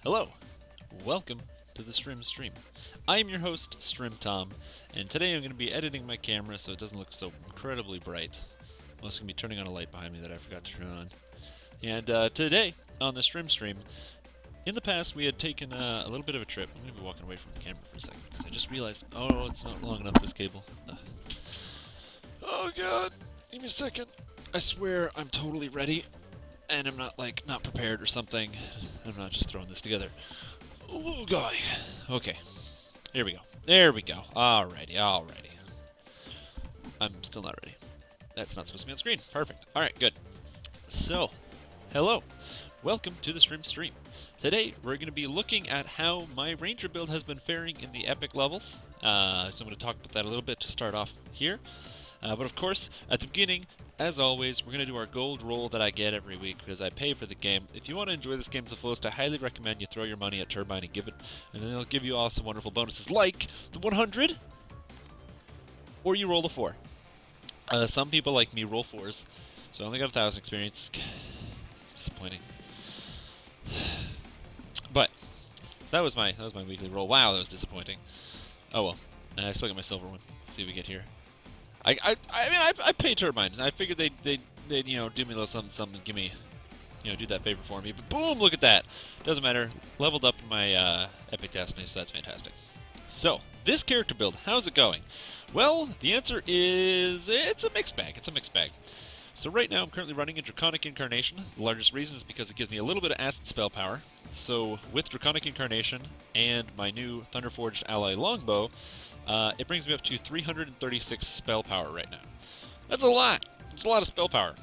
Hello, welcome to the Strimstream. I am your host, Strimtom, and today I'm going to be editing my camera so it doesn't look so incredibly bright. I'm also going to be turning on a light behind me that I forgot to turn on. And today, on the Strimstream, in the past we had taken a little bit of a trip. I'm going to be walking away from the camera for a second because I just realized, oh, it's not long enough, this cable. Oh god, give me a second. I swear I'm totally ready, and I'm not, not prepared or something. I'm not just throwing this together. Oh, God. Okay. Here we go. There we go. Alrighty. I'm still not ready. That's not supposed to be on screen. Perfect. Alright, good. So, hello. Welcome to the Strimstream. Today, we're going to be looking at how my Ranger build has been faring in the epic levels. So I'm going to talk about that a little bit to start off here. But of course, at the beginning, as always, we're going to do our gold roll that I get every week because I pay for the game. If you want to enjoy this game to the fullest, I highly recommend you throw your money at Turbine and give it, and then it'll give you all some wonderful bonuses like the 100, or you roll a 4. Some people like me roll 4s, so I only got 1,000 experience. It's disappointing. But so that was my weekly roll. Wow, that was disappointing. Oh well, I still got my silver one. Let's see what we get here. I pay Turbine. I figured they'd do me a little something, give me, do that favor for me. But boom, look at that. Doesn't matter. Leveled up in my Epic Destiny, so that's fantastic. So, this character build, how's it going? Well, the answer is it's a mixed bag. So right now I'm currently running a Draconic Incarnation. The largest reason is because it gives me a little bit of acid spell power. So with Draconic Incarnation and my new Thunderforged Ally Longbow, it brings me up to 336 spell power right now. That's a lot! It's a lot of spell power.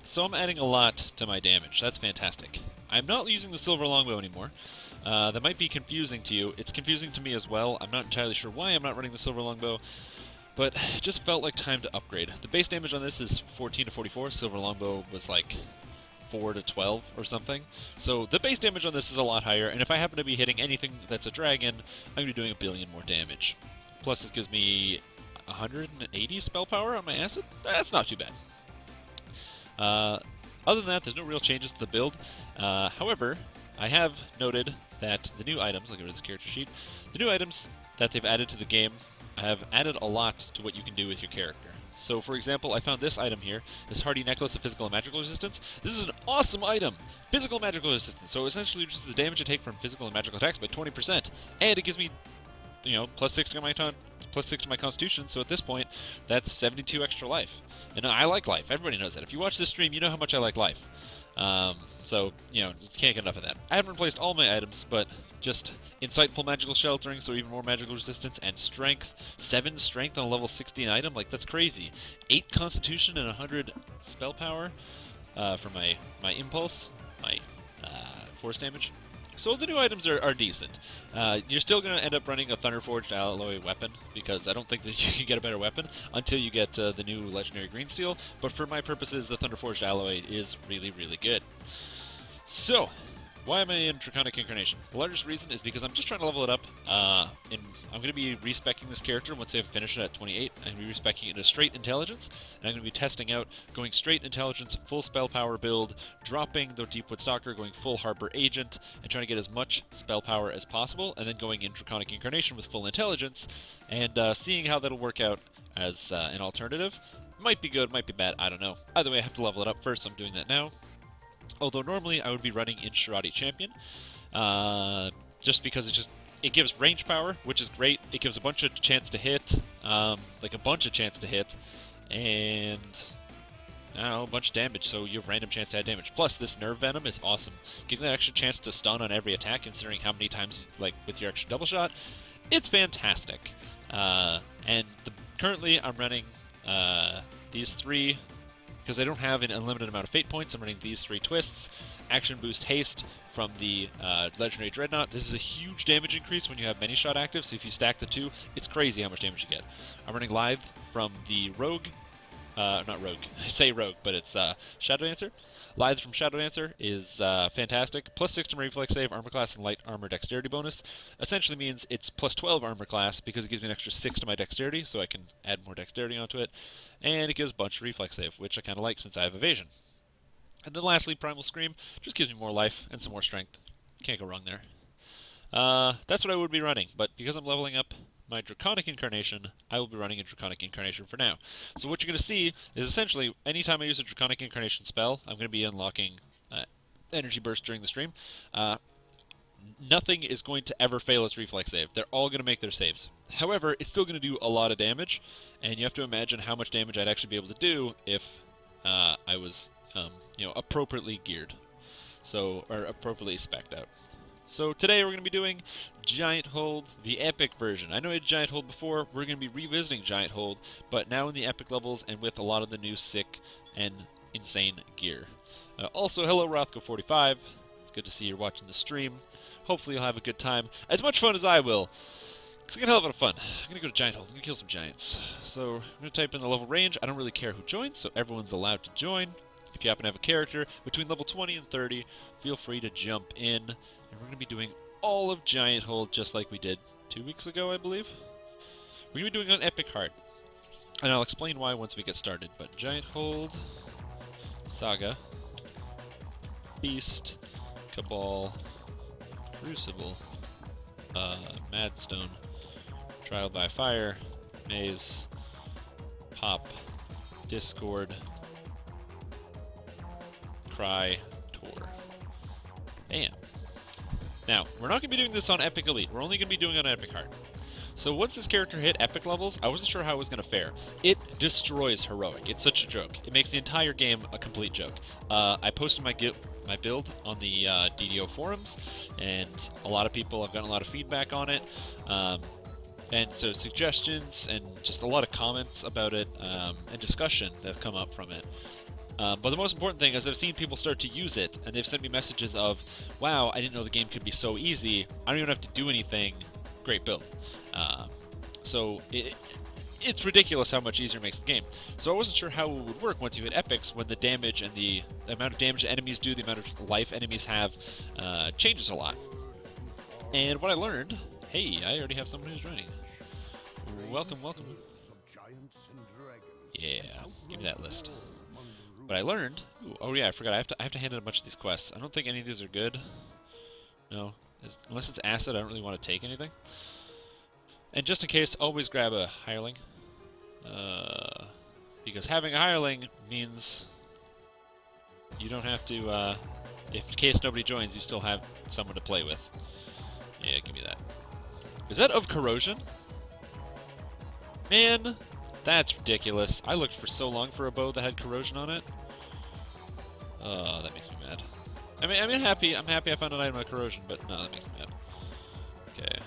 So I'm adding a lot to my damage. That's fantastic. I'm not using the Silver Longbow anymore. That might be confusing to you. It's confusing to me as well. I'm not entirely sure why I'm not running the Silver Longbow, but it just felt like time to upgrade. The base damage on this is 14 to 44. Silver Longbow was like 4 to 12 or something. So the base damage on this is a lot higher, and if I happen to be hitting anything that's a dragon, I'm going to be doing a billion more damage. Plus this gives me 180 spell power on my acid. That's not too bad. Other than that, there's no real changes to the build. However, I have noted that the new items, look at this character sheet, the new items that they've added to the game have added a lot to what you can do with your character. So, for example, I found this item here, this Hardy Necklace of Physical and Magical Resistance. This is an awesome item! Physical and Magical Resistance, so essentially reduces the damage I take from physical and magical attacks by 20%. And it gives me, plus 6 to my Constitution, so at this point, that's 72 extra life. And I like life, everybody knows that. If you watch this stream, you know how much I like life. So, can't get enough of that. I haven't replaced all my items, but just Insightful Magical Sheltering, so even more magical resistance, and Strength. 7 Strength on a level 16 item, that's crazy. 8 Constitution and 100 Spell Power for my Impulse, my Force Damage. So the new items are decent. You're still going to end up running a Thunderforged Alloy weapon, because I don't think that you can get a better weapon until you get the new Legendary Green Steel, but for my purposes, the Thunderforged Alloy is really, really good. So, why am I in Draconic Incarnation? The largest reason is because I'm just trying to level it up. I'm going to be respecking this character once I've finished it at 28. I'm going to be respecking it to straight intelligence, and I'm going to be testing out going straight intelligence, full spell power build, dropping the Deepwood Stalker, going full Harbor Agent, and trying to get as much spell power as possible, and then going in Draconic Incarnation with full intelligence, and seeing how that'll work out as an alternative. Might be good, might be bad, I don't know. Either way, I have to level it up first, so I'm doing that now. Although normally I would be running in Shirati Champion, just because it gives range power, which is great. It gives a bunch of chance to hit, and I don't know, a bunch of damage, so you have random chance to add damage. Plus, this Nerve Venom is awesome. Giving that extra chance to stun on every attack, considering how many times, with your extra double shot, it's fantastic. Currently I'm running these 3. Because I don't have an unlimited amount of fate points, I'm running these 3 twists. Action Boost Haste from the Legendary Dreadnought. This is a huge damage increase when you have many shot active, so if you stack the 2, it's crazy how much damage you get. I'm running Lithe from the Rogue. Not Rogue. I say Rogue, but it's Shadow Dancer. Lithe from Shadow Dancer is fantastic. Plus 6 to my Reflex Save, Armor Class, and Light Armor Dexterity bonus. Essentially means it's plus 12 Armor Class because it gives me an extra 6 to my Dexterity, so I can add more Dexterity onto it. And it gives a bunch of Reflex Save, which I kind of like since I have Evasion. And then lastly, Primal Scream just gives me more life and some more strength. Can't go wrong there. That's what I would be running, but because I'm leveling up my Draconic Incarnation, I will be running a Draconic Incarnation for now. So what you're going to see is essentially, anytime I use a Draconic Incarnation spell, I'm going to be unlocking Energy Burst during the stream. Nothing is going to ever fail its reflex save. They're all going to make their saves. However, it's still going to do a lot of damage, and you have to imagine how much damage I'd actually be able to do if I was, appropriately geared, or appropriately spec'd out. So today we're going to be doing Giant Hold, the epic version. I know I did Giant Hold before. We're going to be revisiting Giant Hold, but now in the epic levels and with a lot of the new sick and insane gear. Also, hello Rothko45. It's good to see you're watching the stream. Hopefully you'll have a good time. As much fun as I will. It's gonna have a lot of fun. I'm gonna go to Giant Hold. I'm gonna kill some giants. So I'm gonna type in the level range. I don't really care who joins, so everyone's allowed to join. If you happen to have a character between level 20 and 30, feel free to jump in. And we're gonna be doing all of Giant Hold just like we did 2 weeks ago, I believe. We're gonna be doing it on Epic Hard. And I'll explain why once we get started. But Giant Hold, Saga, Beast, Cabal, Crucible, Madstone, Trial by Fire, Maze, Pop, Discord, Cry, Tor. Bam. Now, we're not going to be doing this on Epic Elite. We're only going to be doing it on Epic Hard. So once this character hit Epic levels, I wasn't sure how it was going to fare. It destroys Heroic. It's such a joke. It makes the entire game a complete joke. I posted my build on the DDO forums, and a lot of people have gotten a lot of feedback on it. And so suggestions and just a lot of comments about it and discussion that have come up from it. But the most important thing is I've seen people start to use it, and they've sent me messages of, wow, I didn't know the game could be so easy. I don't even have to do anything. Great build. So it's ridiculous how much easier it makes the game. So I wasn't sure how it would work once you hit epics, when the damage and the amount of damage enemies do, the amount of life enemies have, changes a lot. And what I learned, hey, I already have someone who's joining. Welcome, welcome. Yeah, give me that list. But I learned, oh yeah, I forgot, I have to hand in a bunch of these quests. I don't think any of these are good. No, unless it's acid, I don't really want to take anything. And just in case, always grab a hireling. Because having a hireling means you don't have to, in case nobody joins, you still have someone to play with. Yeah, give me that. Is that of corrosion? Man, that's ridiculous. I looked for so long for a bow that had corrosion on it. Oh, that makes me mad. I'm happy I found an item with corrosion, but no, that makes me mad. Okay.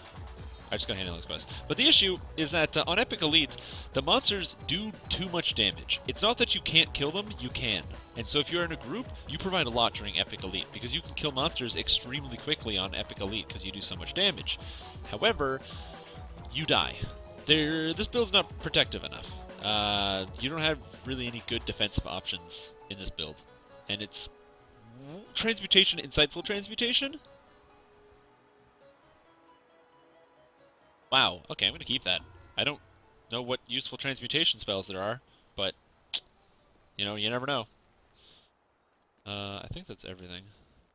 I just gotta handle this quest. But the issue is that on Epic Elite, the monsters do too much damage. It's not that you can't kill them, you can. And so if you're in a group, you provide a lot during Epic Elite, because you can kill monsters extremely quickly on Epic Elite because you do so much damage. However, you die. This build's not protective enough. You don't have really any good defensive options in this build. And it's transmutation, insightful transmutation? Wow, okay, I'm gonna keep that. I don't know what useful transmutation spells there are, but, you know, you never know. I think that's everything.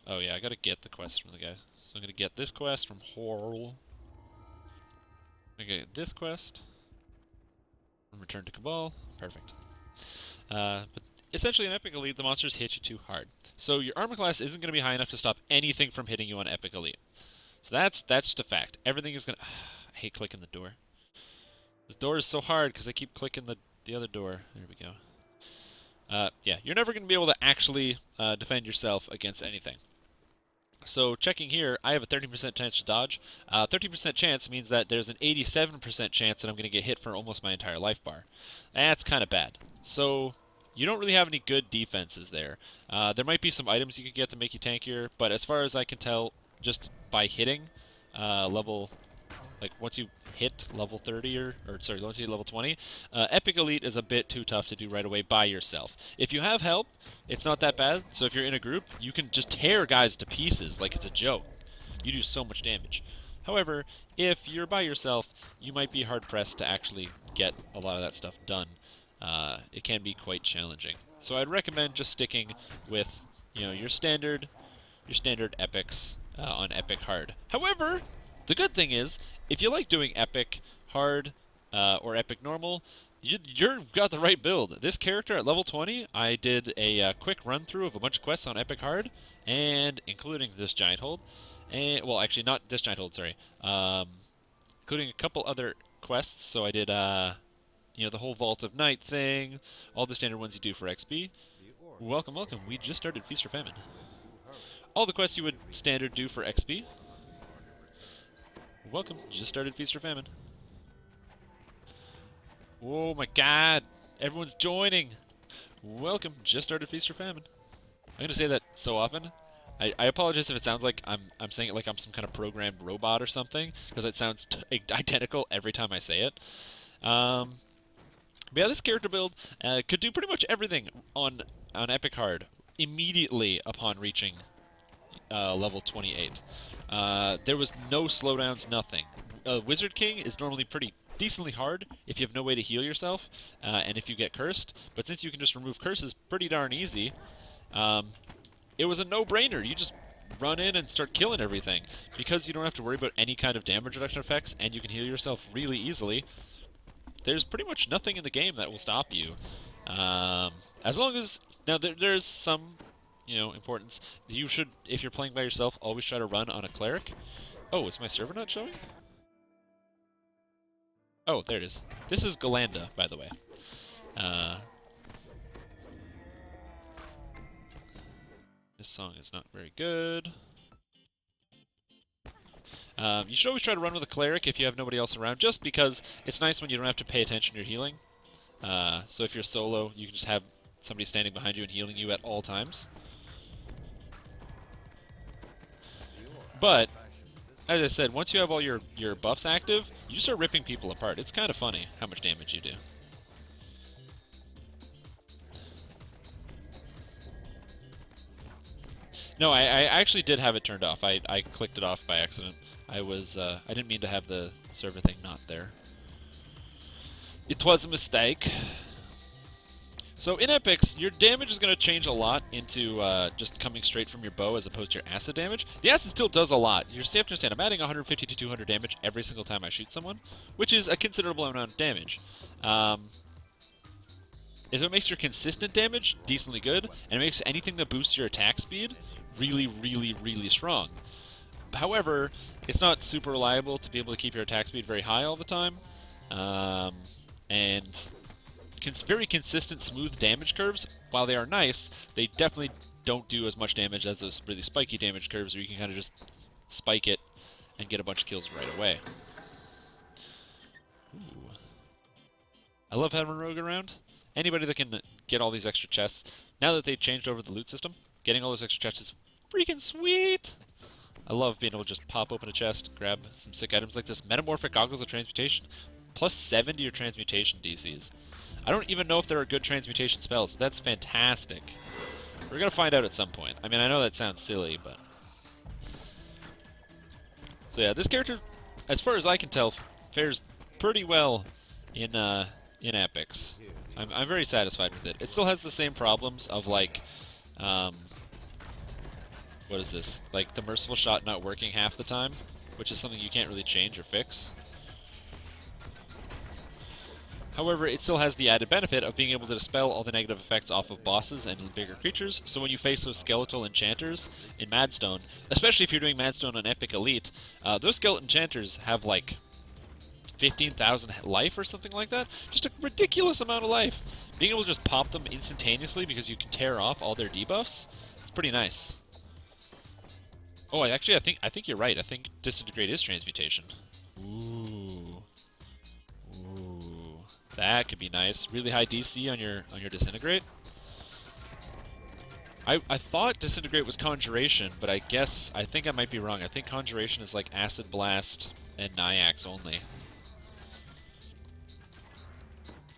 Oh yeah, I gotta get the quest from the guy. So I'm gonna get this quest from Horl. I'm gonna get this quest. Return to Cabal. Perfect. But essentially in Epic Elite, the monsters hit you too hard. So your armor class isn't gonna be high enough to stop anything from hitting you on Epic Elite. So that's just a fact. Everything is gonna... I hate clicking the door. This door is so hard because I keep clicking the other door. There we go. Yeah, you're never going to be able to actually defend yourself against anything. So checking here, I have a 30% chance to dodge. 30% chance means that there's an 87% chance that I'm going to get hit for almost my entire life bar. That's kind of bad. So you don't really have any good defenses there. There might be some items you could get to make you tankier, but as far as I can tell, just by hitting level... Like, once you hit level 30, once you hit level 20, Epic Elite is a bit too tough to do right away by yourself. If you have help, it's not that bad. So if you're in a group, you can just tear guys to pieces like it's a joke. You do so much damage. However, if you're by yourself, you might be hard-pressed to actually get a lot of that stuff done. It can be quite challenging. So I'd recommend just sticking with, you know, your standard epics. on Epic Hard. However, the good thing is, if you like doing Epic Hard or Epic Normal, you've got the right build. This character at level 20, I did a quick run through of a bunch of quests on Epic Hard, and including this giant hold, and well, actually not this giant hold, sorry, including a couple other quests. So I did, you know, the whole Vault of Night thing, all the standard ones you do for XP. Welcome, welcome. We just started Feast or Famine. All the quests you would standard do for XP. Welcome, just started Feast or Famine. Oh my god, everyone's joining. Welcome, just started Feast or Famine. I'm gonna say that so often. I apologize if it sounds like I'm saying it like I'm some kind of programmed robot or something, because it sounds identical every time I say it. But yeah, this character build could do pretty much everything on Epic Hard immediately upon reaching level 28. There was no slowdowns, nothing. Wizard King is normally pretty decently hard if you have no way to heal yourself, and if you get cursed, but since you can just remove curses pretty darn easy, it was a no-brainer. You just run in and start killing everything. Because you don't have to worry about any kind of damage reduction effects, and you can heal yourself really easily, there's pretty much nothing in the game that will stop you. As long as... Now, there's some, you know, importance. You should, if you're playing by yourself, always try to run on a cleric. Oh, is my server not showing? Oh, there it is. This is Galanda, by the way. This song is not very good. You should always try to run with a cleric if you have nobody else around, just because it's nice when you don't have to pay attention to your healing. So if you're solo, you can just have somebody standing behind you and healing you at all times. But, as I said, once you have all your buffs active, you just start ripping people apart. It's kind of funny how much damage you do. No, I actually did have it turned off. I clicked it off by accident. I didn't mean to have the server thing not there. It was a mistake. So in epics, your damage is going to change a lot into just coming straight from your bow as opposed to your acid damage. The acid still does a lot. You have to understand, I'm adding 150 to 200 damage every single time I shoot someone, which is a considerable amount of damage. If it makes your consistent damage decently good, and it makes anything that boosts your attack speed really, really, really strong. However, it's not super reliable to be able to keep your attack speed very high all the time. And very consistent, smooth damage curves, while they are nice, they definitely don't do as much damage as those really spiky damage curves where you can kind of just spike it and get a bunch of kills right away. Ooh. I love having Rogue around. Anybody that can get all these extra chests, now that they've changed over the loot system, getting all those extra chests is freaking sweet! I love being able to just pop open a chest, grab some sick items like this. Metamorphic Goggles of Transmutation, plus 7 to your transmutation DCs. I don't even know if there are good transmutation spells, but that's fantastic. We're gonna find out at some point. I mean, I know that sounds silly, but... So yeah, this character, as far as I can tell, fares pretty well in epics. I'm very satisfied with it. It still has the same problems of, like, what is this? Like, the Merciful Shot not working half the time, which is something you can't really change or fix. However, it still has the added benefit of being able to dispel all the negative effects off of bosses and bigger creatures, so when you face those skeletal enchanters in Madstone, especially if you're doing Madstone on Epic Elite, those skeletal enchanters have, like, 15,000 life or something like that. Just a ridiculous amount of life. Being able to just pop them instantaneously because you can tear off all their debuffs, it's pretty nice. Oh, I think you're right. I think Disintegrate is transmutation. Ooh. Ooh. That could be nice. Really high DC on your Disintegrate. I thought Disintegrate was Conjuration, but I think I might be wrong. I think Conjuration is like Acid Blast and Nyax only.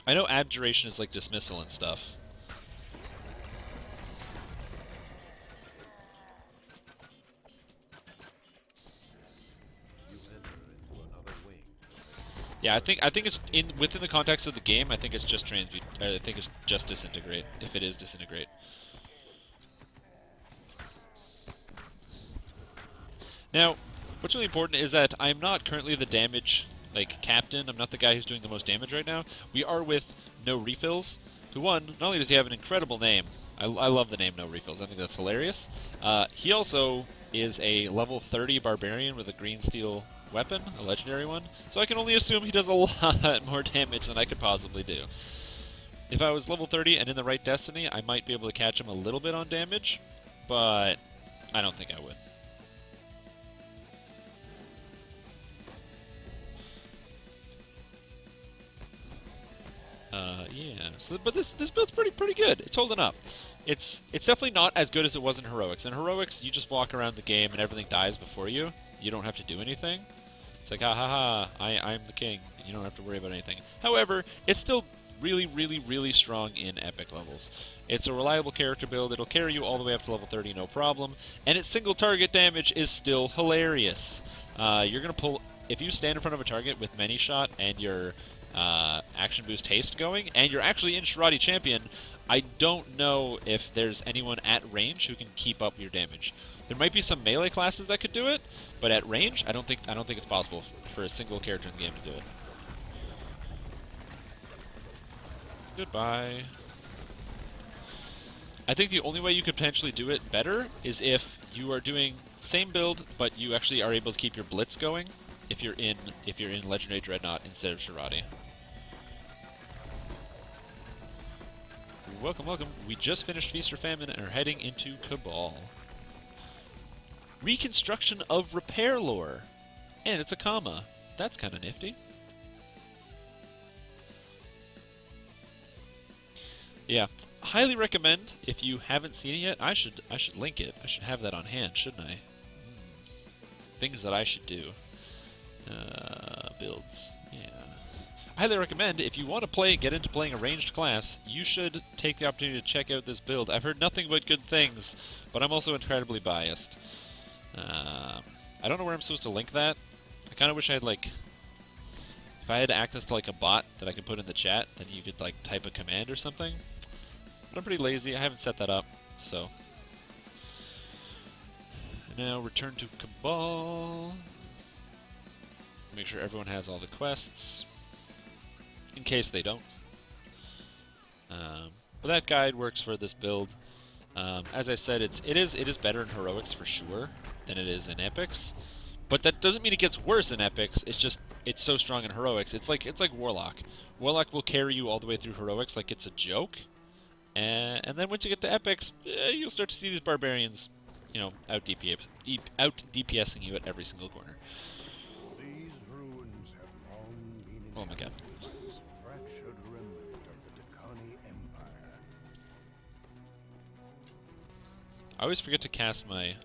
I know Abjuration is like Dismissal and stuff. Yeah, I think it's within the context of the game. I think it's just I think it's just Disintegrate, if it is Disintegrate. Now, what's really important is that I'm not currently the damage captain. I'm not the guy who's doing the most damage right now. We are with No Refills, who not only does he have an incredible name, I love the name No Refills, I think that's hilarious. He also is a level 30 barbarian with a green steel weapon, a legendary one, so I can only assume he does a lot more damage than I could possibly do. If I was level 30 and in the right destiny, I might be able to catch him a little bit on damage, but I don't think I would. Yeah. So, but this build's pretty good. It's holding up. It's definitely not as good as it was in Heroics. In Heroics, you just walk around the game and everything dies before you. You don't have to do anything. It's like, ha ha ha, I'm the king. You don't have to worry about anything. However, it's still really strong in epic levels. It's a reliable character build. It'll carry you all the way up to level 30, no problem. And its single target damage is still hilarious. You're gonna pull if you stand in front of a target with many shot and your action boost haste going, and you're actually in Shirati Champion, I don't know if there's anyone at range who can keep up your damage. There might be some melee classes that could do it, but at range, I don't think it's possible for a single character in the game to do it. Goodbye. I think the only way you could potentially do it better is if you are doing same build, but you actually are able to keep your blitz going if you're in Legendary Dreadnought instead of Shirati. Welcome, welcome. We just finished Feast or Famine and are heading into Cabal. Reconstruction of Repair Lore. And it's a comma. That's kind of nifty. Yeah. Highly recommend, if you haven't seen it yet, I should link it. I should have that on hand, shouldn't I? Things that I should do. Builds. Yeah. I highly recommend, if you want to get into playing a ranged class, you should take the opportunity to check out this build. I've heard nothing but good things, but I'm also incredibly biased. I don't know where I'm supposed to link that. I kind of wish I had, if I had access to, a bot that I could put in the chat, then you could, type a command or something. But I'm pretty lazy. I haven't set that up, so. Now, return to Cabal. Make sure everyone has all the quests, in case they don't. But that guide works for this build. As I said, it is better in Heroics for sure than it is in Epics, but that doesn't mean it gets worse in Epics. It's so strong in Heroics. It's like Warlock. Warlock will carry you all the way through Heroics like it's a joke, and then once you get to Epics, you'll start to see these barbarians, out DPSing you at every single corner. Oh my god. I always forget to cast my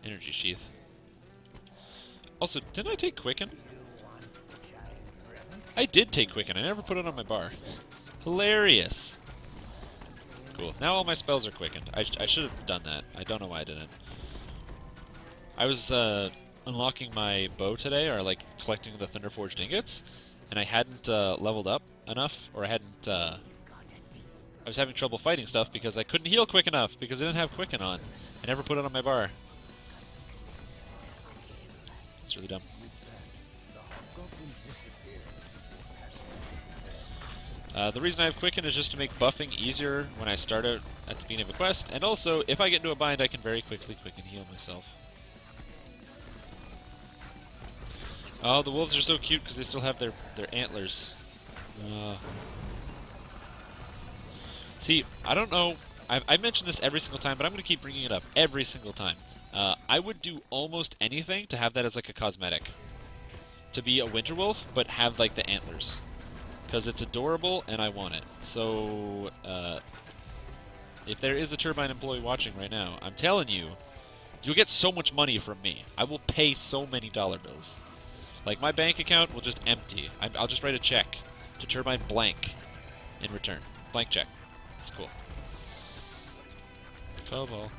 energy sheath. Also, didn't I take Quicken? I did take Quicken. I never put it on my bar. Hilarious. Cool. Now all my spells are quickened. I should have done that. I don't know why I didn't. I was unlocking my bow today, or collecting the Thunderforged ingots, and I hadn't leveled up enough, or I was having trouble fighting stuff because I couldn't heal quick enough because I didn't have Quicken on. I never put it on my bar. It's really dumb. The reason I have Quicken is just to make buffing easier when I start out at the beginning of a quest, and also, if I get into a bind, I can very quickly Quicken heal myself. Oh, the wolves are so cute because they still have their antlers. See, I don't know. I mention this every single time, but I'm going to keep bringing it up every single time. I would do almost anything to have that as a cosmetic. To be a winter wolf, but have the antlers. Because it's adorable and I want it. So, if there is a Turbine employee watching right now, I'm telling you, you'll get so much money from me. I will pay so many dollar bills. My bank account will just empty. I'll just write a check to Turbine blank in return. Blank check. It's cool. Cobalt.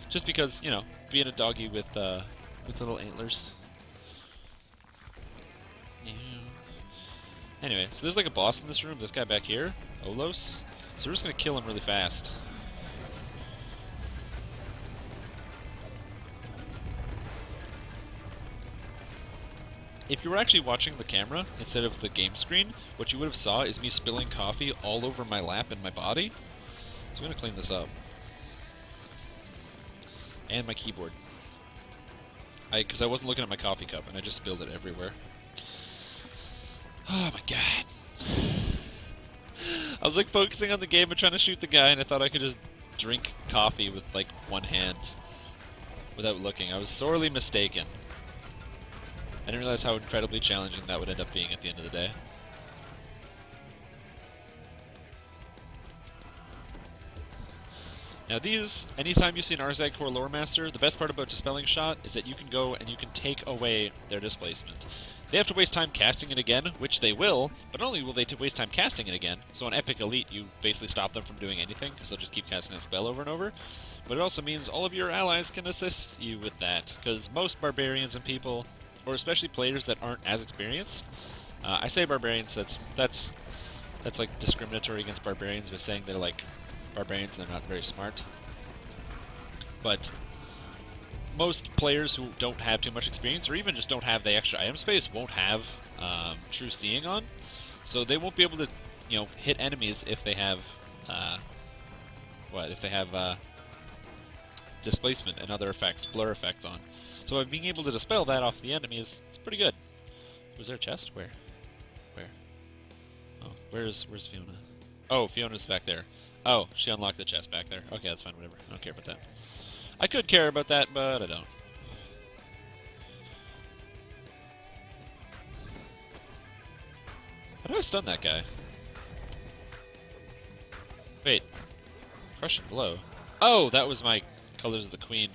Just because, being a doggy with little antlers. Yeah. Anyway, so there's a boss in this room. This guy back here, Olos. So we're just going to kill him really fast. If you were actually watching the camera instead of the game screen, what you would have saw is me spilling coffee all over my lap and my body. So I'm going to clean this up. And my keyboard. Because I wasn't looking at my coffee cup and I just spilled it everywhere. Oh my god. I was like focusing on the game and trying to shoot the guy, and I thought I could just drink coffee with like one hand without looking. I was sorely mistaken. I didn't realize how incredibly challenging that would end up being at the end of the day. Now these, anytime you see an Arzag Core Lore Master, the best part about Dispelling Shot is that you can go and you can take away their displacement. They have to waste time casting it again, which they will, but not only will they waste time casting it again, so on Epic Elite you basically stop them from doing anything, because they'll just keep casting that spell over and over, but it also means all of your allies can assist you with that, because most barbarians and people, or especially players that aren't as experienced, I say barbarians, that's like discriminatory against barbarians by saying they're like barbarians and they're not very smart. But most players who don't have too much experience, or even just don't have the extra item space, won't have true seeing on, so they won't be able to, you know, hit enemies if they have displacement and other effects, blur effects on. So by being able to dispel that off the enemies, it's pretty good. Was there a chest? Where? Oh, where's Fiona? Oh, Fiona's back there. Oh, she unlocked the chest back there. Okay, that's fine, whatever. I don't care about that. I could care about that, but I don't. How do I stun that guy? Wait. Crushing blow. Oh, that was my Colors of the Queen.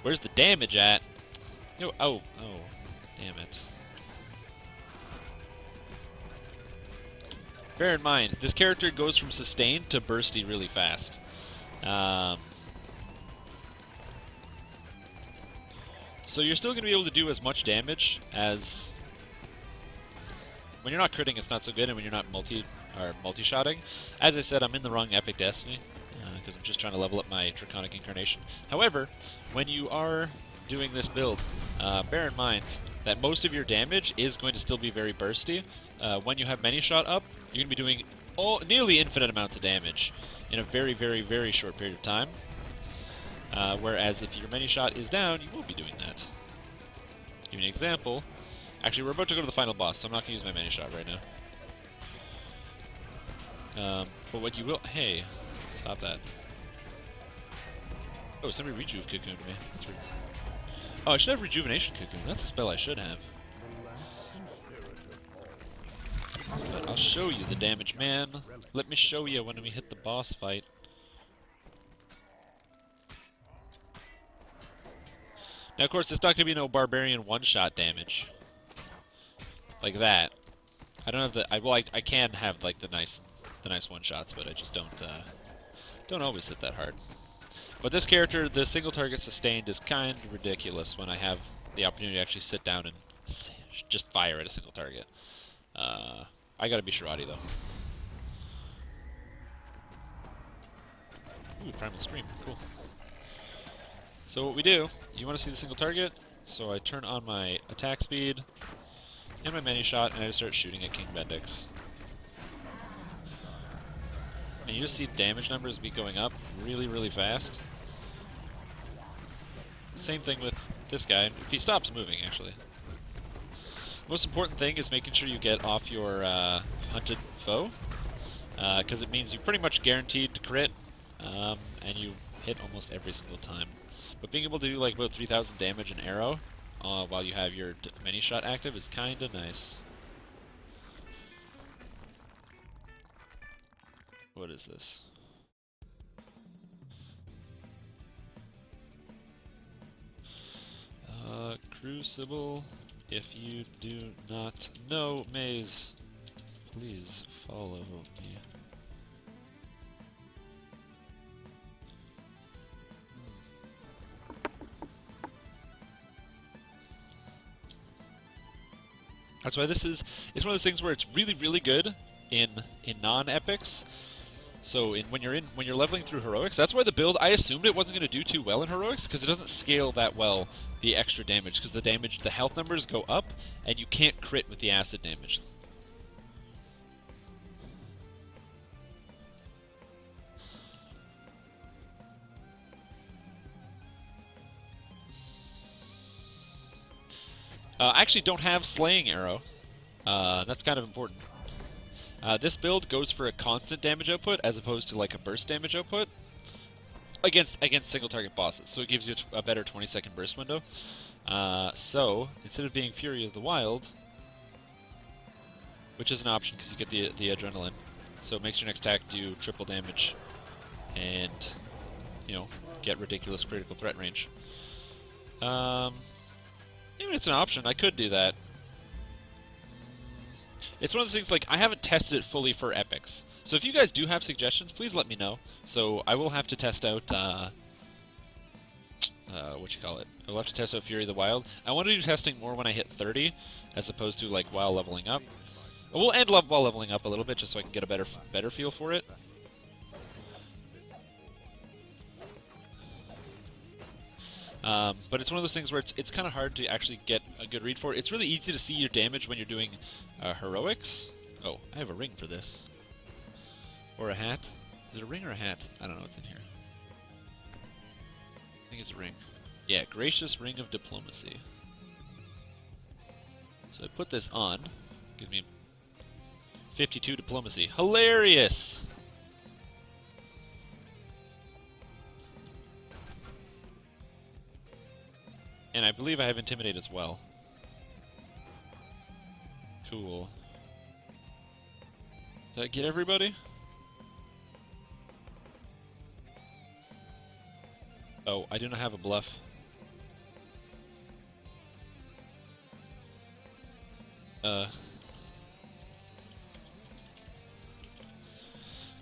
Where's the damage at? No, oh, damn it. Bear in mind, this character goes from sustained to bursty really fast. So you're still going to be able to do as much damage as... When you're not critting, it's not so good, and when you're not multi-shotting. As I said, I'm in the wrong Epic Destiny, because I'm just trying to level up my Draconic Incarnation. However, when you are doing this build, bear in mind that most of your damage is going to still be very bursty. When you have many shot up, you're going to be doing nearly infinite amounts of damage in a very, very, very short period of time. Whereas if your many shot is down, you won't be doing that. Give you an example. Actually, we're about to go to the final boss, so I'm not going to use my many shot right now. But what you will... Hey, stop that. Oh, somebody rejuve cocooned me. That's weird. Oh, I should have rejuvenation cocoon. That's a spell I should have. But I'll show you the damage, man. Let me show you when we hit the boss fight. Now, of course, it's not going to be no barbarian one-shot damage. Like that. I don't have the... Well, I can have, like, the nice one-shots, but I just don't always hit that hard. But this character, the single target sustained is kind of ridiculous when I have the opportunity to actually sit down and just fire at a single target. I gotta be Shirati, though. Ooh, Primal Scream. Cool. So what we do, you want to see the single target, so I turn on my attack speed and my many shot, and I just start shooting at King Bendix. And you just see damage numbers be going up really, really fast. Same thing with this guy, if he stops moving, actually. Most important thing is making sure you get off your hunted foe, because it means you're pretty much guaranteed to crit, and you hit almost every single time. But being able to do like about 3,000 damage an arrow while you have your many shot active is kind of nice. What is this? Crucible. If you do not know Maze, please follow me. That's why this is, it's one of those things where it's really, really good in non-epics. So when you're leveling through heroics, that's why the build, I assumed it wasn't going to do too well in heroics because it doesn't scale that well the extra damage, because the health numbers go up and you can't crit with the acid damage. I actually don't have Slaying Arrow. That's kind of important. This build goes for a constant damage output as opposed to like a burst damage output against single target bosses. So it gives you a better 20-second burst window. So instead of being Fury of the Wild, which is an option because you get the adrenaline, so it makes your next attack do triple damage and, you know, get ridiculous critical threat range. Even it's an option. I could do that. It's one of those things, like, I haven't tested it fully for epics. So if you guys do have suggestions, please let me know. So I will have to test out, I will have to test out Fury of the Wild. I want to do testing more when I hit 30, as opposed to, like, while leveling up. We'll end while leveling up a little bit, just so I can get a better feel for it. But it's one of those things where it's kind of hard to actually get a good read for it. It's really easy to see your damage when you're doing heroics. Oh, I have a ring for this. Or a hat. Is it a ring or a hat? I don't know what's in here. I think it's a ring. Yeah, Gracious Ring of Diplomacy. So I put this on. Gives me 52 diplomacy. Hilarious! And I believe I have Intimidate as well. Cool. Did I get everybody? Oh, I do not have a bluff.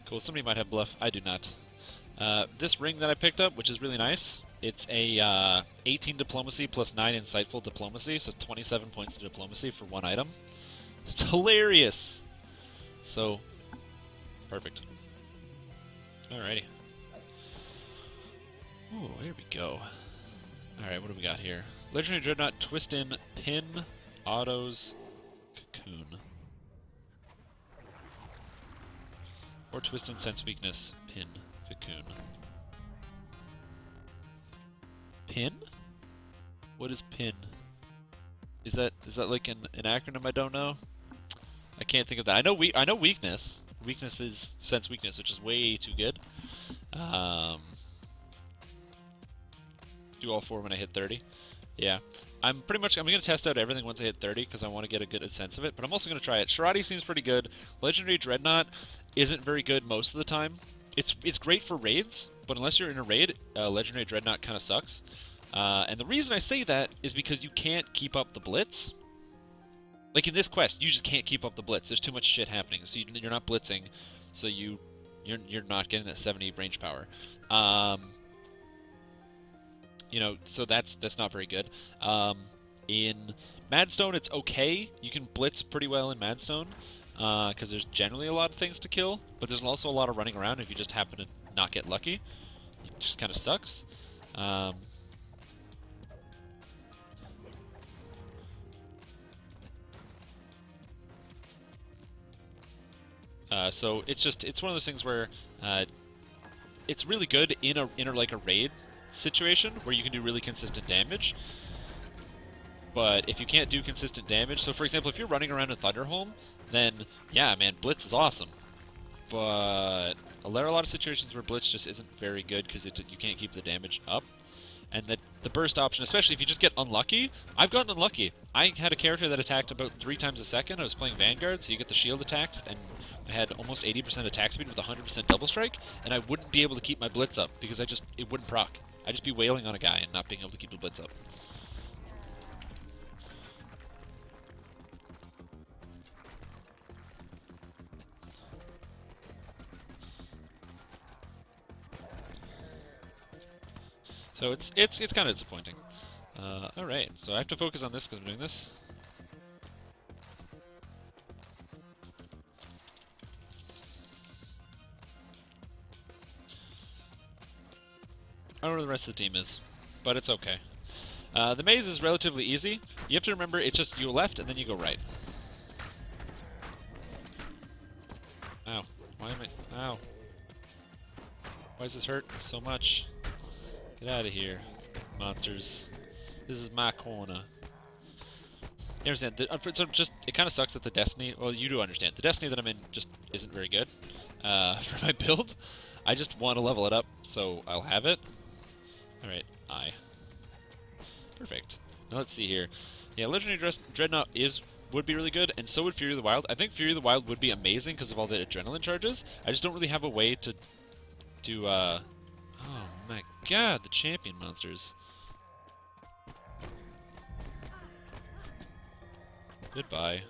Cool, somebody might have bluff. I do not. This ring that I picked up, which is really nice, it's a 18 diplomacy plus 9 insightful diplomacy, so 27 points of diplomacy for one item. It's hilarious! So, perfect. Alrighty. Oh, here we go. Alright, what do we got here? Legendary Dreadnought, Twist In, Pin, Autos, Cocoon. Or Twist In, Sense Weakness, Pin, Cocoon. Pin? What is pin? Is that like an acronym I don't know? I can't think of that. I know weakness. Weakness is sense weakness, which is way too good. Do all 4 when I hit 30. Yeah. I'm gonna test out everything once I hit 30 because I want to get a good sense of it, but I'm also gonna try it. Shirati seems pretty good. Legendary Dreadnought isn't very good most of the time. It's great for raids, but unless you're in a raid, Legendary Dreadnought kind of sucks. And the reason I say that is because you can't keep up the blitz. Like in this quest, you just can't keep up the blitz. There's too much shit happening, so you're not blitzing, so you're not getting that 70 range power. You know, so that's not very good. In Madstone, it's okay. You can blitz pretty well in Madstone, because there's generally a lot of things to kill, but there's also a lot of running around if you just happen to not get lucky. It just kind of sucks. So it's one of those things where it's really good in a like a raid situation where you can do really consistent damage. But if you can't do consistent damage, so for example, if you're running around in Thunderholm, then yeah, man, Blitz is awesome. But there are a lot of situations where Blitz just isn't very good because you can't keep the damage up. And the burst option, especially if you just get unlucky, I've gotten unlucky. I had a character that attacked about 3 times a second. I was playing Vanguard, so you get the shield attacks, and I had almost 80% attack speed with 100% double strike, and I wouldn't be able to keep my blitz up because it wouldn't proc. I'd just be wailing on a guy and not being able to keep the blitz up. So it's kind of disappointing. Alright, so I have to focus on this because I'm doing this. I don't know where the rest of the team is, but it's okay. The maze is relatively easy. You have to remember it's just you go left and then you go right. Ow. Why am I... Ow. Why does this hurt so much? Get out of here, monsters. This is my corner. You understand? So just, it kind of sucks that the Destiny... Well, you do understand. The Destiny that I'm in just isn't very good for my build. I just want to level it up, so I'll have it. Alright, Perfect. Now let's see here. Yeah, Legendary Dreadnought would be really good, and so would Fury of the Wild. I think Fury of the Wild would be amazing because of all the adrenaline charges. I just don't really have a way to oh my god, the champion monsters. Goodbye.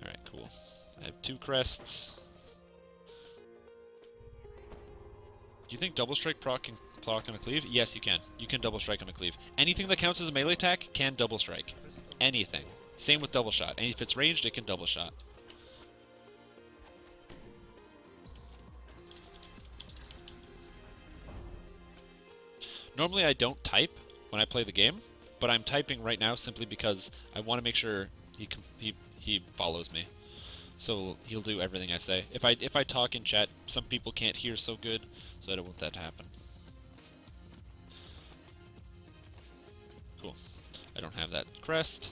Alright, cool. I have 2 crests. Do you think double strike proc on a cleave? Yes, you can. You can double strike on a cleave. Anything that counts as a melee attack can double strike. Anything. Same with double shot. And if it's ranged, it can double shot. Normally I don't type when I play the game, but I'm typing right now simply because I want to make sure he follows me. So he'll do everything I say. If I talk in chat, some people can't hear so good, so I don't want that to happen. Cool. I don't have that crest.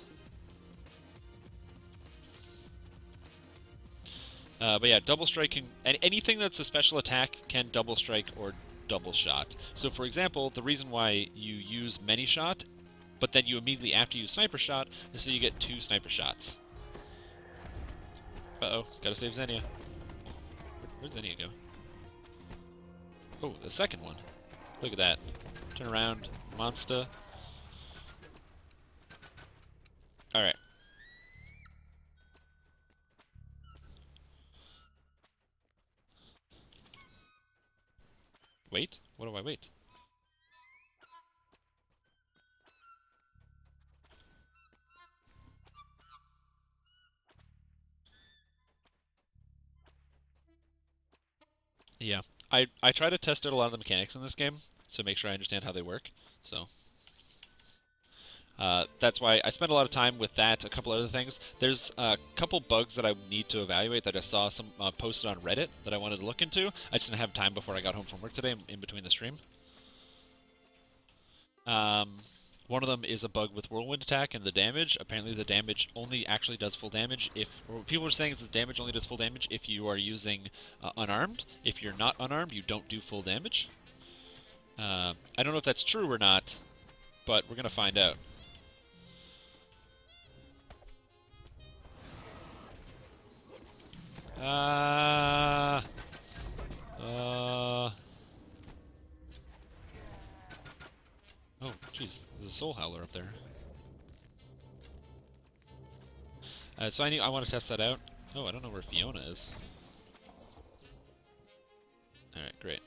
But yeah, double striking, and anything that's a special attack can double strike or double shot. So for example, the reason why you use many shot, but then you immediately after use sniper shot, is so you get 2 sniper shots. Uh-oh, gotta save Xenia. Where'd Xenia go? Oh, the second one. Look at that. Turn around, monster. Alright. Wait? What do I wait? Yeah. I try to test out a lot of the mechanics in this game to make sure I understand how they work. So that's why I spend a lot of time with that, a couple other things. There's a couple bugs that I need to evaluate that I saw some posted on Reddit that I wanted to look into. I just didn't have time before I got home from work today in between the stream. One of them is a bug with Whirlwind Attack and the damage. Apparently the damage only actually does full damage if... Or what people are saying is the damage only does full damage if you are using unarmed. If you're not unarmed, you don't do full damage. I don't know if that's true or not, but we're going to find out. Oh, jeez, there's a Soul Howler up there. So I want to test that out. Oh, I don't know where Fiona is. Alright, great.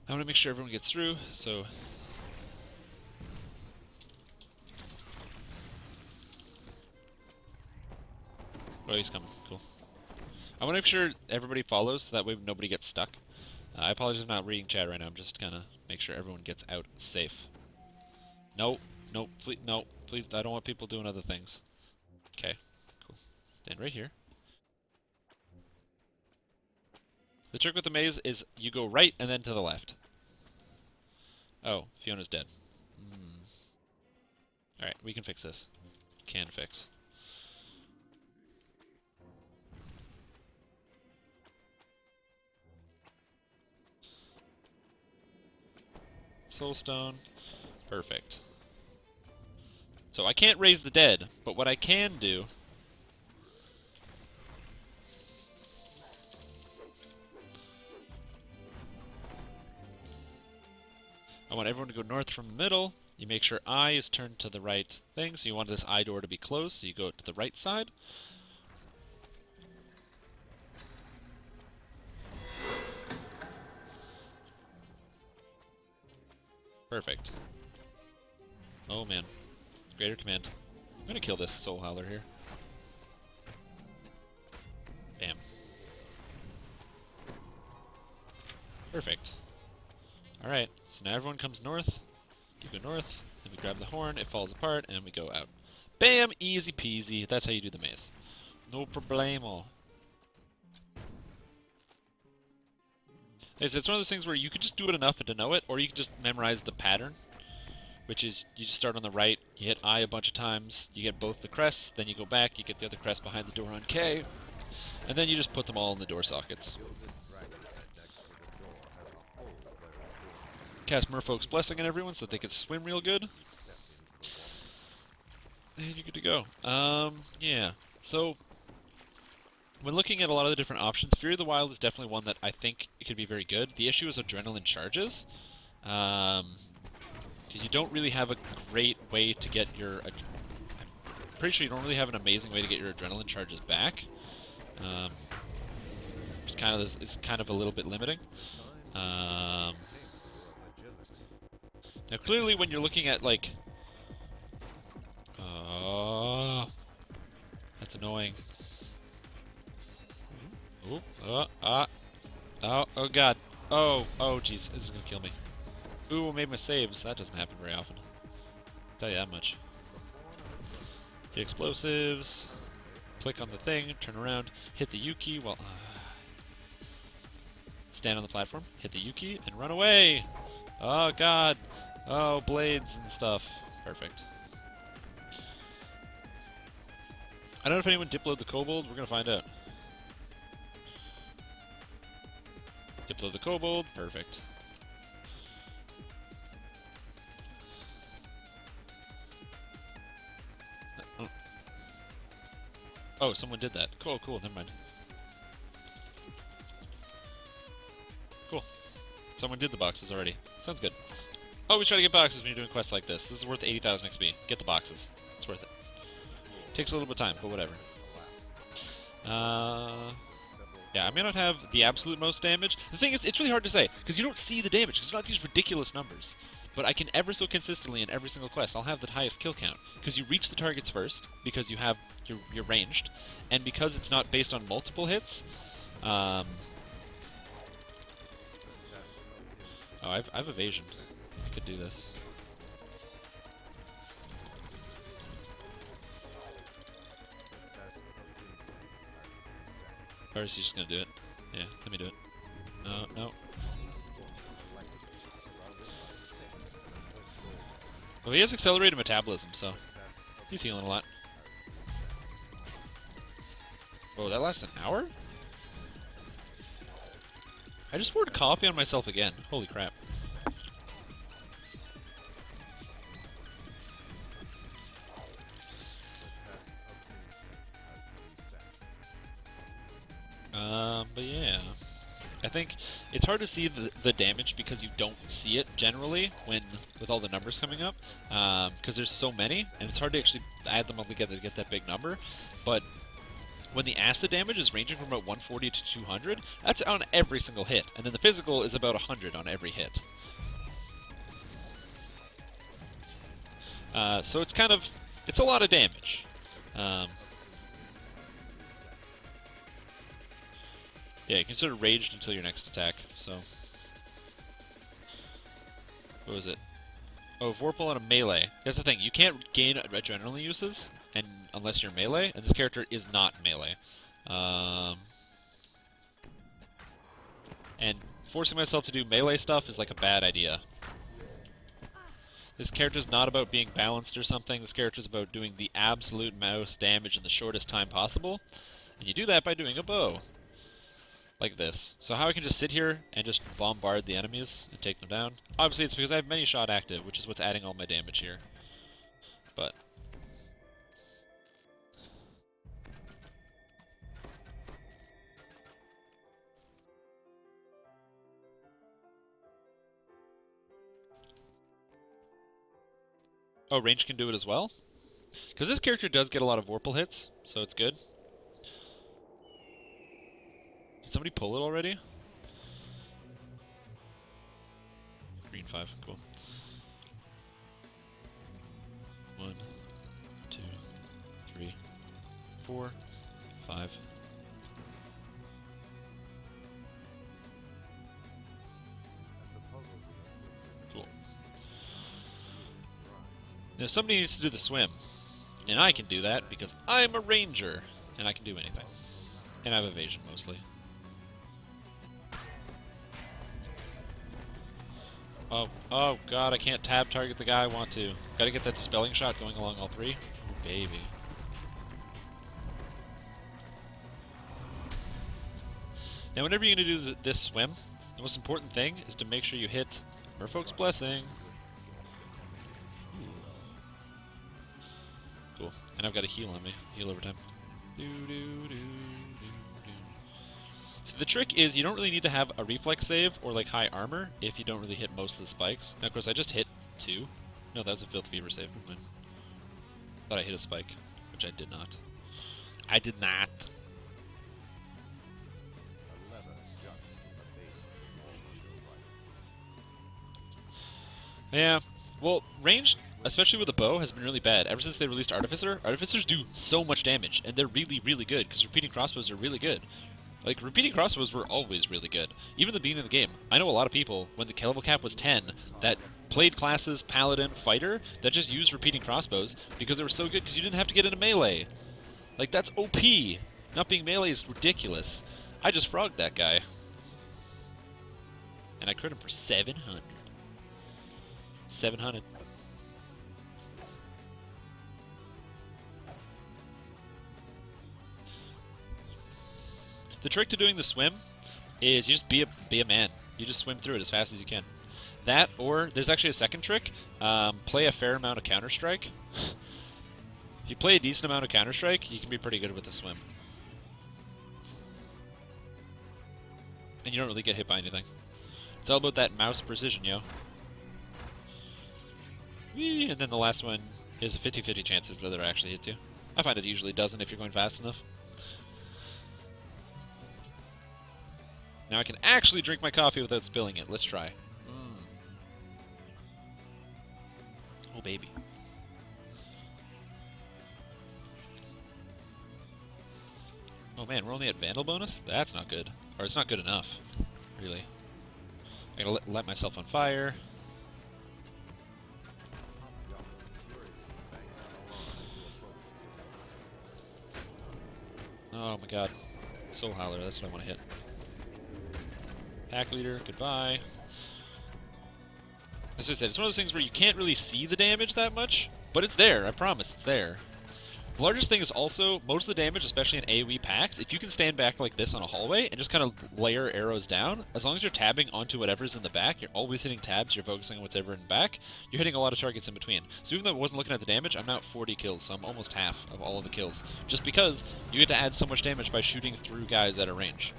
I want to make sure everyone gets through, so... Oh, he's coming. Cool. I want to make sure everybody follows, so that way nobody gets stuck. I apologize I'm not reading chat right now. I'm just gonna make sure everyone gets out safe. No, no, please, no, please. I don't want people doing other things. Okay, cool. Stand right here. The trick with the maze is you go right and then to the left. Oh, Fiona's dead. Alright, we can fix this. Can fix. Soulstone. Perfect. So I can't raise the dead, but what I can do... I want everyone to go north from the middle. You make sure I is turned to the right thing, so you want this I door to be closed, so you go to the right side. Perfect. Oh man. Greater command. I'm gonna kill this Soul Howler here. Bam. Perfect. Alright, so now everyone comes north. You go north, then we grab the horn, it falls apart, and we go out. Bam! Easy peasy. That's how you do the maze. No problemo. It's one of those things where you could just do it enough and to know it, or you can just memorize the pattern, which is you just start on the right, you hit I a bunch of times, you get both the crests, then you go back, you get the other crest behind the door on K, and then you just put them all in the door sockets. Cast Merfolk's Blessing on everyone so that they can swim real good. And you're good to go. Yeah. So, when looking at a lot of the different options, Fury of the Wild is definitely one that I think it could be very good. The issue is adrenaline charges. Because you don't really have a great way to get your... I'm pretty sure you don't really have an amazing way to get your adrenaline charges back. It's kind of a little bit limiting. Now, clearly, when you're looking at, like... that's annoying. Oh, oh god. Oh, jeez, this is gonna kill me. Ooh, I made my saves. That doesn't happen very often. I'll tell you that much. Get explosives. Click on the thing, turn around, hit the U key while... stand on the platform, hit the U key, and run away! Oh god! Oh, blades and stuff. Perfect. I don't know if anyone diploed the kobold. We're gonna find out. Diplo the kobold. Perfect. Oh, someone did that. Cool, never mind. Cool. Someone did the boxes already. Sounds good. Always try to get boxes when you're doing quests like this. This is worth 80,000 XP. Get the boxes. It's worth it. Takes a little bit of time, but whatever. Yeah, I may not have the absolute most damage. The thing is, it's really hard to say, because you don't see the damage, because it's not these ridiculous numbers. But I can ever so consistently in every single quest, I'll have the highest kill count. Because you reach the targets first, because you're ranged, and because it's not based on multiple hits. Oh, I've evasion. I could do this. Or is he just gonna do it? Yeah, let me do it. No. Well, he has accelerated metabolism, so he's healing a lot. Whoa, that lasts an hour? I just poured coffee on myself again. Holy crap. But yeah. I think it's hard to see the damage because you don't see it generally with all the numbers coming up, because there's so many, and it's hard to actually add them all together to get that big number. But when the acid damage is ranging from about 140 to 200, that's on every single hit, and then the physical is about 100 on every hit. So it's a lot of damage. Yeah, you can sort of raged until your next attack, so... What was it? Oh, Vorpal on a melee. That's the thing, you can't gain adrenaline uses unless you're melee, and this character is not melee. And forcing myself to do melee stuff is like a bad idea. This character's not about being balanced or something, this character's about doing the absolute most damage in the shortest time possible, and you do that by doing a bow. Like this. So how I can just sit here and just bombard the enemies and take them down? Obviously it's because I have many shot active, which is what's adding all my damage here. But... Oh, range can do it as well? Because this character does get a lot of Vorpal hits, so it's good. Did somebody pull it already? Green 5, cool. 4, 5. Cool. Now somebody needs to do the swim. And I can do that because I'm a ranger. And I can do anything. And I have evasion mostly. Oh god, I can't tab target the guy I want to. Gotta get that dispelling shot going along all three. Oh, baby. Now whenever you're gonna do this swim, the most important thing is to make sure you hit Merfolk's Blessing. Cool. And I've got a heal on me. Heal over time. So the trick is you don't really need to have a reflex save or like high armor if you don't really hit most of the spikes. Now of course I just hit 2. No, that was a Filth Fever save. Never mind. Thought I hit a spike, which I did not. I did not. Yeah, well, ranged, especially with a bow, has been really bad. Ever since they released Artificer, Artificers do so much damage, and they're really, really good, because repeating crossbows are really good. Like, repeating crossbows were always really good. Even at the beginning of the game. I know a lot of people, when the level cap was 10, that played classes, Paladin, Fighter, that just used repeating crossbows, because they were so good, because you didn't have to get into melee. Like, that's OP! Not being melee is ridiculous. I just frogged that guy. And I crit him for 700. 700. The trick to doing the swim is you just be a man. You just swim through it as fast as you can. That, or there's actually a second trick. Play a fair amount of Counter-Strike. If you play a decent amount of Counter-Strike, you can be pretty good with the swim. And you don't really get hit by anything. It's all about that mouse precision, yo. Whee! And then the last one is a 50-50 chance of whether it actually hits you. I find it usually doesn't if you're going fast enough. Now I can actually drink my coffee without spilling it. Let's try. Oh, baby. Oh man, we're only at Vandal bonus? That's not good. Or it's not good enough, really. I gotta light myself on fire. Oh my god. Soul Howler, that's what I want to hit. Pack Leader, goodbye. As I said, it's one of those things where you can't really see the damage that much, but it's there, I promise, it's there. The largest thing is also, most of the damage, especially in AoE packs, if you can stand back like this on a hallway and just kind of layer arrows down, as long as you're tabbing onto whatever's in the back, you're always hitting tabs, you're focusing on whatever in the back, you're hitting a lot of targets in between. So even though I wasn't looking at the damage, I'm now at 40 kills, so I'm almost half of all of the kills. Just because you get to add so much damage by shooting through guys at a range.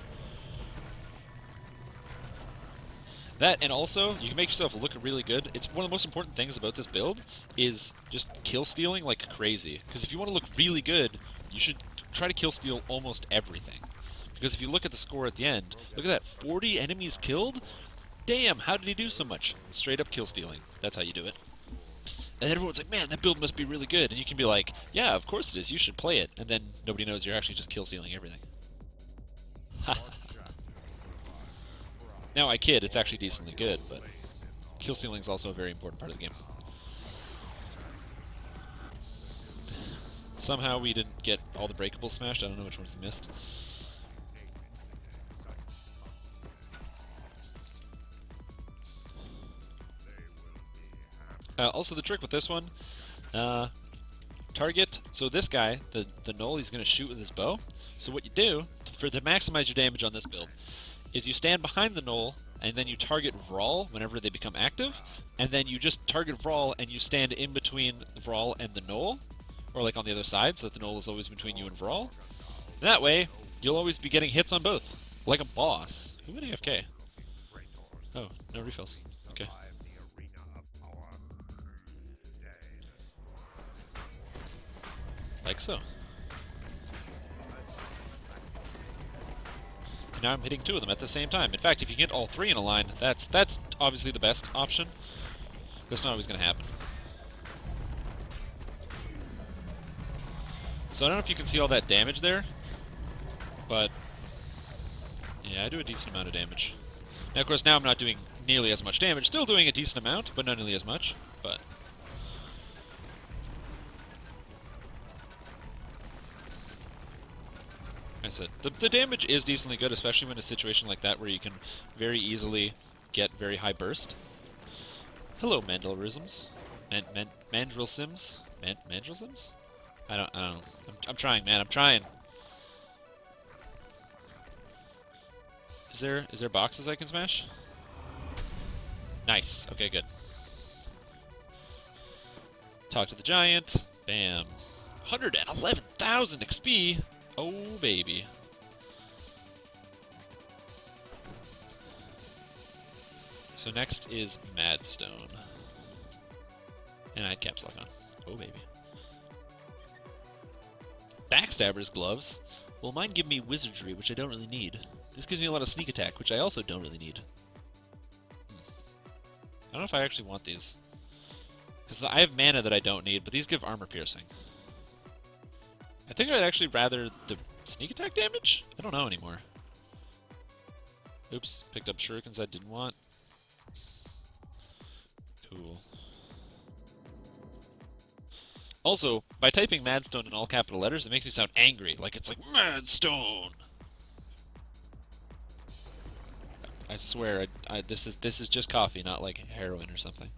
That, and also, you can make yourself look really good. It's one of the most important things about this build is just kill stealing like crazy. Because if you want to look really good, you should try to kill steal almost everything. Because if you look at the score at the end, look at that, 40 enemies killed? Damn, how did he do so much? Straight up kill stealing. That's how you do it. And everyone's like, man, that build must be really good. And you can be like, yeah, of course it is, you should play it. And then nobody knows you're actually just kill stealing everything. Now, I kid, it's actually decently good, but kill stealing is also a very important part of the game. Somehow we didn't get all the breakables smashed. I don't know which ones we missed. Also, the trick with this one, target, so this guy, the Null, he's going to shoot with his bow. So what you do, to maximize your damage on this build, is you stand behind the Null, and then you target Vrawl whenever they become active, and then you just target Vrawl and you stand in between Vrawl and the Null, or like on the other side, so that the Null is always between you and Vrawl. That way, you'll always be getting hits on both, like a boss. Who went AFK? Oh, no refills. Okay. Like so. And now I'm hitting 2 of them at the same time. In fact, if you get all 3 in a line, that's obviously the best option. That's not always going to happen. So I don't know if you can see all that damage there, but yeah, I do a decent amount of damage. Now, of course, now I'm not doing nearly as much damage. Still doing a decent amount, but not nearly as much. But I said, the damage is decently good, especially when in a situation like that where you can very easily get very high burst. Hello, Mandalrisms. Mandrill Sims? Mandrill Sims? I don't know. I'm trying, man. I'm trying. Is there boxes I can smash? Nice. Okay, good. Talk to the giant. Bam. 111,000 XP. Oh, baby. So next is Madstone. And I had caps lock on. Oh, baby. Backstabber's gloves. Well, mine give me wizardry, which I don't really need. This gives me a lot of sneak attack, which I also don't really need. I don't know if I actually want these. Because I have mana that I don't need, but these give armor piercing. I think I'd actually rather the sneak attack damage? I don't know anymore. Oops, picked up shurikens I didn't want. Cool. Also, by typing Madstone in all capital letters, it makes me sound angry, like it's like, Madstone! I swear, this is just coffee, not like heroin or something.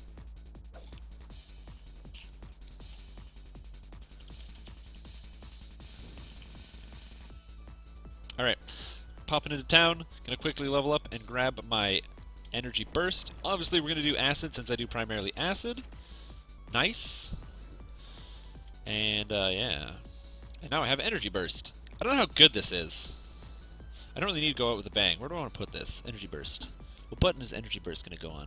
Alright, popping into town, gonna quickly level up and grab my energy burst. Obviously we're gonna do acid since I do primarily acid. Nice. And yeah. And now I have energy burst. I don't know how good this is. I don't really need to go out with a bang. Where do I want to put this? Energy burst. What button is energy burst gonna go on?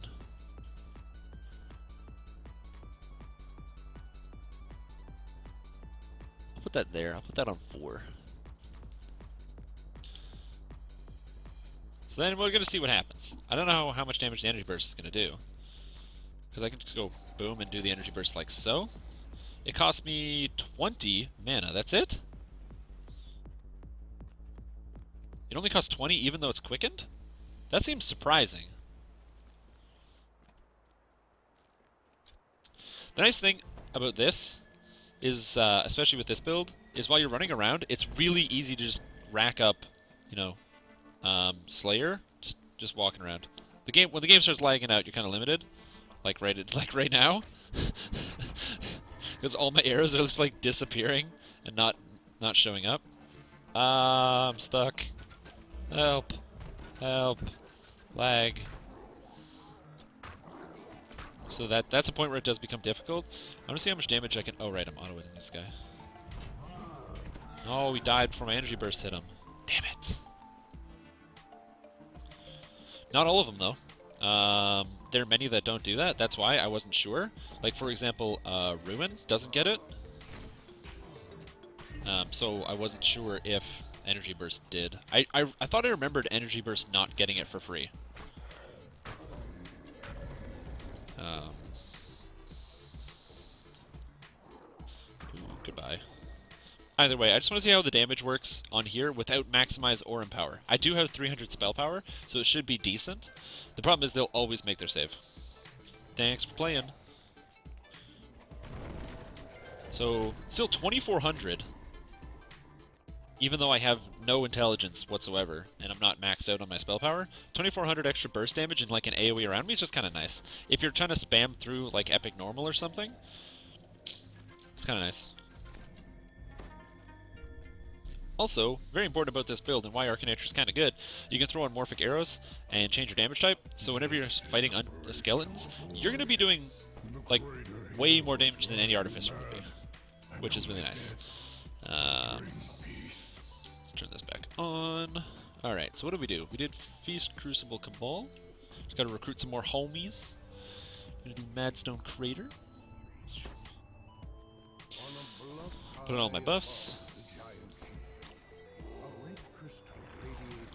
I'll put that there. I'll put that on 4. So then we're going to see what happens. I don't know how much damage the energy burst is going to do. Because I can just go boom and do the energy burst like so. It costs me 20 mana. That's it? It only costs 20 even though it's quickened? That seems surprising. The nice thing about this is, especially with this build, is while you're running around, it's really easy to just rack up, you know, Slayer, just walking around. When the game starts lagging out, you're kind of limited, like right now, because all my arrows are just like disappearing and not showing up. I'm stuck. Help! Help! Lag. So that's a point where it does become difficult. I want to see how much damage I can. Oh right, I'm auto-hitting this guy. Oh, he died before my energy burst hit him. Damn it. Not all of them, though. There are many that don't do that. That's why I wasn't sure. Like, for example, Ruin doesn't get it. So I wasn't sure if Energy Burst did. I thought I remembered Energy Burst not getting it for free. Ooh, goodbye. Either way, I just want to see how the damage works on here without Maximize or Empower. I do have 300 spell power, so it should be decent. The problem is they'll always make their save. Thanks for playing. So, still 2,400. Even though I have no intelligence whatsoever, and I'm not maxed out on my spell power, 2,400 extra burst damage and like an AoE around me is just kind of nice. If you're trying to spam through like Epic Normal or something, it's kind of nice. Also, very important about this build and why Arcanator is kind of good, you can throw on Morphic Arrows and change your damage type, so whenever you're fighting skeletons, you're going to be doing like way more damage than any Artificer would be, which is really nice. Let's turn this back on. Alright, so what did we do? We did Feast, Crucible, Cabal. Just got to recruit some more homies. We're going to do Madstone Crater. Put on all my buffs.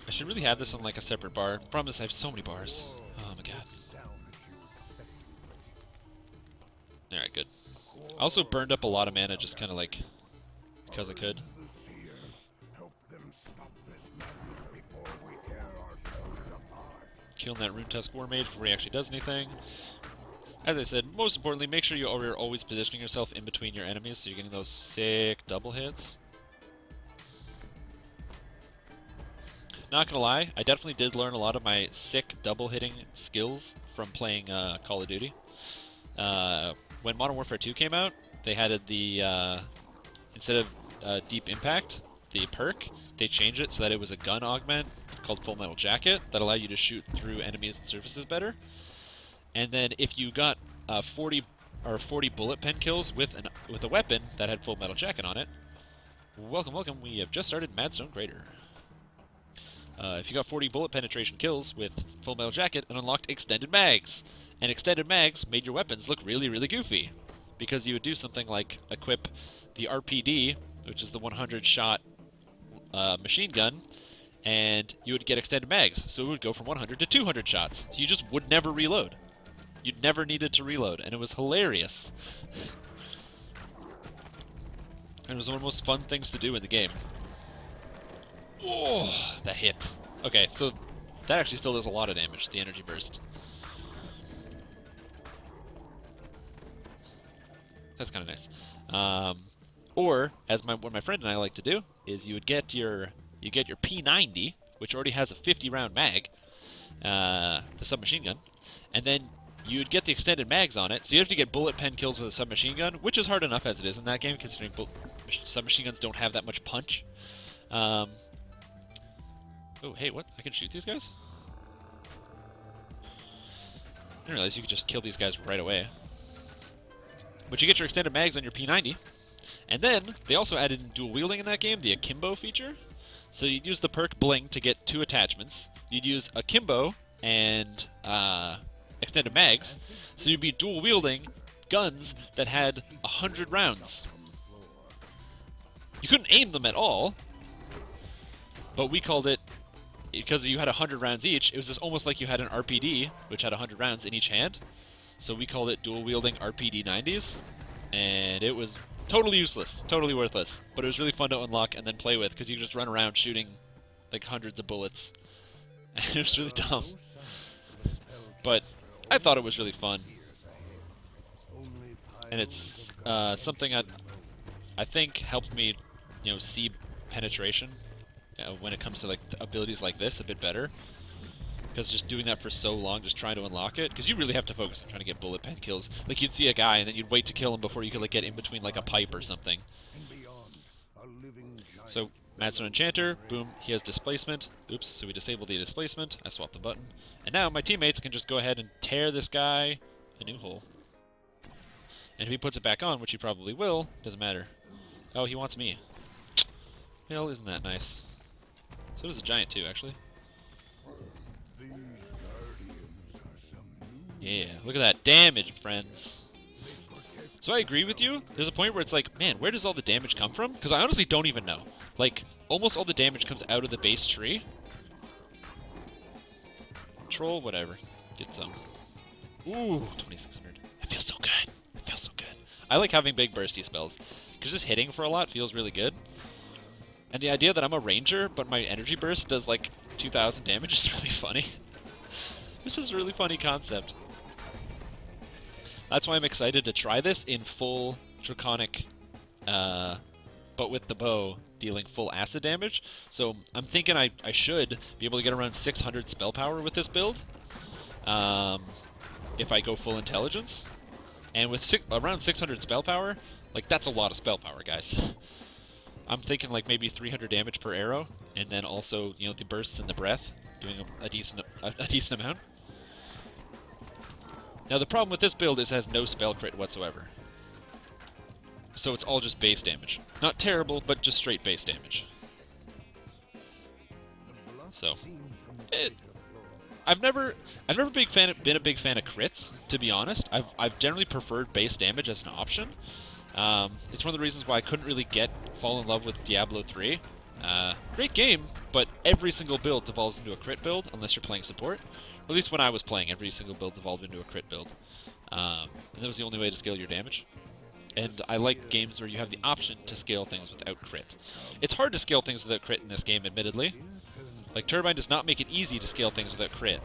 I should really have this on like a separate bar. Problem is I have so many bars. Oh my god. Alright, good. I also burned up a lot of mana just kind of like because I could. Killing that Rune Tusk War Mage before he actually does anything. As I said, most importantly, make sure you're always positioning yourself in between your enemies so you're getting those sick double hits. Not gonna lie, I definitely did learn a lot of my sick double hitting skills from playing Call of Duty. When Modern Warfare 2 came out, they had the, instead of Deep Impact, the perk, they changed it so that it was a gun augment called Full Metal Jacket that allowed you to shoot through enemies and surfaces better. And then if you got 40 bullet pen kills with a weapon that had Full Metal Jacket on it, welcome, we have just started Madstone Crater. If you got 40 bullet penetration kills with Full Metal Jacket, it unlocked extended mags. And extended mags made your weapons look really, really goofy. Because you would do something like equip the RPD, which is the 100-shot machine gun, and you would get extended mags. So it would go from 100 to 200 shots. So you just would never reload. You never needed to reload, and it was hilarious. And it was one of the most fun things to do in the game. Oh, that hit. Okay, so that actually still does a lot of damage, the energy burst. That's kind of nice. Or, as what my friend and I like to do, is you would get your P90, which already has a 50-round mag, the submachine gun, and then you would get the extended mags on it, so you have to get bullet pen kills with a submachine gun, which is hard enough as it is in that game, considering submachine guns don't have that much punch. Oh, hey, what? I can shoot these guys? I didn't realize you could just kill these guys right away. But you get your extended mags on your P90, and then they also added in dual wielding in that game, the Akimbo feature. So you'd use the perk Bling to get 2 attachments. You'd use Akimbo and extended mags, so you'd be dual wielding guns that had 100 rounds. You couldn't aim them at all, but we called it, because you had 100 rounds each, it was just almost like you had an RPD, which had 100 rounds in each hand. So we called it dual wielding RPD 90s, and it was totally useless, totally worthless, but it was really fun to unlock and then play with, because you could just run around shooting like hundreds of bullets, and it was really dumb. But I thought it was really fun, and it's something I think helped me, see penetration when it comes to like abilities like this a bit better. Because just doing that for so long, just trying to unlock it, because you really have to focus on trying to get bullet pen kills. Like, you'd see a guy, and then you'd wait to kill him before you could like get in between like a pipe or something. So, Madstone Enchanter, boom, he has displacement. Oops, so we disable the displacement. I swapped the button. And now my teammates can just go ahead and tear this guy a new hole. And if he puts it back on, which he probably will, doesn't matter. Oh, he wants me. Well, isn't that nice? So does the giant too, actually. Yeah, look at that damage, friends. So I agree with you. There's a point where it's like, man, where does all the damage come from? Because I honestly don't even know. Like, almost all the damage comes out of the base tree. Troll, whatever. Get some. Ooh, 2600. It feels so good. It feels so good. I like having big bursty spells, because just hitting for a lot feels really good. And the idea that I'm a ranger, but my energy burst does like 2,000 damage is really funny. This is a really funny concept. That's why I'm excited to try this in full Draconic, but with the bow dealing full acid damage. So I'm thinking I should be able to get around 600 spell power with this build, if I go full intelligence. And with around 600 spell power, like that's a lot of spell power, guys. I'm thinking like maybe 300 damage per arrow, and then also, the bursts and the breath, doing a decent amount. Now the problem with this build is it has no spell crit whatsoever. So it's all just base damage. Not terrible, but just straight base damage. So, I've never been a big fan of crits, to be honest. I've generally preferred base damage as an option. It's one of the reasons why I couldn't really fall in love with Diablo 3. Great game, but every single build devolves into a crit build unless you're playing support. At least when I was playing, every single build devolved into a crit build. And that was the only way to scale your damage. And I like games where you have the option to scale things without crit. It's hard to scale things without crit in this game, admittedly. Like, Turbine does not make it easy to scale things without crit.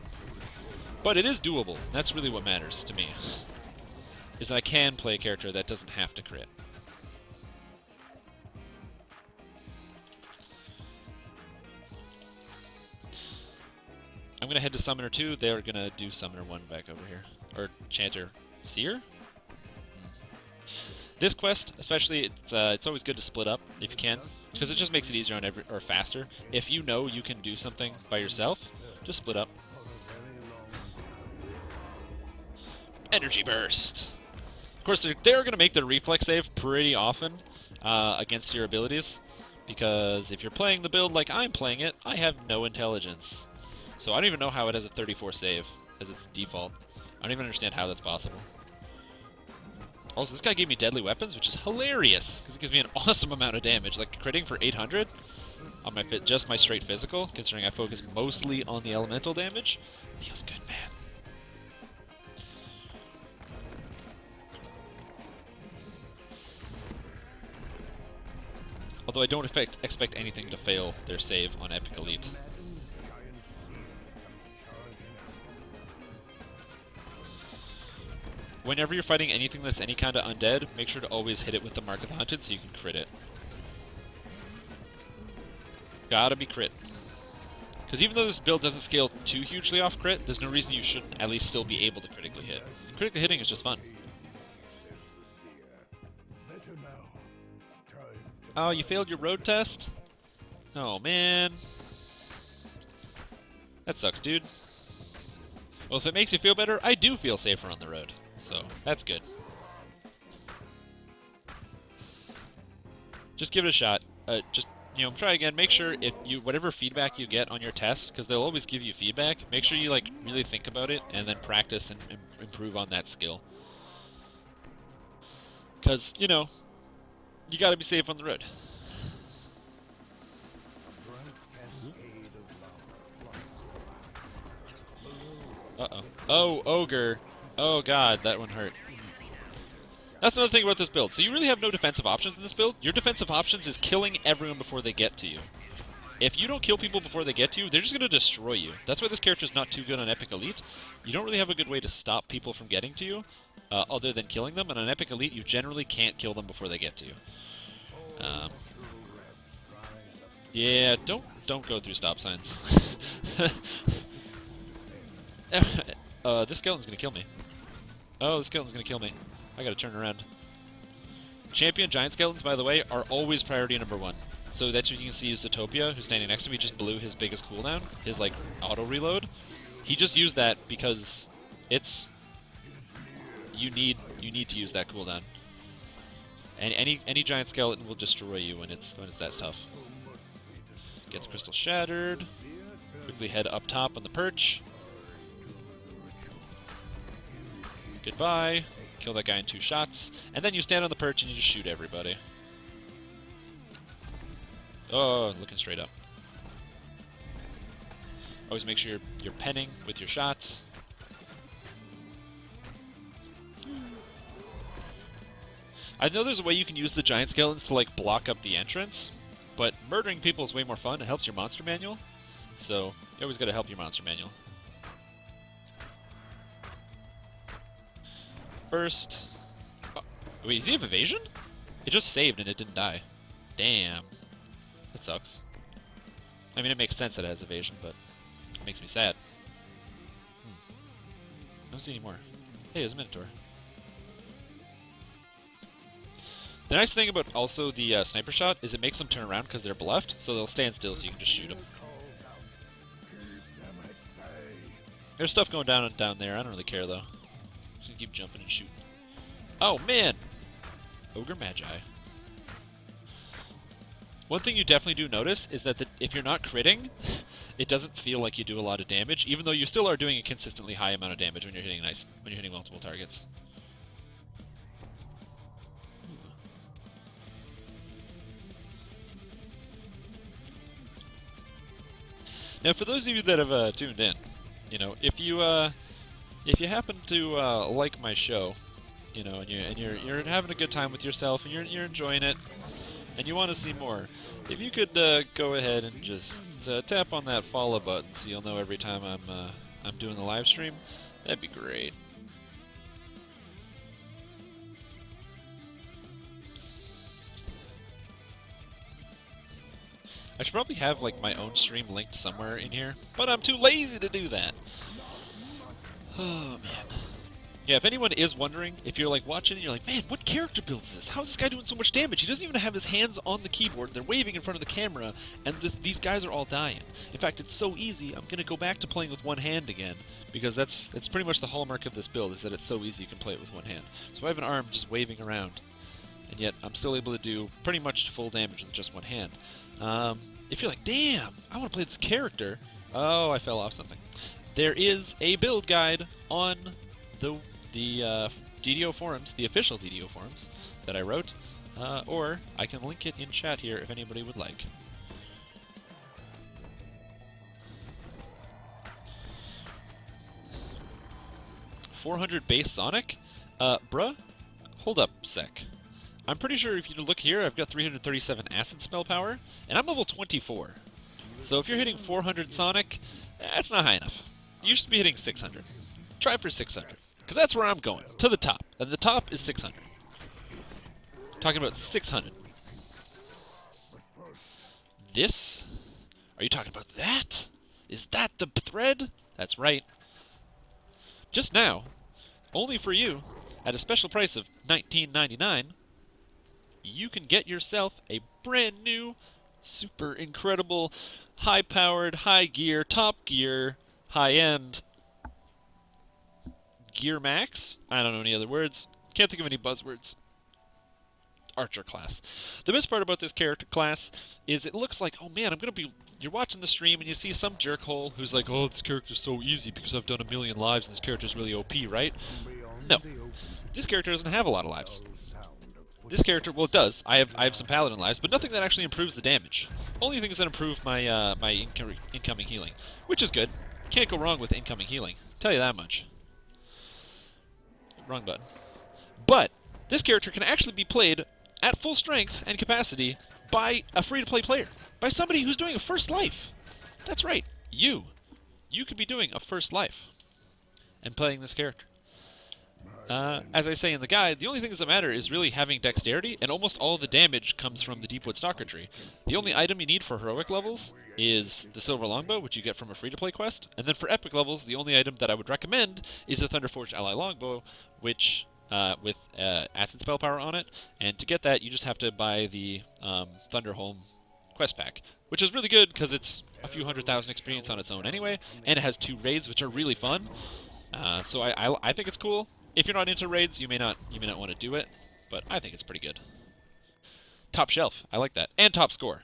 But it is doable. That's really what matters to me. Is that I can play a character that doesn't have to crit. I'm going to head to Summoner 2. They're going to do Summoner 1 back over here. Or Chanter. Seer? This quest, especially, it's always good to split up if you can, because it just makes it easier on or faster. If you know you can do something by yourself, just split up. Energy Burst! Of course, they're going to make their reflex save pretty often against your abilities, because if you're playing the build like I'm playing it, I have no intelligence. So I don't even know how it has a 34 save as its default. I don't even understand how that's possible. Also, this guy gave me deadly weapons, which is hilarious, because it gives me an awesome amount of damage. Like, critting for 800 on my just my straight physical, considering I focus mostly on the elemental damage. Feels good, man. Although I don't expect anything to fail their save on Epic Elite. Whenever you're fighting anything that's any kind of undead, make sure to always hit it with the Mark of the Hunted so you can crit it. Gotta be crit. Because even though this build doesn't scale too hugely off crit, there's no reason you shouldn't at least still be able to critically hit. And critically hitting is just fun. Oh, you failed your road test? Oh, man. That sucks, dude. Well, if it makes you feel better, I do feel safer on the road. So, that's good. Just give it a shot. Just, try again. Make sure if whatever feedback you get on your test, because they'll always give you feedback, make sure you, really think about it and then practice and improve on that skill. Because, you gotta be safe on the road. Uh-oh. Oh, Ogre. Oh god, that one hurt. That's another thing about this build. So you really have no defensive options in this build. Your defensive options is killing everyone before they get to you. If you don't kill people before they get to you, they're just going to destroy you. That's why this character is not too good on Epic Elite. You don't really have a good way to stop people from getting to you, other than killing them. And on Epic Elite, you generally can't kill them before they get to you. Yeah, don't go through stop signs. This skeleton's going to kill me. Oh, the skeleton's going to kill me. I gotta turn around. Champion giant skeletons, by the way, are always priority number 1. So that's what you can see is Zootopia, who's standing next to me, just blew his biggest cooldown, his, auto reload. He just used that because it's... You need to use that cooldown. And any giant skeleton will destroy you when it's that tough. Gets crystal shattered. Quickly head up top on the perch. Goodbye. Kill that guy in 2 shots. And then you stand on the perch and you just shoot everybody. Oh, looking straight up. Always make sure you're penning with your shots. I know there's a way you can use the giant skeletons to block up the entrance, but murdering people is way more fun. It helps your monster manual. So you always gotta help your monster manual. First. Oh, wait, does he have evasion? It just saved and it didn't die. Damn. That sucks. I mean, it makes sense that it has evasion, but it makes me sad. I don't see any more. Hey, there's a Minotaur. The nice thing about also the sniper shot is it makes them turn around because they're bluffed, so they'll stand still so you can just shoot them. There's stuff going down there. I don't really care, though. Just gonna keep jumping and shooting. Oh, man! Ogre Magi. One thing you definitely do notice is that if you're not critting, it doesn't feel like you do a lot of damage, even though you still are doing a consistently high amount of damage when you're hitting multiple targets. Now, for those of you that have tuned in, if you happen to like my show, you know, and you're having a good time with yourself, and you're enjoying it, and you want to see more, if you could go ahead and just tap on that follow button, so you'll know every time I'm doing the live stream, that'd be great. I should probably have like my own stream linked somewhere in here, but I'm too lazy to do that. Oh man. Yeah, if anyone is wondering, if you're like watching and you're like, man, what character build is this? How is this guy doing so much damage? He doesn't even have his hands on the keyboard. They're waving in front of the camera, and these guys are all dying. In fact, it's so easy, I'm gonna go back to playing with one hand again, because that's pretty much the hallmark of this build, is that it's so easy you can play it with one hand. So I have an arm just waving around, and yet I'm still able to do pretty much full damage with just one hand. If you're like, damn, I want to play this character. Oh, I fell off something. There is a build guide on the DDO forums, the official DDO forums that I wrote, or I can link it in chat here if anybody would like. $400 base Sonic? Bruh, hold up a sec. I'm pretty sure if you look here, I've got 337 acid spell power, and I'm level 24. So if you're hitting 400 Sonic, that's not high enough. You should be hitting 600. Try for 600, because that's where I'm going, to the top. And the top is 600. Talking about 600. This? Are you talking about that? Is that the thread? That's right. Just now, only for you, at a special price of $19.99, you can get yourself a brand new, super incredible, high-powered, high-gear, top gear, high-end Gear Max? I don't know any other words. Can't think of any buzzwords. Archer class. The best part about this character class is it looks like, oh man, you're watching the stream and you see some jerkhole who's like, oh, this character's so easy because I've done a million lives and this character's really OP, right? No. This character doesn't have a lot of lives. This character, well, it does. I have some paladin lives, but nothing that actually improves the damage. Only things that improve my my incoming healing, which is good. Can't go wrong with incoming healing. Tell you that much. Wrong button. But this character can actually be played at full strength and capacity by a free-to-play player, by somebody who's doing a first life. That's right, you. You could be doing a first life and playing this character. As I say in the guide, the only thing that matter is really having dexterity, and almost all the damage comes from the Deepwood Stalker tree. The only item you need for heroic levels is the Silver Longbow, which you get from a free-to-play quest, and then for epic levels, the only item that I would recommend is the Thunderforged Ally Longbow, which with acid spell power on it, and to get that, you just have to buy the Thunderholm quest pack, which is really good because it's a few 100,000 experience on its own anyway, and it has 2 raids, which are really fun. So I think it's cool. If you're not into raids, you may not want to do it, but I think it's pretty good. Top shelf, I like that, and top score.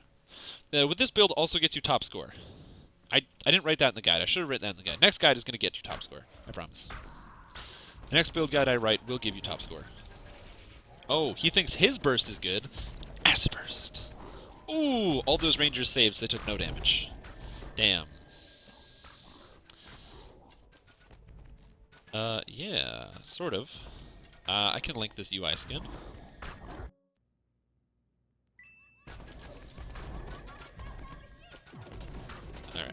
With this build, also gets you top score. I didn't write that in the guide. I should have written that in the guide. Next guide is going to get you top score. I promise. The next build guide I write will give you top score. Oh, he thinks his burst is good. Acid burst. Ooh, all those rangers saves. They took no damage. Damn. Yeah, sort of. I can link this UI skin. Alright.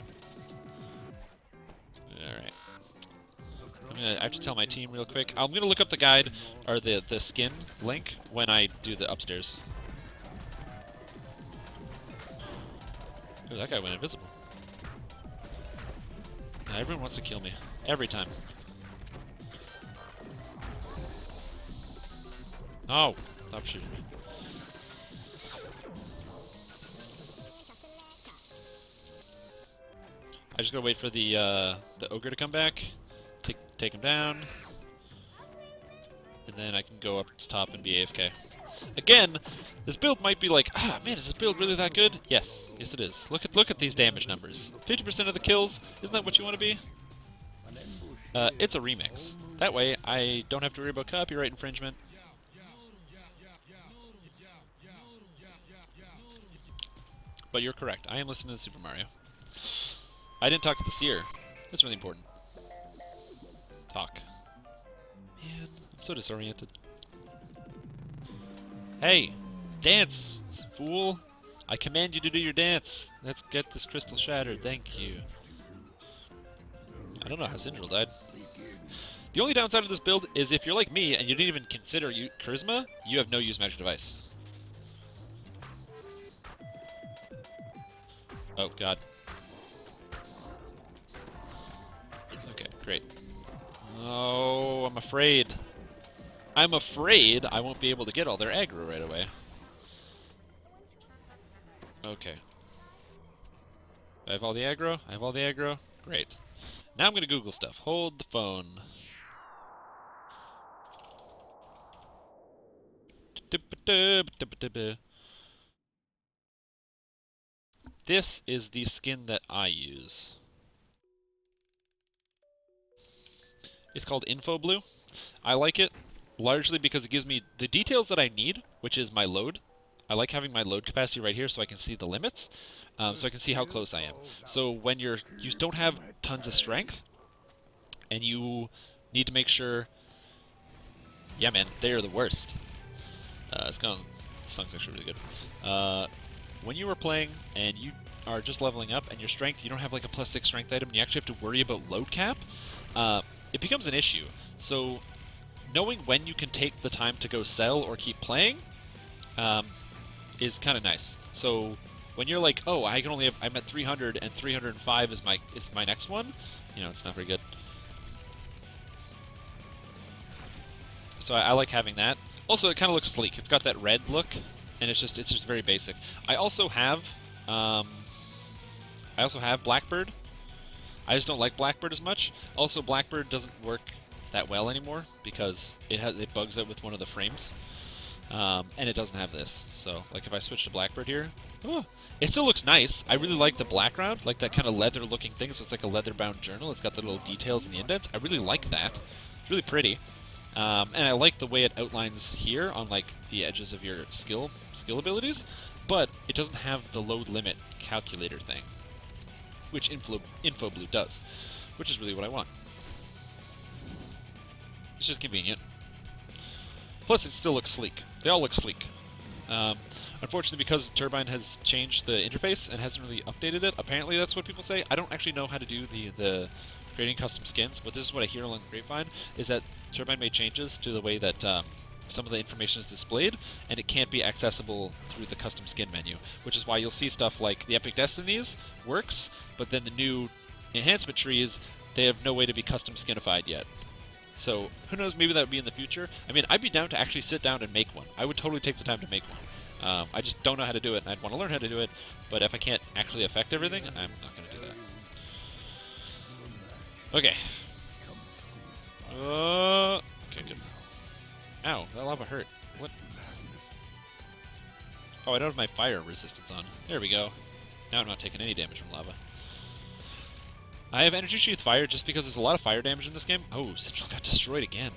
Alright. I have to tell my team real quick. I'm gonna look up the guide, or the skin link, when I do the upstairs. Oh, that guy went invisible. Everyone wants to kill me. Every time. Oh! Stop shooting me. I just gotta wait for the ogre to come back, take him down, and then I can go up to top and be AFK. Again, this build might be like, ah, man, is this build really that good? Yes, yes it is. Look at these damage numbers. 50% of the kills. Isn't that what you want to be? It's a remix. That way, I don't have to worry about copyright infringement. But you're correct. I am listening to Super Mario. I didn't talk to the seer. That's really important. Talk. Man, I'm so disoriented. Hey, dance, fool! I command you to do your dance. Let's get this crystal shattered. Thank you. I don't know how Syndril died. The only downside of this build is if you're like me and you didn't even consider Charisma, you have no use magic device. Oh god. Okay, great. Oh, I'm afraid. I'm afraid I won't be able to get all their aggro right away. Okay. I have all the aggro? I have all the aggro? Great. Now I'm gonna Google stuff. Hold the phone. This is the skin that I use. It's called Info Blue. I like it largely because it gives me the details that I need, which is my load. I like having my load capacity right here so I can see the limits, so I can see how close I am. So when you don't have tons of strength, and you need to make sure, yeah man, they are the worst. This song's actually really good. When you are playing and you are just leveling up and your strength, you don't have like a +6 strength item, and you actually have to worry about load cap, it becomes an issue. So knowing when you can take the time to go sell or keep playing is kind of nice. So when you're like, oh, I can only have, I'm at 300 and 305 is my next one, you know, it's not very good. So I like having that. Also, it kind of looks sleek. It's got that red look, and it's just very basic. I also have Blackbird. I just don't like Blackbird as much. Also, Blackbird doesn't work that well anymore because it bugs out with one of the frames, and it doesn't have this. So, like, if I switch to Blackbird here, oh, it still looks nice. I really like the background, like that kind of leather-looking thing. So it's like a leather-bound journal. It's got the little details in the indents. I really like that. It's really pretty. And I like the way it outlines here on like the edges of your skill abilities, but it doesn't have the load limit calculator thing, which Info Blue does, which is really what I want. It's just convenient. Plus, it still looks sleek. They all look sleek. Unfortunately, because Turbine has changed the interface and hasn't really updated it, apparently that's what people say. I don't actually know how to do the creating custom skins, but this is what I hear along the grapevine, is that Turbine made changes to the way that some of the information is displayed, and it can't be accessible through the custom skin menu, which is why you'll see stuff like the Epic Destinies works, but then the new enhancement trees, they have no way to be custom skinified yet. So, who knows, maybe that would be in the future. I mean, I'd be down to actually sit down and make one. I would totally take the time to make one. I just don't know how to do it, and I'd want to learn how to do it, but if I can't actually affect everything, I'm not going to do that. Okay. Okay, good. Ow, that lava hurt. What? Oh, I don't have my fire resistance on. There we go. Now I'm not taking any damage from lava. I have Energy Sheath Fire just because there's a lot of fire damage in this game. Oh, Sigil got destroyed again.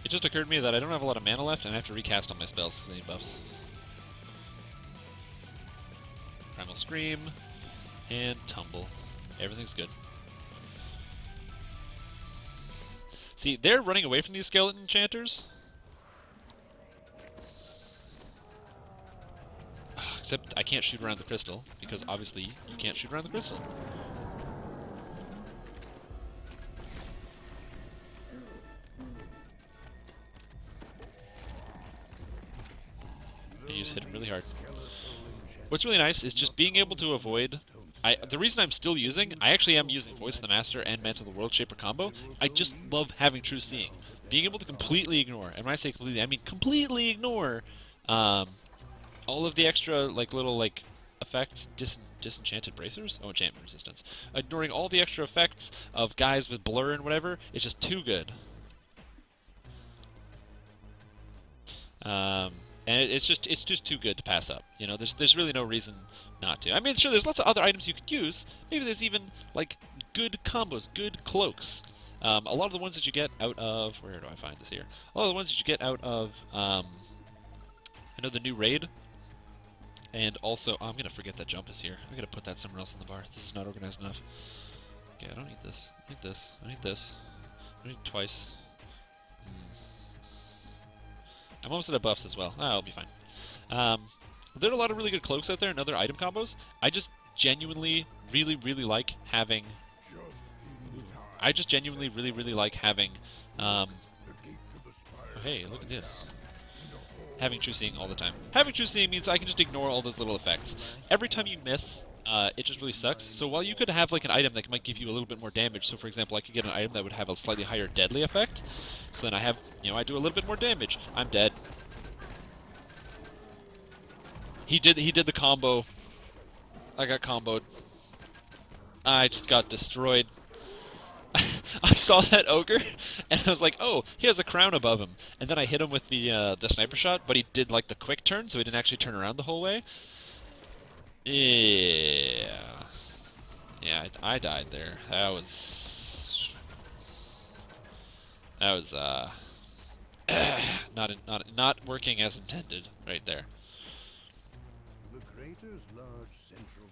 It just occurred to me that I don't have a lot of mana left, and I have to recast all my spells because I need buffs. Primal Scream, and Tumble. Everything's good. See, they're running away from these skeleton enchanters. Except I can't shoot around the crystal, because obviously you can't shoot around the crystal. And you just hit him really hard. What's really nice is just being able to avoid... the reason I'm still using... I actually am using Voice of the Master and Mantle of the World Shaper combo. I just love having True Seeing. Being able to completely ignore, and when I say completely, I mean completely ignore all of the extra little effects, disenchanted bracers? Oh, enchantment resistance. Ignoring all the extra effects of guys with blur and whatever, it's just too good. And it's just too good to pass up. You know, there's really no reason not to. I mean, sure, there's lots of other items you could use. Maybe there's even good combos, good cloaks. A lot of the ones that you get out of, where do I find this here? A lot of the ones that you get out of, I know the new raid. And also, I'm gonna forget that jump is here. I gotta put that somewhere else in the bar. This is not organized enough. Okay, I don't need this. I need this. I need this. I need it twice. I'm almost out of buffs as well. Ah, I'll be fine. There are a lot of really good cloaks out there and other item combos. I just genuinely really like having... I just genuinely really like having... oh, hey, look at this. Having True Seeing all the time. Having True Seeing means I can just ignore all those little effects. Every time you miss, it just really sucks. So while you could have like an item that might give you a little bit more damage, so for example, I could get an item that would have a slightly higher deadly effect. So then I have, I do a little bit more damage. I'm dead. He did the combo. I got comboed. I just got destroyed. I saw that ogre, and I was like, oh, he has a crown above him. And then I hit him with the sniper shot, but he did like the quick turn, so he didn't actually turn around the whole way. Yeah. Yeah, I died there. That was not working as intended right there. The crater's large central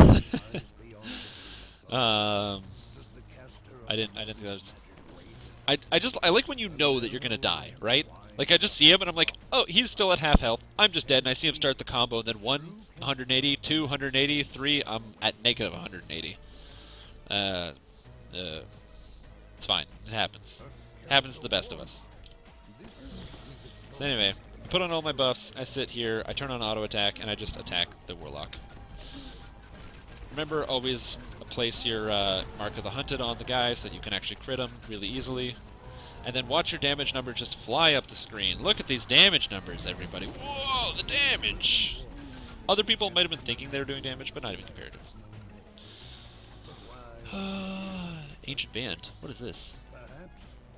lies beyond I didn't think that was... I like when you know that you're gonna die, right? Like I just see him and I'm like, oh, he's still at half health. I'm just dead, and I see him start the combo, and then 180, 2, 180, 3, I'm at negative 180. It's fine. It happens. It happens to the best of us. So anyway, I put on all my buffs, I sit here, I turn on auto attack, and I just attack the warlock. Remember, always place your Mark of the Hunted on the guy so that you can actually crit him really easily. And then watch your damage number just fly up the screen. Look at these damage numbers, everybody. Whoa, the damage! Other people might have been thinking they were doing damage, but not even comparative. Ancient Band. What is this?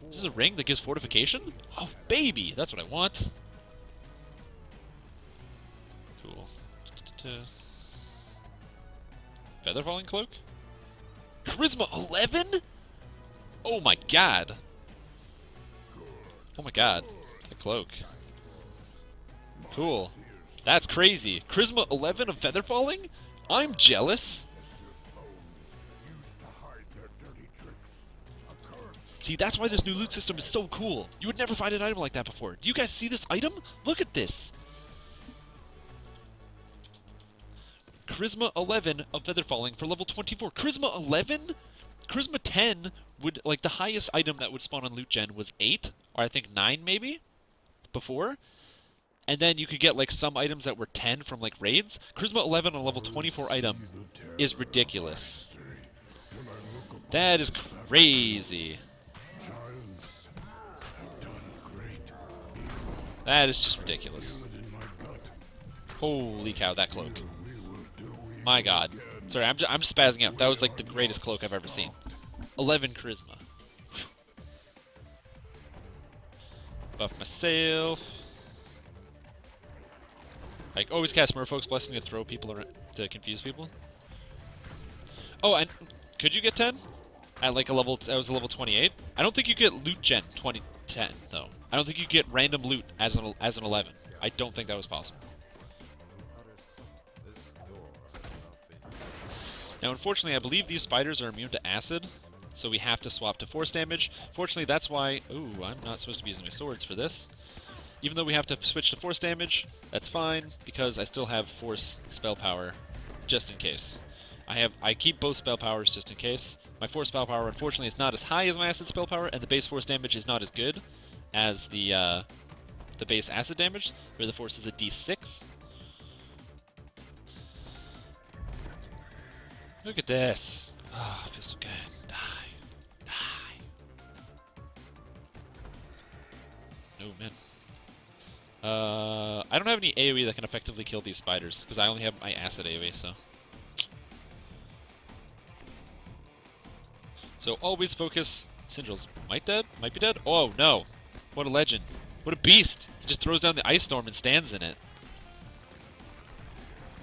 Is this a ring that gives fortification? Oh, baby! That's what I want. Cool. Feather Falling Cloak? Charisma 11? Oh my god. Oh my god. The cloak. Cool. That's crazy. Charisma 11 of Feather Falling? I'm jealous. See, that's why this new loot system is so cool. You would never find an item like that before. Do you guys see this item? Look at this. Charisma 11 of Feather Falling for level 24. Charisma 11? Charisma 10 would, like, the highest item that would spawn on loot gen was 8, or I think 9 maybe, before. And then you could get, like, some items that were 10 from, like, raids. Charisma 11 on a level 24 item is ridiculous. That is crazy. That is just ridiculous. Holy cow, that cloak. My god. Sorry, I'm spazzing out. That was like the greatest cloak I've ever seen. 11 charisma. Buff myself. I always cast Merfolk's Blessing to throw people around, to confuse people. Oh, and could you get 10? At like a level, I was a level 28. I don't think you get loot gen 2010 though. I don't think you get random loot as an 11. I don't think that was possible. Now, unfortunately, I believe these spiders are immune to acid, so we have to swap to force damage. Fortunately, that's why... Ooh, I'm not supposed to be using my swords for this. Even though we have to switch to force damage, that's fine, because I still have force spell power, just in case. I keep both spell powers just in case. My force spell power, unfortunately, is not as high as my acid spell power, and the base force damage is not as good as the base acid damage, where the force is a d6. Look at this. Oh, it feels so good. Die. Die. No, man. I don't have any AoE that can effectively kill these spiders, because I only have my acid AoE, so... So always focus... Syndrils might be dead? Oh, no. What a legend. What a beast. He just throws down the ice storm and stands in it.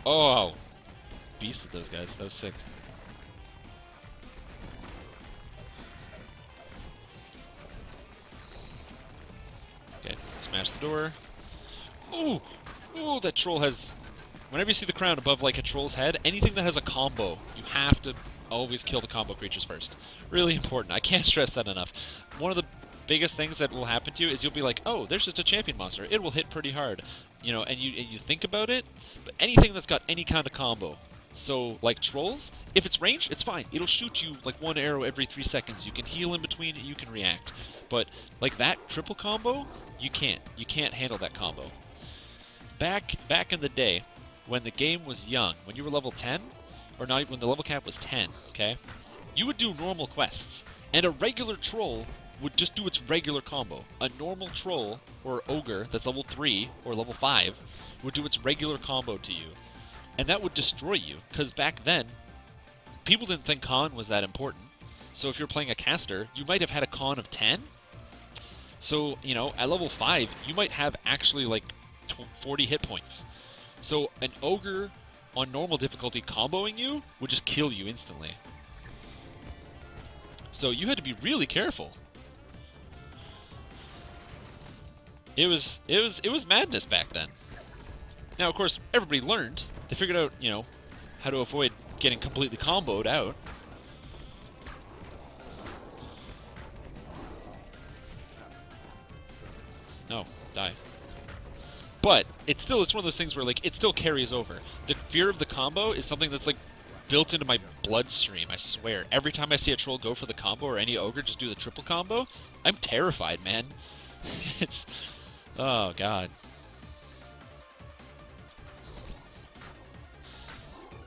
Oh. Beasted those guys. That was sick. Okay, smash the door. Ooh! Ooh, that troll has whenever you see the crown above like a troll's head, anything that has a combo, you have to always kill the combo creatures first. Really important. I can't stress that enough. One of the biggest things that will happen to you is you'll be like, oh, there's just a champion monster. It will hit pretty hard, you know, and you think about it. But anything that's got any kind of combo, so like trolls, if it's ranged, it's fine. It'll shoot you like one arrow every 3 seconds. You can heal in between, you can react. But like that triple combo, you can't. You can't handle that combo. Back in the day, when the game was young, when you were level 10, or not even when the level cap was 10, okay, you would do normal quests, and a regular troll would just do its regular combo. A normal troll or ogre that's level 3 or level 5 would do its regular combo to you. And that would destroy you, because back then, people didn't think con was that important. So if you're playing a caster, you might have had a con of 10. So, you know, at level 5, you might have actually like 40 hit points. So an ogre on normal difficulty comboing you would just kill you instantly. So you had to be really careful. It was madness back then. Now, of course, everybody learned. They figured out, you know, how to avoid getting completely comboed out. No, die. But it's one of those things where like it still carries over. The fear of the combo is something that's like built into my bloodstream, I swear. Every time I see a troll go for the combo or any ogre just do the triple combo, I'm terrified, man. It's oh god.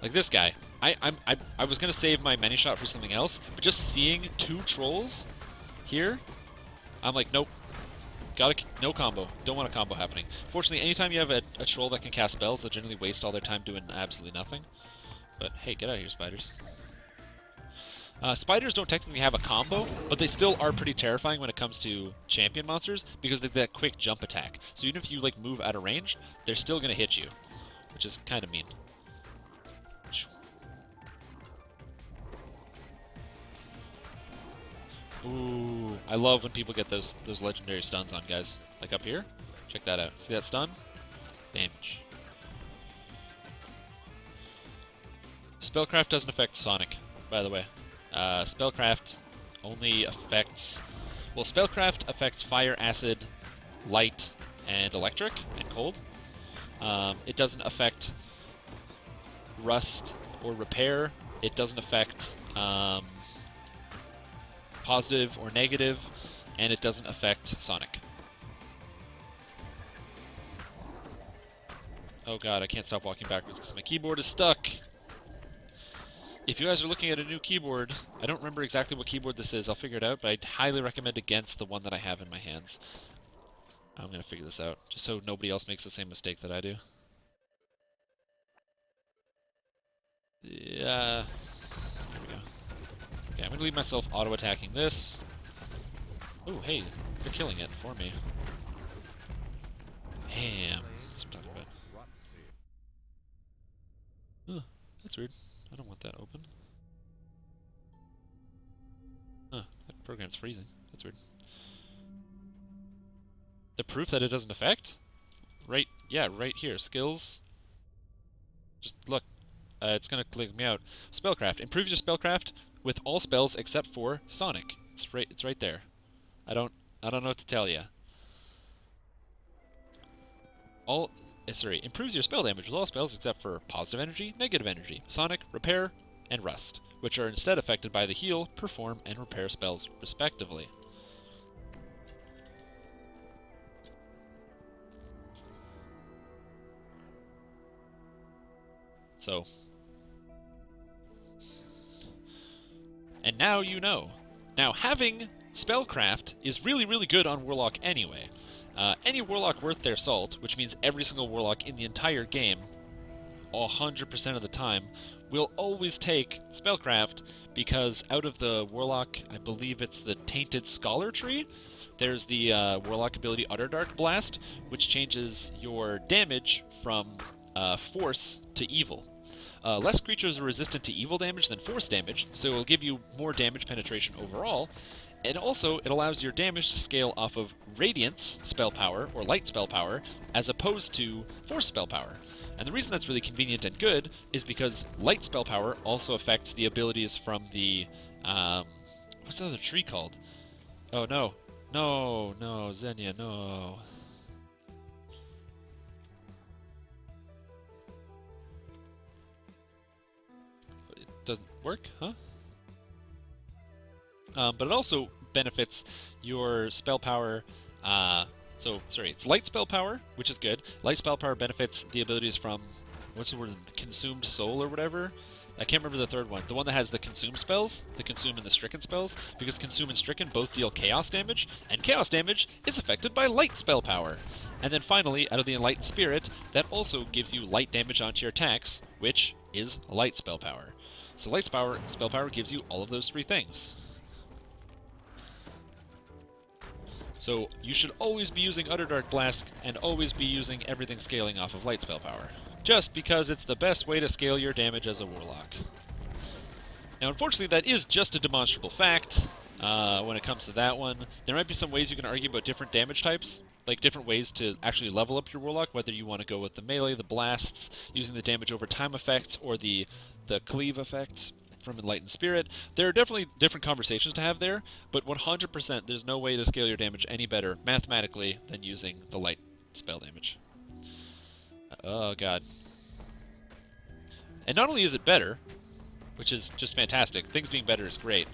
Like this guy. I was gonna save my many shot for something else, but just seeing 2 trolls here, I'm like, nope. No combo. Don't want a combo happening. Fortunately, anytime you have a troll that can cast spells, they generally waste all their time doing absolutely nothing. But hey, get out of here, spiders. Spiders don't technically have a combo, but they still are pretty terrifying when it comes to champion monsters because they have that quick jump attack. So even if you like move out of range, they're still gonna hit you, which is kind of mean. Ooh, I love when people get those legendary stuns on guys. Like up here. Check that out. See that stun? Damage. Spellcraft doesn't affect Sonic, by the way. Spellcraft only affects... Well, Spellcraft affects fire, acid, light, and electric, and cold. It doesn't affect rust or repair. It doesn't affect... positive or negative, and it doesn't affect Sonic. Oh god, I can't stop walking backwards because my keyboard is stuck. If you guys are looking at a new keyboard, I don't remember exactly what keyboard this is, I'll figure it out, but I'd highly recommend against the one that I have in my hands. I'm gonna figure this out, just so nobody else makes the same mistake that I do. Yeah. There we go. Okay, I'm going to leave myself auto-attacking this. Oh, hey, they're killing it for me. Damn, that's what I'm talking about. Huh, that's weird. I don't want that open. Huh, that program's freezing. That's weird. The proof that it doesn't affect? Right, yeah, right here. Skills. Just look. It's going to click me out. Spellcraft. Improves your spellcraft with all spells except for Sonic. It's right there. I don't know what to tell you. Improves your spell damage with all spells except for positive energy, negative energy, Sonic, repair, and rust, which are instead affected by the heal, perform, and repair spells respectively. So, and now you know. Now, having Spellcraft is really, really good on Warlock anyway. Any Warlock worth their salt, which means every single Warlock in the entire game, 100% of the time, will always take Spellcraft, because out of the Warlock, I believe it's the Tainted Scholar tree, there's the Warlock ability Utterdark Blast, which changes your damage from force to evil. Less creatures are resistant to evil damage than force damage, so it will give you more damage penetration overall, and also it allows your damage to scale off of Radiance spell power, or Light spell power, as opposed to Force spell power. And the reason that's really convenient and good is because light spell power also affects the abilities from the what's the other tree called? Oh no. No, no, Xenia, no. It doesn't work, huh? But it also benefits your spell power. It's light spell power, which is good. Light spell power benefits the abilities from, what's the word, consumed soul or whatever? I can't remember the third one. The one that has the consume spells, the consume and the stricken spells, because consume and stricken both deal chaos damage, and chaos damage is affected by light spell power. And then finally, out of the enlightened spirit, that also gives you light damage onto your attacks, which is light spell power. So light spell power gives you all of those three things. So you should always be using Underdark Blast and always be using everything scaling off of light spell power, just because it's the best way to scale your damage as a warlock. Now unfortunately that is just a demonstrable fact when it comes to that one. There might be some ways you can argue about different damage types, like different ways to actually level up your warlock, whether you want to go with the melee, the blasts, using the damage over time effects, or the cleave effects from Enlightened Spirit. There are definitely different conversations to have there, but 100% there's no way to scale your damage any better mathematically than using the light spell damage. Oh god. And not only is it better, which is just fantastic, things being better is great,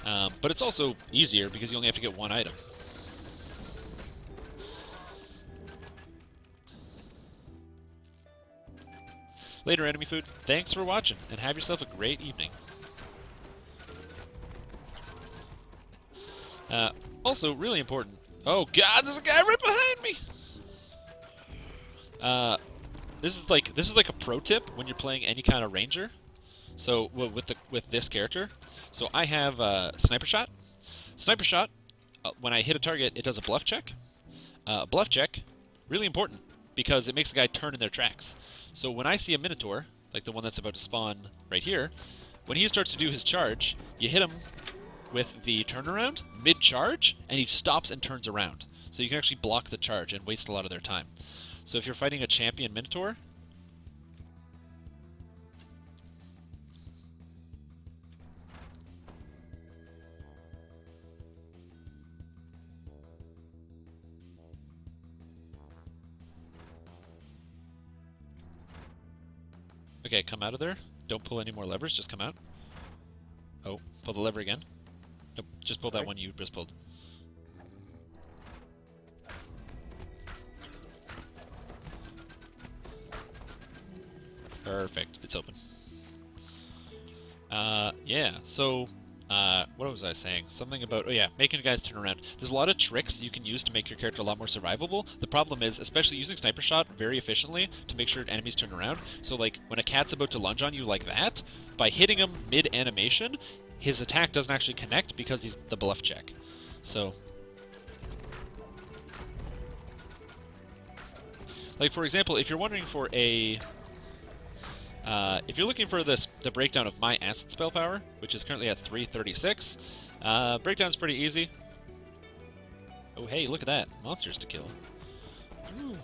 but it's also easier because you only have to get one item. Later, enemy food. Thanks for watching, and have yourself a great evening. Also, really important. Oh god, there's a guy right behind me! This is like a pro tip when you're playing any kind of ranger. So with this character, so I have sniper shot. Sniper shot. When I hit a target, it does a bluff check. Bluff check, really important because it makes the guy turn in their tracks. So when I see a Minotaur, like the one that's about to spawn right here, when he starts to do his charge, you hit him with the turnaround mid-charge, and he stops and turns around. So you can actually block the charge and waste a lot of their time. So if you're fighting a champion Minotaur, okay, come out of there. Don't pull any more levers, just come out. Oh, pull the lever again. Nope, just pull that one you just pulled. Perfect, it's open. Yeah, so, what was I saying? Something about, oh yeah, making guys turn around. There's a lot of tricks you can use to make your character a lot more survivable. The problem is, especially using Sniper Shot very efficiently to make sure enemies turn around. So like, when a cat's about to lunge on you like that, by hitting him mid-animation, his attack doesn't actually connect because he's the bluff check. So, like for example, if you're wondering for a... if you're looking for the breakdown of my acid spell power, which is currently at 336, breakdown's pretty easy. Oh hey, look at that. Monsters to kill. Ooh.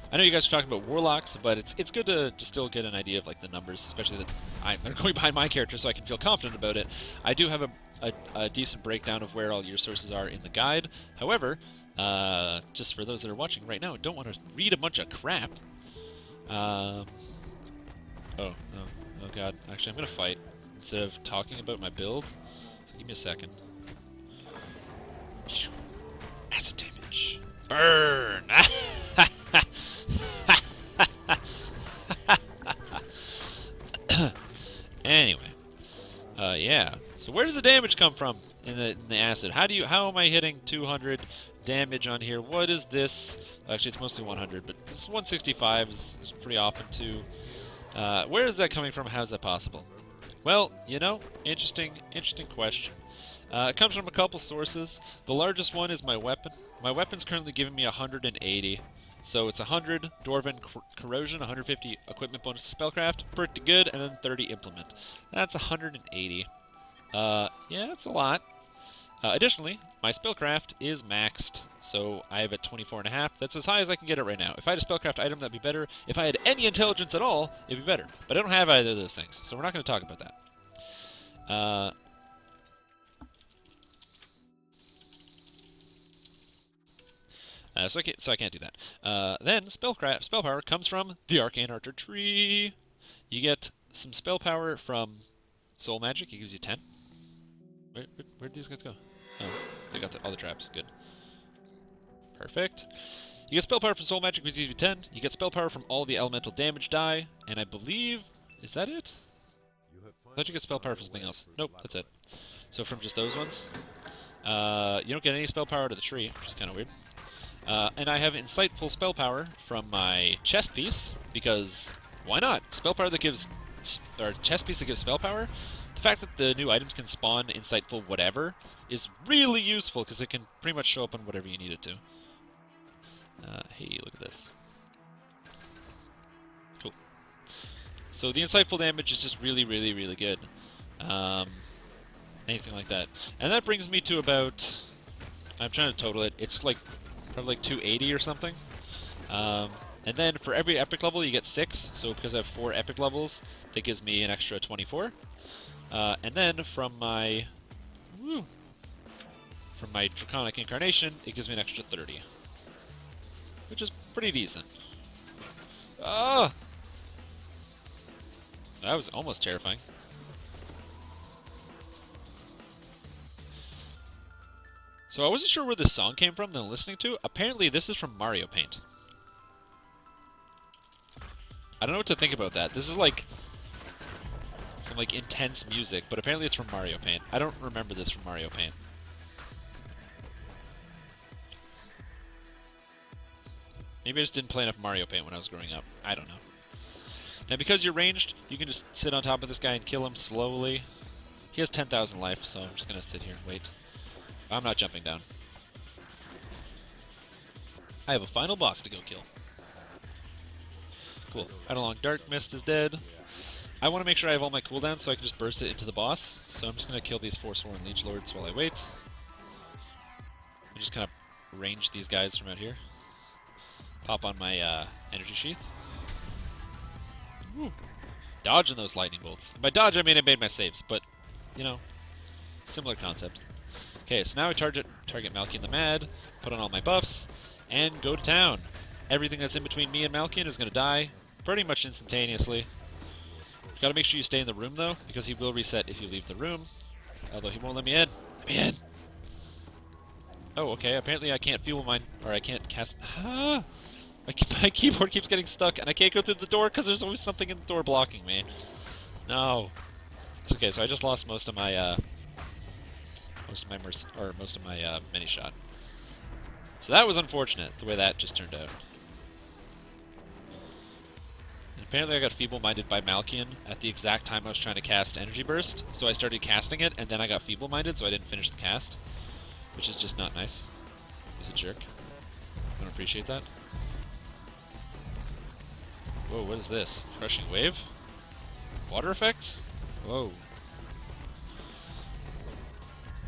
I know you guys are talking about warlocks, but it's good to still get an idea of like the numbers, especially that I'm going behind my character so I can feel confident about it. I do have a decent breakdown of where all your sources are in the guide. However, just for those that are watching right now, don't want to read a bunch of crap. Oh god. Actually, I'm gonna fight instead of talking about my build. So give me a second. Acid damage. Burn! Anyway. Yeah. So where does the damage come from in the acid? How am I hitting 200 damage on here? What is this? Actually, it's mostly 100, but this 165 is pretty often too. Where is that coming from? How is that possible? Well, you know, interesting question. It comes from a couple sources. The largest one is my weapon. My weapon's currently giving me 180. So it's 100 Dwarven Corrosion, 150 Equipment bonus to Spellcraft, pretty good, and then 30 Implement. That's 180. Yeah, that's a lot. Additionally, my spellcraft is maxed, so I have it 24.5. That's as high as I can get it right now. If I had a spellcraft item, that'd be better. If I had any intelligence at all, it'd be better. But I don't have either of those things, so we're not going to talk about that. So I can't do that. Then spell power comes from the Arcane Archer tree. You get some spell power from Soul Magic. It gives you 10. Where'd these guys go? Oh, they got all the traps. Good. Perfect. You get spell power from Soul Magic, which gives you 10. You get spell power from all the elemental damage die, and I believe... Is that it? I thought you get spell power from something else. Nope, that's it. So from just those ones. You don't get any spell power to the tree, which is kind of weird. And I have Insightful spell power from my chest piece, because why not? Spell power that gives... or chest piece that gives spell power. The fact that the new items can spawn Insightful whatever is really useful, because it can pretty much show up on whatever you need it to. Hey, look at this. Cool. So the Insightful damage is just really, really, really good. Anything like that. And that brings me to about... I'm trying to total it. It's like probably like 280 or something. And then for every epic level you get 6. So because I have 4 epic levels, that gives me an extra 24. And then from my... from my Draconic Incarnation, it gives me an extra 30. Which is pretty decent. Ah! That was almost terrifying. So I wasn't sure where this song came from that I'm listening to. Apparently this is from Mario Paint. I don't know what to think about that. This is like some like intense music, but apparently it's from Mario Paint. I don't remember this from Mario Paint. Maybe I just didn't play enough Mario Paint when I was growing up. I don't know. Now because you're ranged, you can just sit on top of this guy and kill him slowly. He has 10,000 life, so I'm just going to sit here and wait. I'm not jumping down. I have a final boss to go kill. Cool. Eidolon Dark Mist is dead. I want to make sure I have all my cooldowns so I can just burst it into the boss. So I'm just going to kill these Forsworn Liege Lords while I wait. I just kind of range these guys from out here. Pop on my energy sheath. Woo. Dodging those lightning bolts. And by dodge I mean I made my saves, but, you know, similar concept. Okay, so now I target Malkian the Mad, put on all my buffs, and go to town. Everything that's in between me and Malkian is going to die pretty much instantaneously. You gotta make sure you stay in the room though, because he will reset if you leave the room. Although he won't let me in. Let me in! Oh, okay, apparently I can't Feeble Mind, or I can't cast... Ah! My keyboard keeps getting stuck, and I can't go through the door because there's always something in the door blocking me. No. It's okay, so I just lost most of my mini shot. So that was unfortunate, the way that just turned out. And apparently I got feeble-minded by Malkian at the exact time I was trying to cast Energy Burst, so I started casting it, and then I got feeble-minded, so I didn't finish the cast. Which is just not nice. He's a jerk. I don't appreciate that. Whoa, what is this? Crushing Wave? Water effects? Whoa.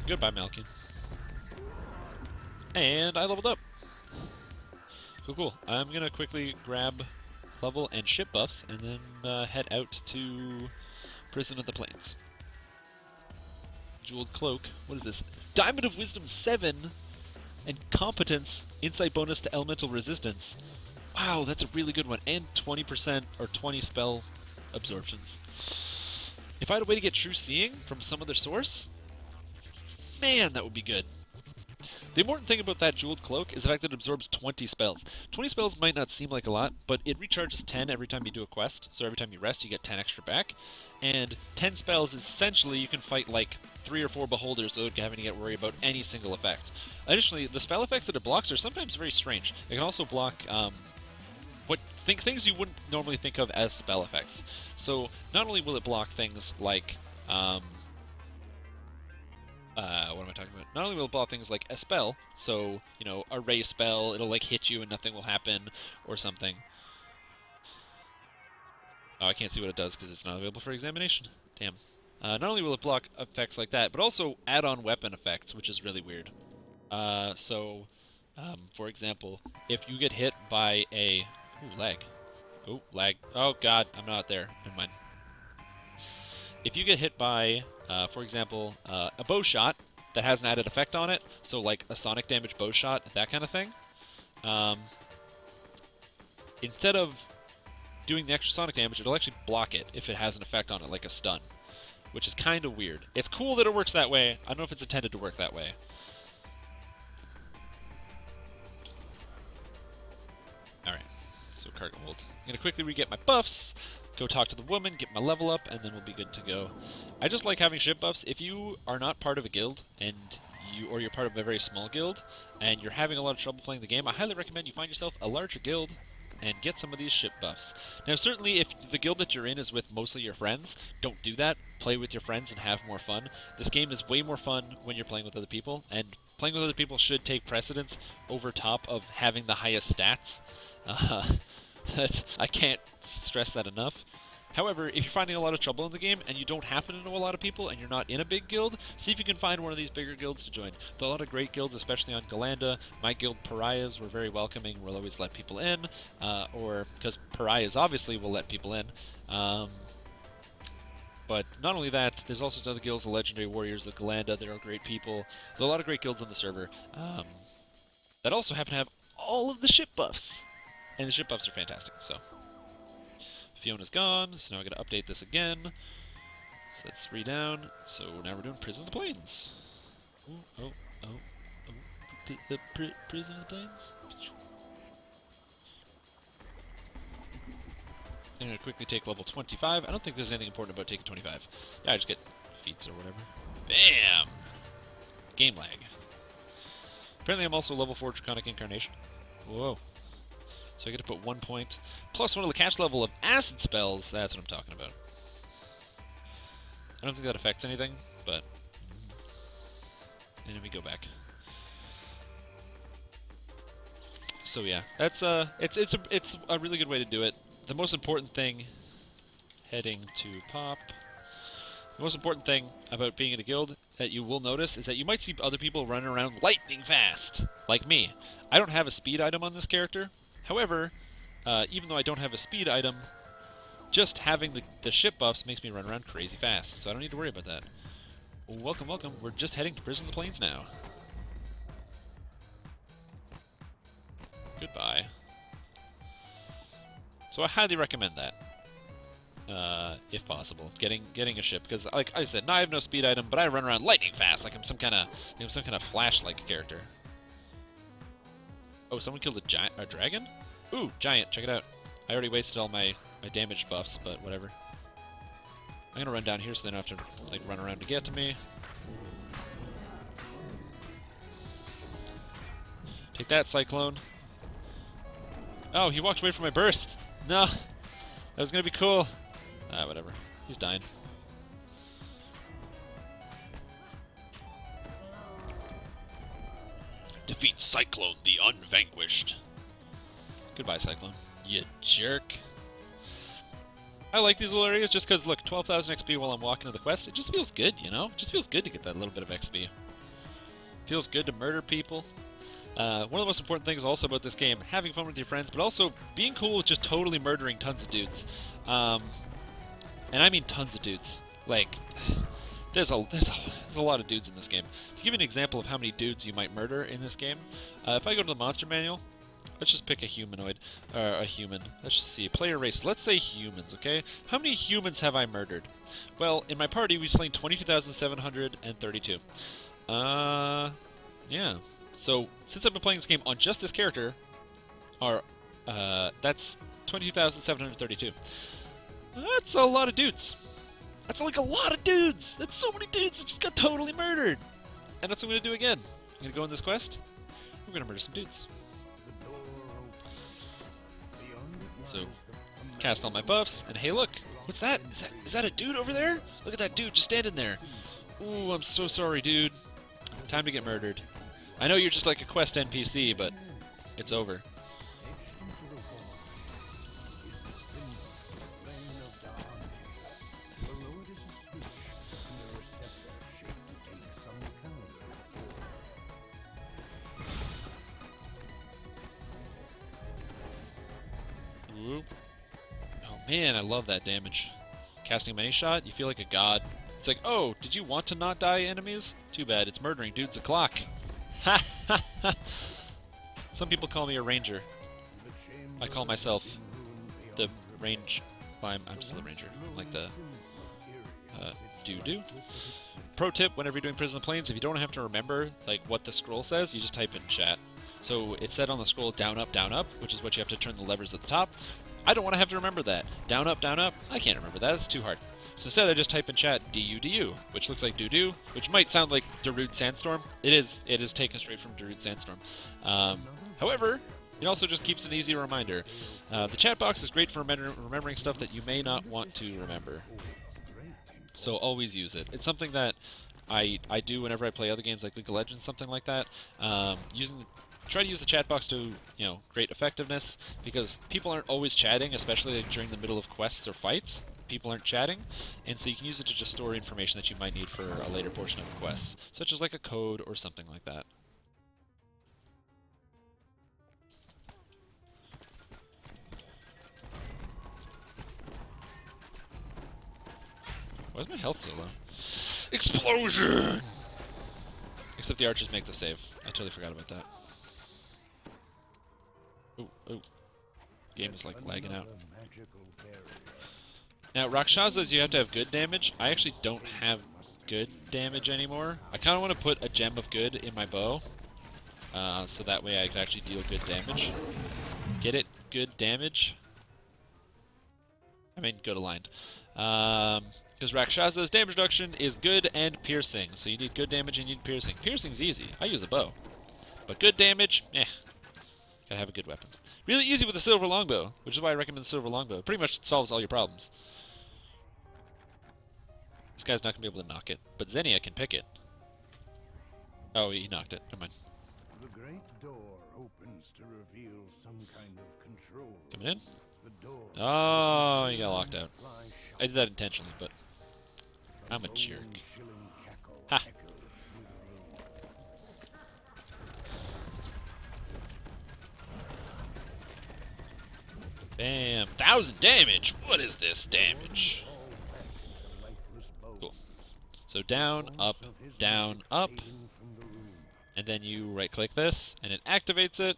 Goodbye, Malkin. And I leveled up. Cool, cool. I'm gonna quickly grab level and ship buffs, and then head out to Prison of the Plains. Jeweled Cloak. What is this? Diamond of Wisdom 7 and Competence, Insight bonus to Elemental Resistance. Wow, that's a really good one. And 20% or 20 spell absorptions. If I had a way to get True Seeing from some other source, man, that would be good. The important thing about that Jeweled Cloak is the fact that it absorbs 20 spells. 20 spells might not seem like a lot, but it recharges 10 every time you do a quest. So every time you rest, you get 10 extra back. And 10 spells is essentially you can fight like 3 or 4 beholders without having to get worried about any single effect. Additionally, the spell effects that it blocks are sometimes very strange. It can also block things you wouldn't normally think of as spell effects. So not only will it block things like what am I talking about? Not only will it block things like a spell, so, you know, a ray spell, it'll like hit you and nothing will happen, or something. Oh, I can't see what it does because it's not available for examination. Damn. Not only will it block effects like that, but also add-on weapon effects, which is really weird. For example, if you get hit by a... Ooh, lag. Oh, lag. Oh, God, I'm not there. Never mind. If you get hit by, for example, a bow shot that has an added effect on it, so like a sonic damage bow shot, that kind of thing, um, instead of doing the extra sonic damage, it'll actually block it if it has an effect on it, like a stun, which is kind of weird. It's cool that it works that way. I don't know if it's intended to work that way. Alright, so cargo hold. I'm going to quickly re-get my buffs, go talk to the woman, get my level up, and then we'll be good to go. I just like having ship buffs. If you are not part of a guild, or you're part of a very small guild, and you're having a lot of trouble playing the game, I highly recommend you find yourself a larger guild and get some of these ship buffs. Now, certainly, if the guild that you're in is with mostly your friends, don't do that. Play with your friends and have more fun. This game is way more fun when you're playing with other people, and playing with other people should take precedence over top of having the highest stats. I can't stress that enough. However, if you're finding a lot of trouble in the game and you don't happen to know a lot of people and you're not in a big guild, see if you can find one of these bigger guilds to join. There are a lot of great guilds, especially on Galanda. My guild, Pariahs, we're very welcoming. We'll always let people in, or because Pariahs obviously will let people in. But not only that, there's also other guilds, the Legendary Warriors of Galanda. They're all great people. There are a lot of great guilds on the server that also happen to have all of the ship buffs. And the ship buffs are fantastic, so... Fiona's gone, so now I gotta update this again. So that's 3 down. So now we're doing Prison of the Plains. Ooh, the Prison of the Plains. I'm gonna quickly take level 25. I don't think there's anything important about taking 25. Yeah, I just get feats or whatever. Bam! Game lag. Apparently I'm also level 4 Draconic Incarnation. Whoa. So I get to put 1 point plus 1 of the cast level of acid spells. That's what I'm talking about. I don't think that affects anything, but... And then we go back. So yeah, that's it's a really good way to do it. The most important thing, heading to pop. The most important thing about being in a guild that you will notice is that you might see other people running around lightning fast, like me. I don't have a speed item on this character. However, even though I don't have a speed item, just having the ship buffs makes me run around crazy fast, so I don't need to worry about that. Welcome, welcome. We're just heading to Prison of the Plains now. Goodbye. So I highly recommend that, if possible, getting a ship, because like I said, now I have no speed item, but I run around lightning fast, like I'm some kind of Flash-like character. Oh, someone killed a dragon? Ooh, giant, check it out. I already wasted all my damage buffs, but whatever. I'm gonna run down here so they don't have to like run around to get to me. Take that, Cyclone. Oh, he walked away from my burst. No, that was gonna be cool. Ah, whatever. He's dying. Defeat Cyclone the Unvanquished. Goodbye, Cyclone. You jerk. I like these little areas just because, look, 12,000 XP while I'm walking to the quest, it just feels good, you know? It just feels good to get that little bit of XP. Feels good to murder people. One of the most important things also about this game, having fun with your friends, but also being cool with just totally murdering tons of dudes. And I mean tons of dudes. Like, there's a lot of dudes in this game. To give you an example of how many dudes you might murder in this game, if I go to the monster manual, let's just pick a humanoid, or a human. Let's just see, player race. Let's say humans, okay? How many humans have I murdered? Well, in my party, we've slain 22,732. Yeah. So, since I've been playing this game on just this character, that's 22,732. That's a lot of dudes. That's like a lot of dudes. That's so many dudes that just got totally murdered. And that's what I'm going to do again. I'm going to go on this quest. We're going to murder some dudes. So, cast all my buffs, and hey look, what's that? Is that a dude over there? Look at that dude just standing there. Ooh, I'm so sorry, dude. Time to get murdered. I know you're just like a quest NPC, but it's over. Man, I love that damage. Casting Many Shot, you feel like a god. It's like, oh, did you want to not die, enemies? Too bad, it's murdering dudes o'clock. Ha ha ha! Some people call me a ranger. I call myself the range... Well, I'm still a ranger. I'm like the... doo-doo. Pro tip, whenever you're doing Prison of Plains, if you don't have to remember like what the scroll says, you just type in chat. So it said on the scroll down, up, which is what you have to turn the levers at the top. I don't want to have to remember that. Down, up, I can't remember that. It's too hard. So instead I just type in chat du, which looks like doo-doo, which might sound like Darude Sandstorm. It is taken straight from Darude Sandstorm. However, it also just keeps an easy reminder. The chat box is great for remembering stuff that you may not want to remember. So always use it. It's something that I do whenever I play other games like League of Legends, something like that. Try to use the chat box to, great effectiveness, because people aren't always chatting, especially like during the middle of quests or fights. People aren't chatting, and so you can use it to just store information that you might need for a later portion of a quest, such as like a code or something like that. Why is my health so low? Explosion! Except the archers make the save. I totally forgot about that. Oh. Game is like lagging out. Now, Rakshasas, you have to have good damage. I actually don't have good damage anymore. I kind of want to put a gem of good in my bow, so that way I can actually deal good damage. Get it? Good damage? I mean, good aligned. Because Rakshasa's damage reduction is good and piercing, so you need good damage and you need piercing. Piercing's easy. I use a bow. But good damage, gotta have a good weapon. Really easy with the silver longbow, which is why I recommend the silver longbow. It pretty much solves all your problems. This guy's not gonna be able to knock it, but Xenia can pick it. Oh, he knocked it. Never mind. The great door opens to reveal some kind of control. Coming in? The door Oh, he got locked out. I did that intentionally, but I'm a jerk. Ha! Bam! 1,000 damage! What is this damage? Cool. So down, up, and then you right-click this, and it activates it.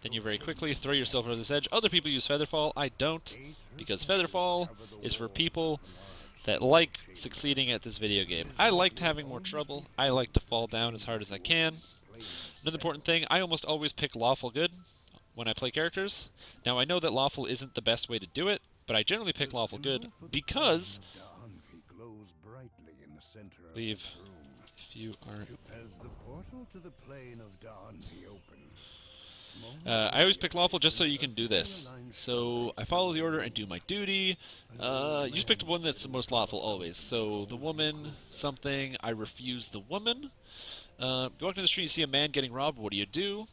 Then you very quickly throw yourself over this edge. Other people use Featherfall. I don't, because Featherfall is for people that like succeeding at this video game. I liked having more trouble. I like to fall down as hard as I can. Another important thing, I almost always pick lawful good when I play characters. Now I know that lawful isn't the best way to do it, but I generally pick lawful good because leave if you are. I always pick lawful just so you can do this. So I follow the order and do my duty. You just pick the one that's the most lawful always. So the woman, something, I refuse the woman. If you walk down the street and see a man getting robbed, what do?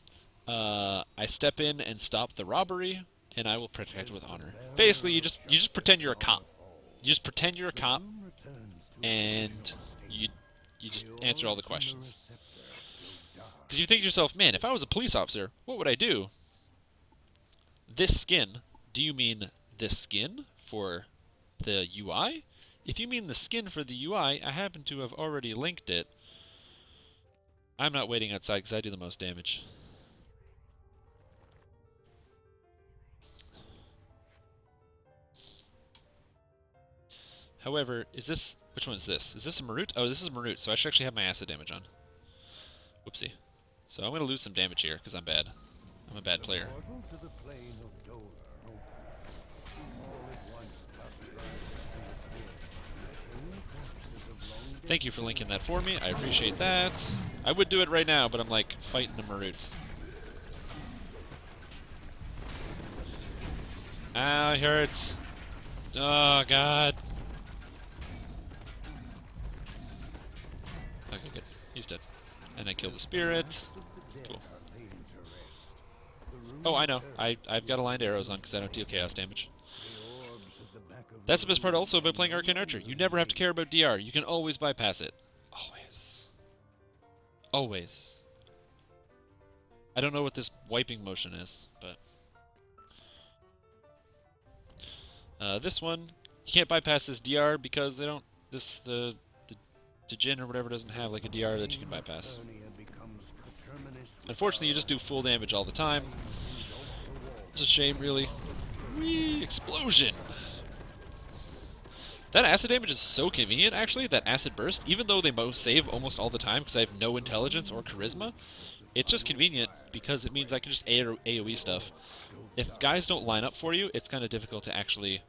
I step in and stop the robbery, and I will protect with honor. Basically, you just pretend you're a cop. You just pretend you're a cop, and you just answer all the questions. Because you think to yourself, man, if I was a police officer, what would I do? This skin. Do you mean this skin for the UI? If you mean the skin for the UI, I happen to have already linked it. I'm not waiting outside because I do the most damage. However, is this... Which one is this? Is this a Marut? Oh, this is Marut, so I should actually have my acid damage on. Whoopsie. So I'm going to lose some damage here because I'm bad. I'm a bad player. Thank you for linking that for me. I appreciate that. I would do it right now, but I'm like fighting the Marut. Ow, it hurts. Oh, God. Okay, good. He's dead. And I killed the spirit. Cool. Oh, I know. I've got aligned arrows on because I don't deal chaos damage. That's the best part also about playing Arcane Archer. You never have to care about DR. You can always bypass it. Always. Always. I don't know what this wiping motion is, but this one you can't bypass this DR because they don't. The Jin or whatever doesn't have like a DR that you can bypass. Unfortunately, you just do full damage all the time. It's a shame, really. Whee! Explosion! That acid damage is so convenient, actually, that acid burst, even though they most save almost all the time because I have no intelligence or charisma, it's just convenient because it means I can just AoE stuff. If guys don't line up for you, it's kind of difficult to actually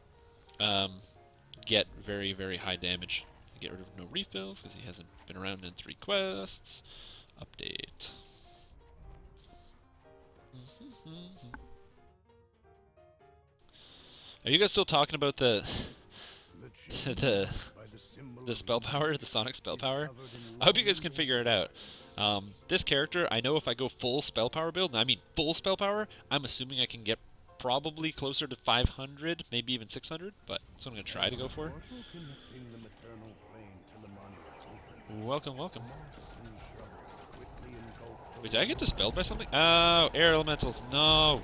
get very, very high damage. Get rid of no refills because he hasn't been around in 3 quests. Update. Are you guys still talking about the the spell power, the sonic spell power? I hope you guys can figure it out. This character, I know if I go full spell power build, and I mean full spell power, I'm assuming I can get probably closer to 500, maybe even 600, but that's what I'm going to try to go for. Welcome, welcome. Wait, did I get dispelled by something? Oh, air elementals, no!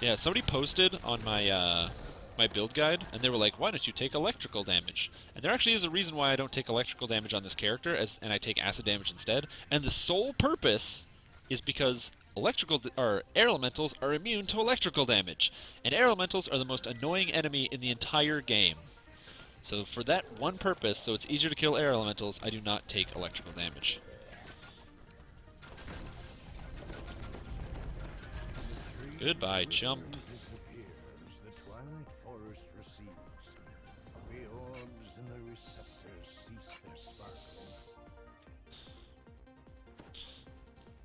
Yeah, somebody posted on my my build guide, and they were like, why don't you take electrical damage? And there actually is a reason why I don't take electrical damage on this character, and I take acid damage instead. And the sole purpose is because air elementals are immune to electrical damage. And air elementals are the most annoying enemy in the entire game. So for that one purpose, so it's easier to kill air elementals, I do not take electrical damage. Goodbye, chump.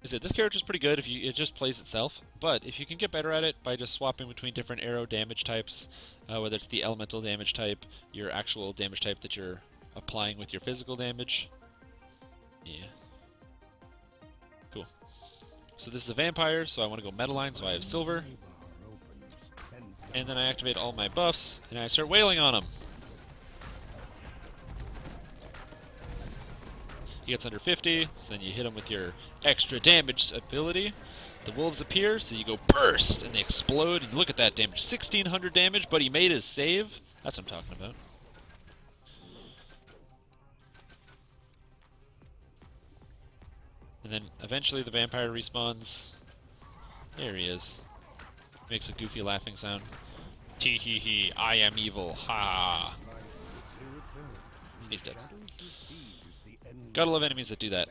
This character's pretty good if it just plays itself, but if you can get better at it by just swapping between different arrow damage types, whether it's the elemental damage type, your actual damage type that you're applying with your physical damage. Yeah. Cool. So this is a vampire, so I want to go Metaline, so I have silver. And then I activate all my buffs, and I start wailing on him. He gets under 50, so then you hit him with your extra damage ability. The wolves appear, so you go burst, and they explode, and look at that damage. 1600 damage, but he made his save. That's what I'm talking about. And then eventually the vampire respawns. There he is. Makes a goofy laughing sound. Tee hee hee, I am evil, ha! He's dead. Gotta love enemies that do that.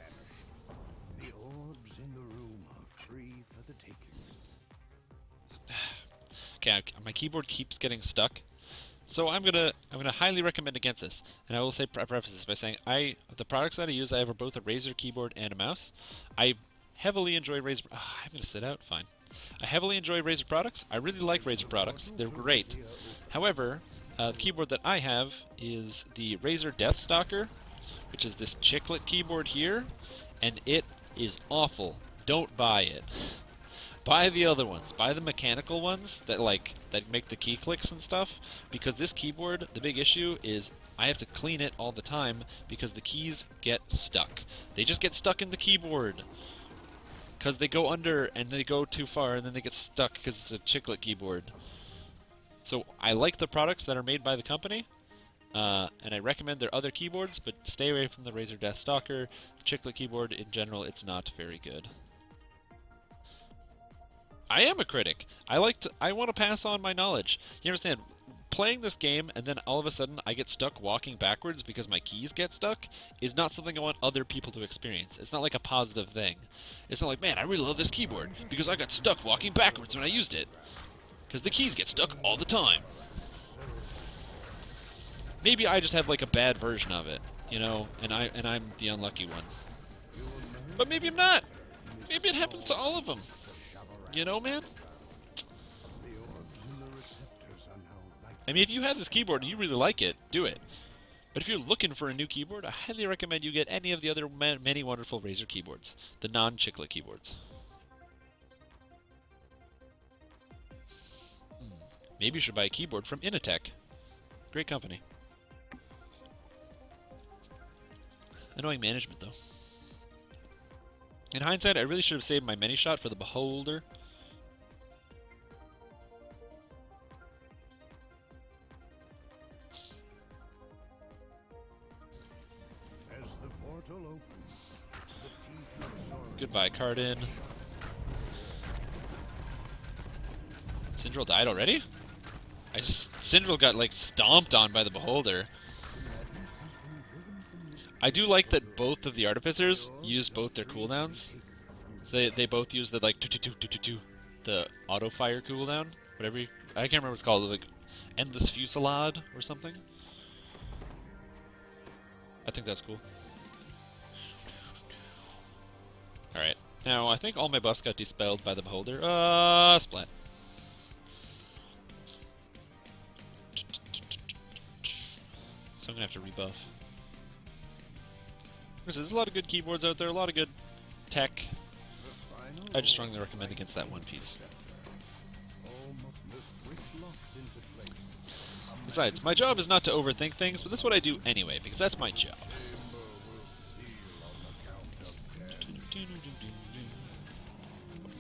Okay, my keyboard keeps getting stuck, so I'm gonna highly recommend against this. And I will say preface this by saying the products that I use, I have both a Razer keyboard and a mouse. I heavily enjoy Razer. I'm gonna sit out. Fine. I heavily enjoy Razer products. I really like Razer products. They're great. However, the keyboard that I have is the Razer Deathstalker, which is this chiclet keyboard here, and it is awful. Don't buy it. Buy the other ones. Buy the mechanical ones that make the key clicks and stuff, because this keyboard, the big issue is I have to clean it all the time because the keys get stuck. They just get stuck in the keyboard because they go under and they go too far and then they get stuck because it's a chiclet keyboard. So I like the products that are made by the company, and I recommend their other keyboards, but stay away from the Razer Deathstalker. The chiclet keyboard in general, it's not very good. I am a critic. I want to pass on my knowledge. You understand? Playing this game and then all of a sudden I get stuck walking backwards because my keys get stuck is not something I want other people to experience. It's not like a positive thing. It's not like, man, I really love this keyboard because I got stuck walking backwards when I used it. Because the keys get stuck all the time. Maybe I just have like a bad version of it, you know, and I'm the unlucky one. But maybe I'm not. Maybe it happens to all of them. You know, man? I mean, if you have this keyboard and you really like it, do it. But if you're looking for a new keyboard, I highly recommend you get any of the other many wonderful Razer keyboards. The non-chiclet keyboards. Maybe you should buy a keyboard from Initech. Great company. Annoying management, though. In hindsight, I really should have saved my many shot for the Beholder. As the portal opens, the teeth of Sauron Goodbye, Cardin. Syndril died already? Syndril got like stomped on by the Beholder. I do like that both of the Artificers use both their cooldowns. So they both use the like the auto fire cooldown, whatever. I can't remember what it's called, like endless fusillade or something. I think that's cool. All right, now I think all my buffs got dispelled by the Beholder. Splat. So I'm gonna have to rebuff. There's a lot of good keyboards out there, a lot of good tech. I just strongly recommend against that one piece. Besides, my job is not to overthink things, but that's what I do anyway, because that's my job.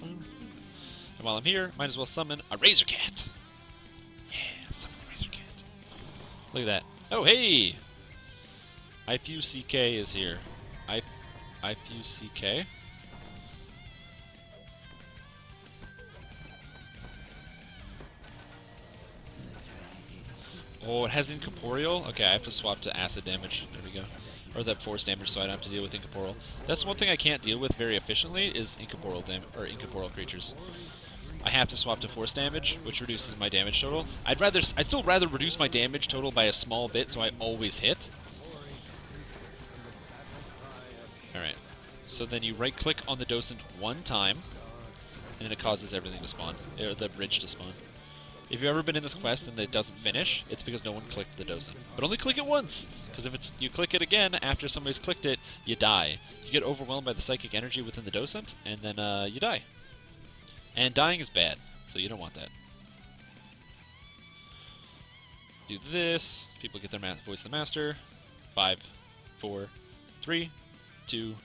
And while I'm here, might as well summon a Razor Cat. Yeah, summon the Razor Cat. Look at that. Oh, hey! IFUCK is here. IFUCK? Oh, it has incorporeal? Okay, I have to swap to acid damage. There we go. Or that force damage, so I don't have to deal with incorporeal. That's one thing I can't deal with very efficiently is incorporeal incorporeal creatures. I have to swap to force damage, which reduces my damage total. I'd still rather reduce my damage total by a small bit, so I always hit. All right. So then you right-click on the docent one time, and then it causes everything to spawn, or the bridge to spawn. If you've ever been in this quest and it doesn't finish, it's because no one clicked the docent. But only click it once, because if you click it again after somebody's clicked it, you die. You get overwhelmed by the psychic energy within the docent, and then you die. And dying is bad, so you don't want that. Do this. People get their voice the master. 5, 4, 3, 2,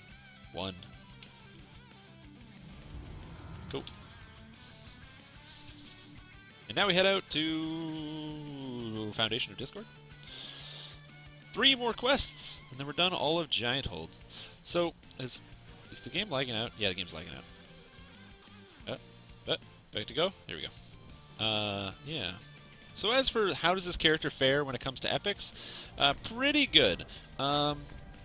1. Cool. And now we head out to Foundation of Discord. 3 more quests, and then we're done all of Giant Hold. So, is the game lagging out? Yeah, the game's lagging out. Back to go? There we go. Yeah. So as for how does this character fare when it comes to epics, pretty good.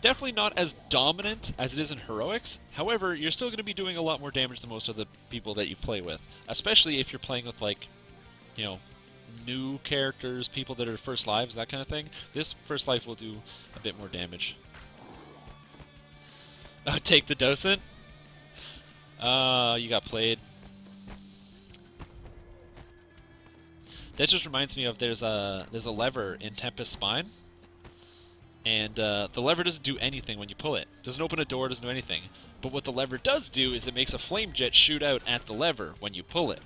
Definitely not as dominant as it is in heroics. However, you're still going to be doing a lot more damage than most of the people that you play with, especially if you're playing with, like, you know, new characters, people that are first lives, that kind of thing. This first life will do a bit more damage. Oh, take the docent? You got played. That just reminds me of there's a lever in Tempest Spine, and the lever doesn't do anything when you pull it. Doesn't open a door, doesn't do anything. But what the lever does do is it makes a flame jet shoot out at the lever when you pull it.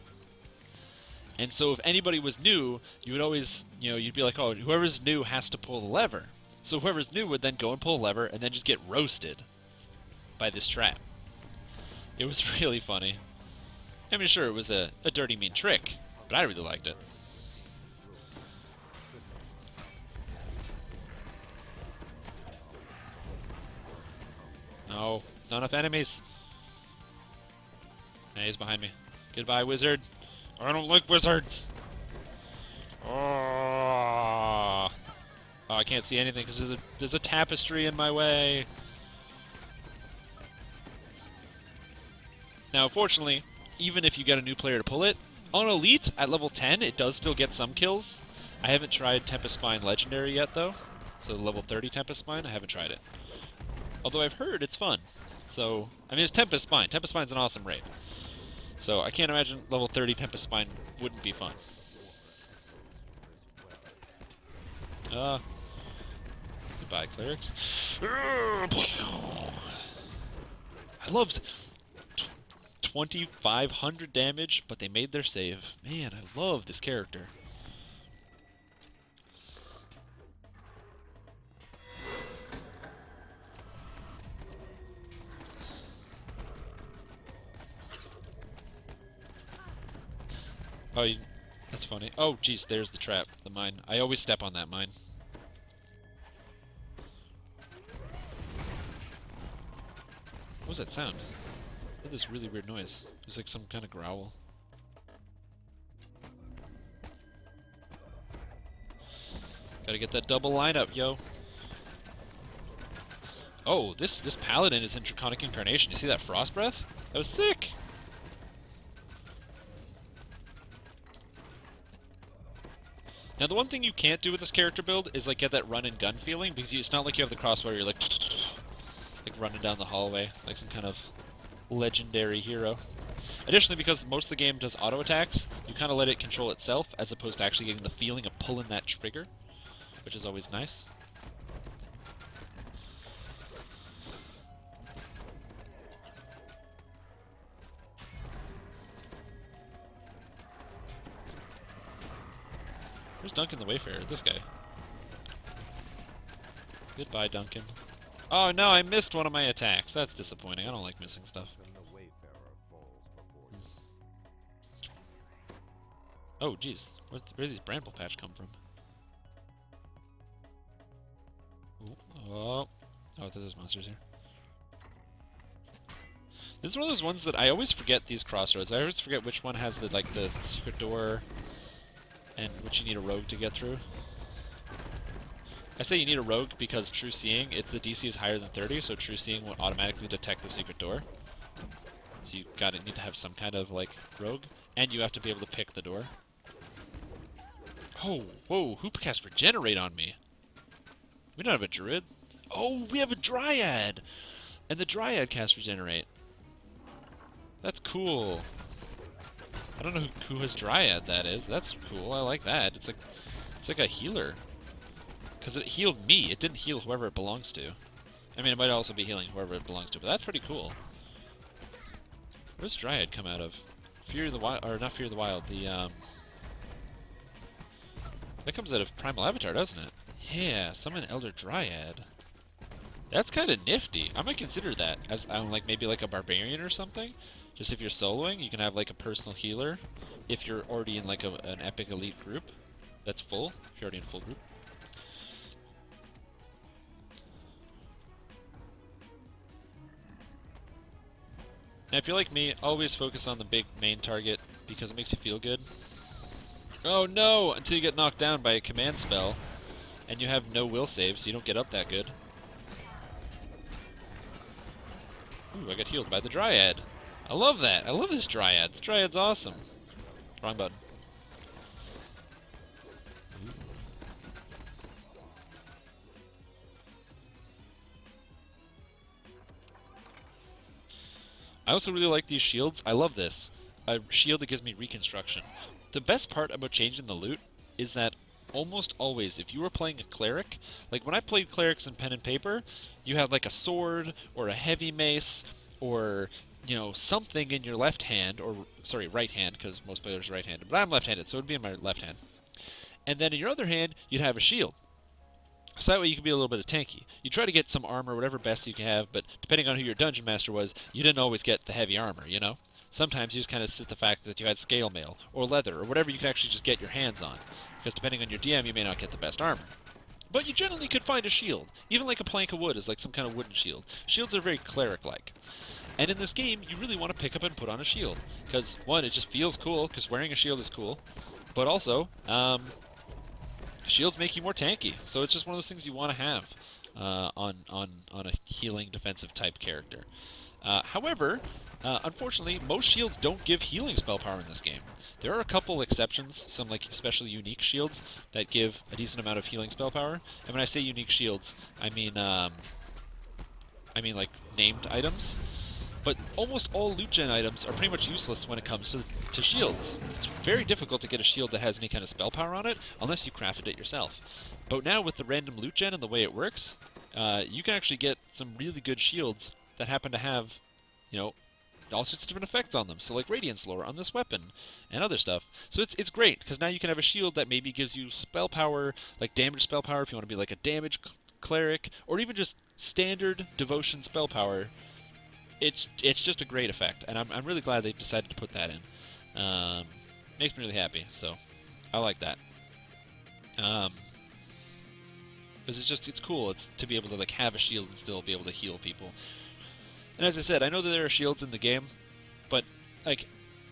And so if anybody was new, you would always, you'd be like, oh, whoever's new has to pull the lever. So whoever's new would then go and pull the lever and then just get roasted by this trap. It was really funny. I mean, sure, it was a dirty, mean trick, but I really liked it. No, not enough enemies. Hey, he's behind me. Goodbye, wizard. I don't like wizards. Oh, I can't see anything because there's a tapestry in my way. Now, fortunately, even if you get a new player to pull it, on Elite, at level 10, it does still get some kills. I haven't tried Tempest Spine Legendary yet, though. So level 30 Tempest Spine, I haven't tried it. Although I've heard it's fun. So, I mean, it's Tempest Spine. Tempest Spine's an awesome raid. So I can't imagine level 30 Tempest Spine wouldn't be fun. Goodbye, clerics. I loved 2,500 damage, but they made their save. Man, I love this character. Oh, that's funny. Oh, jeez, there's the trap, the mine. I always step on that mine. What was that sound? I heard this really weird noise. It was like some kind of growl. Gotta get that double lineup, yo. Oh, this paladin is in Draconic Incarnation. You see that frost breath? That was sick. Now the one thing you can't do with this character build is like get that run and gun feeling, because it's not like you have the crossbow where you're like running down the hallway like some kind of legendary hero. Additionally, because most of the game does auto attacks, you kind of let it control itself as opposed to actually getting the feeling of pulling that trigger, which is always nice. Where's Duncan the Wayfarer? This guy. Goodbye, Duncan. Oh no, I missed one of my attacks. That's disappointing. I don't like missing stuff. Oh, jeez. Where did these bramble patch come from? Ooh. Oh, there's monsters here. This is one of those ones that I always forget these crossroads. I always forget which one has the secret door and which you need a rogue to get through. I say you need a rogue because True Seeing, the DC is higher than 30, so True Seeing will automatically detect the secret door. So you need to have some kind of like rogue, and you have to be able to pick the door. Oh, whoa! Who cast Regenerate on me? We don't have a druid. Oh, we have a dryad, and the dryad casts Regenerate. That's cool. I don't know who his dryad that is. That's cool. I like that. It's like a healer. Because it healed me. It didn't heal whoever it belongs to. I mean, it might also be healing whoever it belongs to, but that's pretty cool. Where's dryad come out of? Fear of the Wild, or not Fear of the Wild. That comes out of Primal Avatar, doesn't it? Yeah, summon Elder Dryad. That's kind of nifty. I might consider that as like maybe like a barbarian or something. Just if you're soloing, you can have like a personal healer if you're already in like an epic elite group that's full. If you're already in full group. Now, if you're like me, always focus on the big main target because it makes you feel good. Oh no! Until you get knocked down by a command spell, and you have no will save, so you don't get up that good. Ooh, I got healed by the dryad. I love that. I love this dryad. This dryad's awesome. Wrong button. Ooh. I also really like these shields. I love this. A shield that gives me reconstruction. The best part about changing the loot is that almost always, if you were playing a cleric, like when I played clerics in pen and paper, you had like a sword or a heavy mace or, you know, something in your left hand, or sorry, right hand, because most players are right-handed, but I'm left-handed, so it would be in my left hand. And then in your other hand, you'd have a shield. So that way you could be a little bit of tanky. You try to get some armor, whatever best you can have, but depending on who your dungeon master was, you didn't always get the heavy armor, you know? Sometimes you just kind of sit the fact that you had scale mail, or leather, or whatever you could actually just get your hands on. Because depending on your DM, you may not get the best armor. But you generally could find a shield. Even like a plank of wood is like some kind of wooden shield. Shields are very cleric-like. And in this game, you really want to pick up and put on a shield. Because, one, it just feels cool, because wearing a shield is cool. But also, shields make you more tanky. So it's just one of those things you want to have on a healing defensive type character. However, unfortunately, most shields don't give healing spell power in this game. There are a couple exceptions, some like especially unique shields that give a decent amount of healing spell power. And when I say unique shields, I mean like named items. But almost all loot gen items are pretty much useless when it comes to shields. It's very difficult to get a shield that has any kind of spell power on it, unless you crafted it yourself. But now with the random loot gen and the way it works, you can actually get some really good shields that happen to have, you know, all sorts of different effects on them. So like Radiance Lore on this weapon and other stuff. So it's great, because now you can have a shield that maybe gives you spell power, like damage spell power if you want to be like a damage cleric, or even just standard devotion spell power. It's just a great effect, and I'm really glad they decided to put that in. Makes me really happy. So I like that. Because it's cool. It's to be able to like have a shield and still be able to heal people. And as I said, I know that there are shields in the game, but like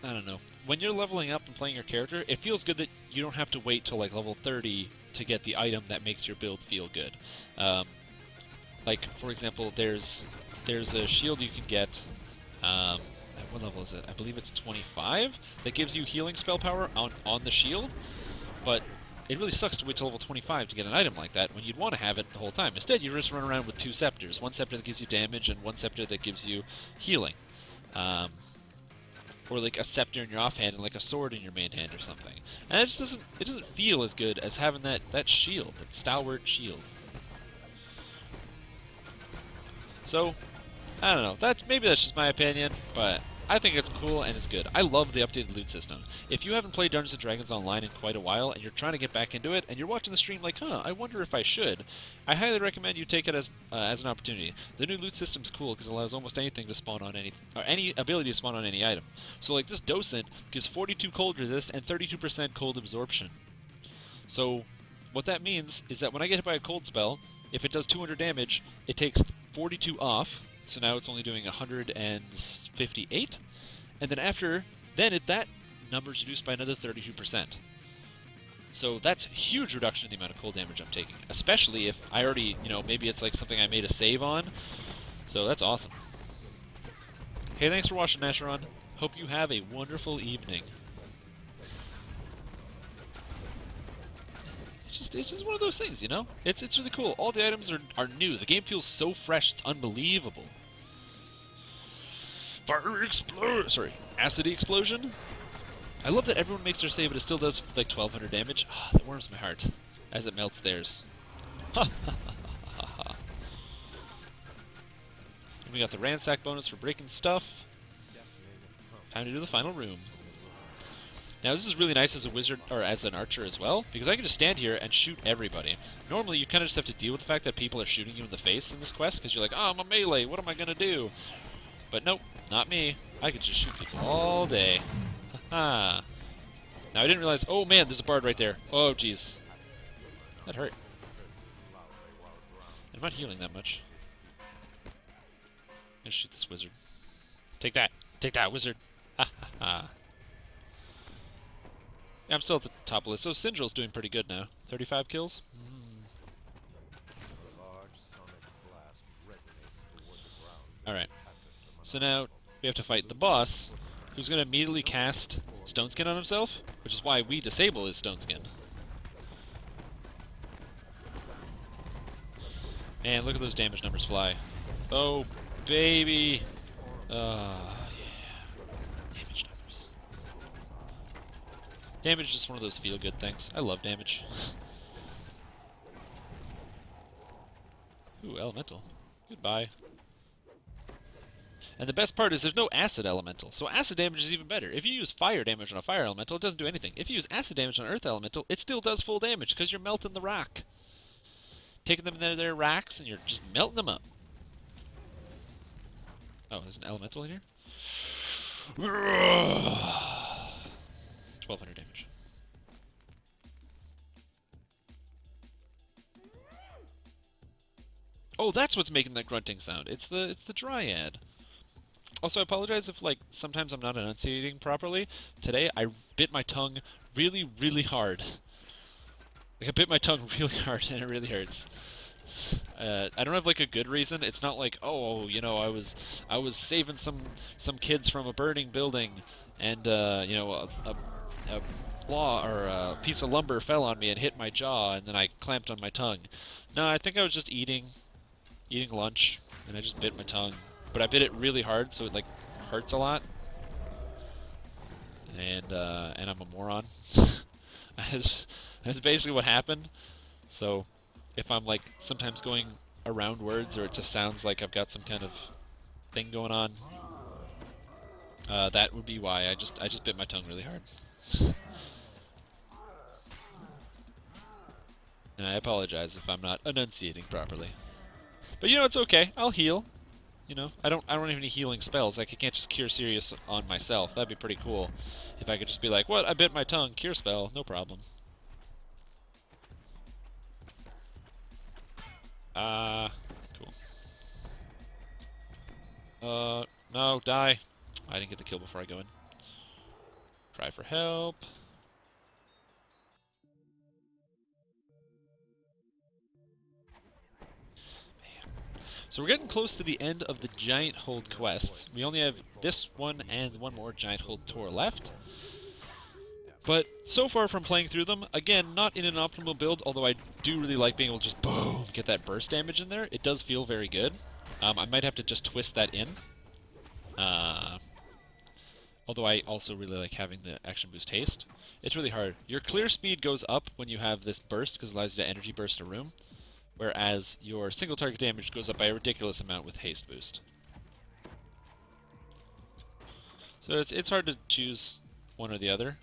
I don't know. When you're leveling up and playing your character, it feels good that you don't have to wait till like level 30 to get the item that makes your build feel good. Like for example, there's a shield you can get. At what level is it? I believe it's 25 that gives you healing spell power on the shield, but it really sucks to wait till level 25 to get an item like that when you'd want to have it the whole time. Instead, you just run around with 2 scepters. One scepter that gives you damage and one scepter that gives you healing. Or like a scepter in your offhand and like a sword in your main hand or something. And it just doesn't feel as good as having that shield, that stalwart shield. So, I don't know. Maybe that's just my opinion, but I think it's cool and it's good. I love the updated loot system. If you haven't played Dungeons & Dragons Online in quite a while and you're trying to get back into it and you're watching the stream like, I wonder if I should, I highly recommend you take it as an opportunity. The new loot system's cool because it allows almost anything to spawn on any ability to spawn on any item. So like this Docent gives 42 cold resist and 32% cold absorption. So what that means is that when I get hit by a cold spell, if it does 200 damage, it takes 42 off. So now it's only doing 158, and then that number's reduced by another 32%. So that's a huge reduction in the amount of cold damage I'm taking, especially if I already, maybe it's like something I made a save on. So that's awesome. Hey, thanks for watching, Nasheron. Hope you have a wonderful evening. It's just one of those things, It's really cool. All the items are new. The game feels so fresh, it's unbelievable. Acid explosion. I love that everyone makes their save, but it still does like 1200 damage. That warms my heart as it melts theirs. And we got the ransack bonus for breaking stuff. Time to do the final room. Now this is really nice as a wizard, or as an archer as well, because I can just stand here and shoot everybody. Normally you kind of just have to deal with the fact that people are shooting you in the face in this quest, because you're like, I'm a melee, what am I going to do? But nope, not me. I could just shoot people all day. Haha. Now I didn't realize, oh man, there's a bard right there. Oh jeez. That hurt. I'm not healing that much. I'm gonna shoot this wizard. Take that, wizard. Ha ha ha. I'm still at the top of the list. So Syndrill's doing pretty good now. 35 kills. Alright. So now we have to fight the boss, who's going to immediately cast Stone Skin on himself, which is why we disable his Stone Skin. Man, look at those damage numbers fly. Oh, baby. Yeah. Damage numbers. Damage is just one of those feel-good things. I love damage. Ooh, elemental. Goodbye. And the best part is there's no acid elemental, so acid damage is even better. If you use fire damage on a fire elemental, it doesn't do anything. If you use acid damage on an earth elemental, it still does full damage because you're melting the rock. Taking them in their racks and you're just melting them up. Oh, there's an elemental in here? 1200 damage. Oh, that's what's making that grunting sound. It's the dryad. Also, I apologize if, like, sometimes I'm not enunciating properly. Today, I bit my tongue really, really hard. Like, I bit my tongue really hard, and it really hurts. I don't have, like, a good reason. It's not like, oh, I was saving some kids from a burning building, and, a claw or a piece of lumber fell on me and hit my jaw, and then I clamped on my tongue. No, I think I was just eating lunch, and I just bit my tongue. But I bit it really hard, so it like hurts a lot. And I'm a moron. That's basically what happened. So if I'm like sometimes going around words, or it just sounds like I've got some kind of thing going on, that would be why. I just bit my tongue really hard. And I apologize if I'm not enunciating properly. But it's okay. I'll heal. I don't have any healing spells. Like, I can't just cure Sirius on myself. That'd be pretty cool If I could just be like, what? I bit my tongue. Cure spell. No problem. Cool. No, die. I didn't get the kill before I go in. Cry for help. So we're getting close to the end of the Giant Hold quests. We only have this one and one more Giant Hold tour left. But so far from playing through them, again, not in an optimal build, although I do really like being able to just boom, get that burst damage in there. It does feel very good. I might have to just twist that in. Although I also really like having the action boost haste. It's really hard. Your clear speed goes up when you have this burst because it allows you to energy burst a room. Whereas your single target damage goes up by a ridiculous amount with haste boost. So it's hard to choose one or the other.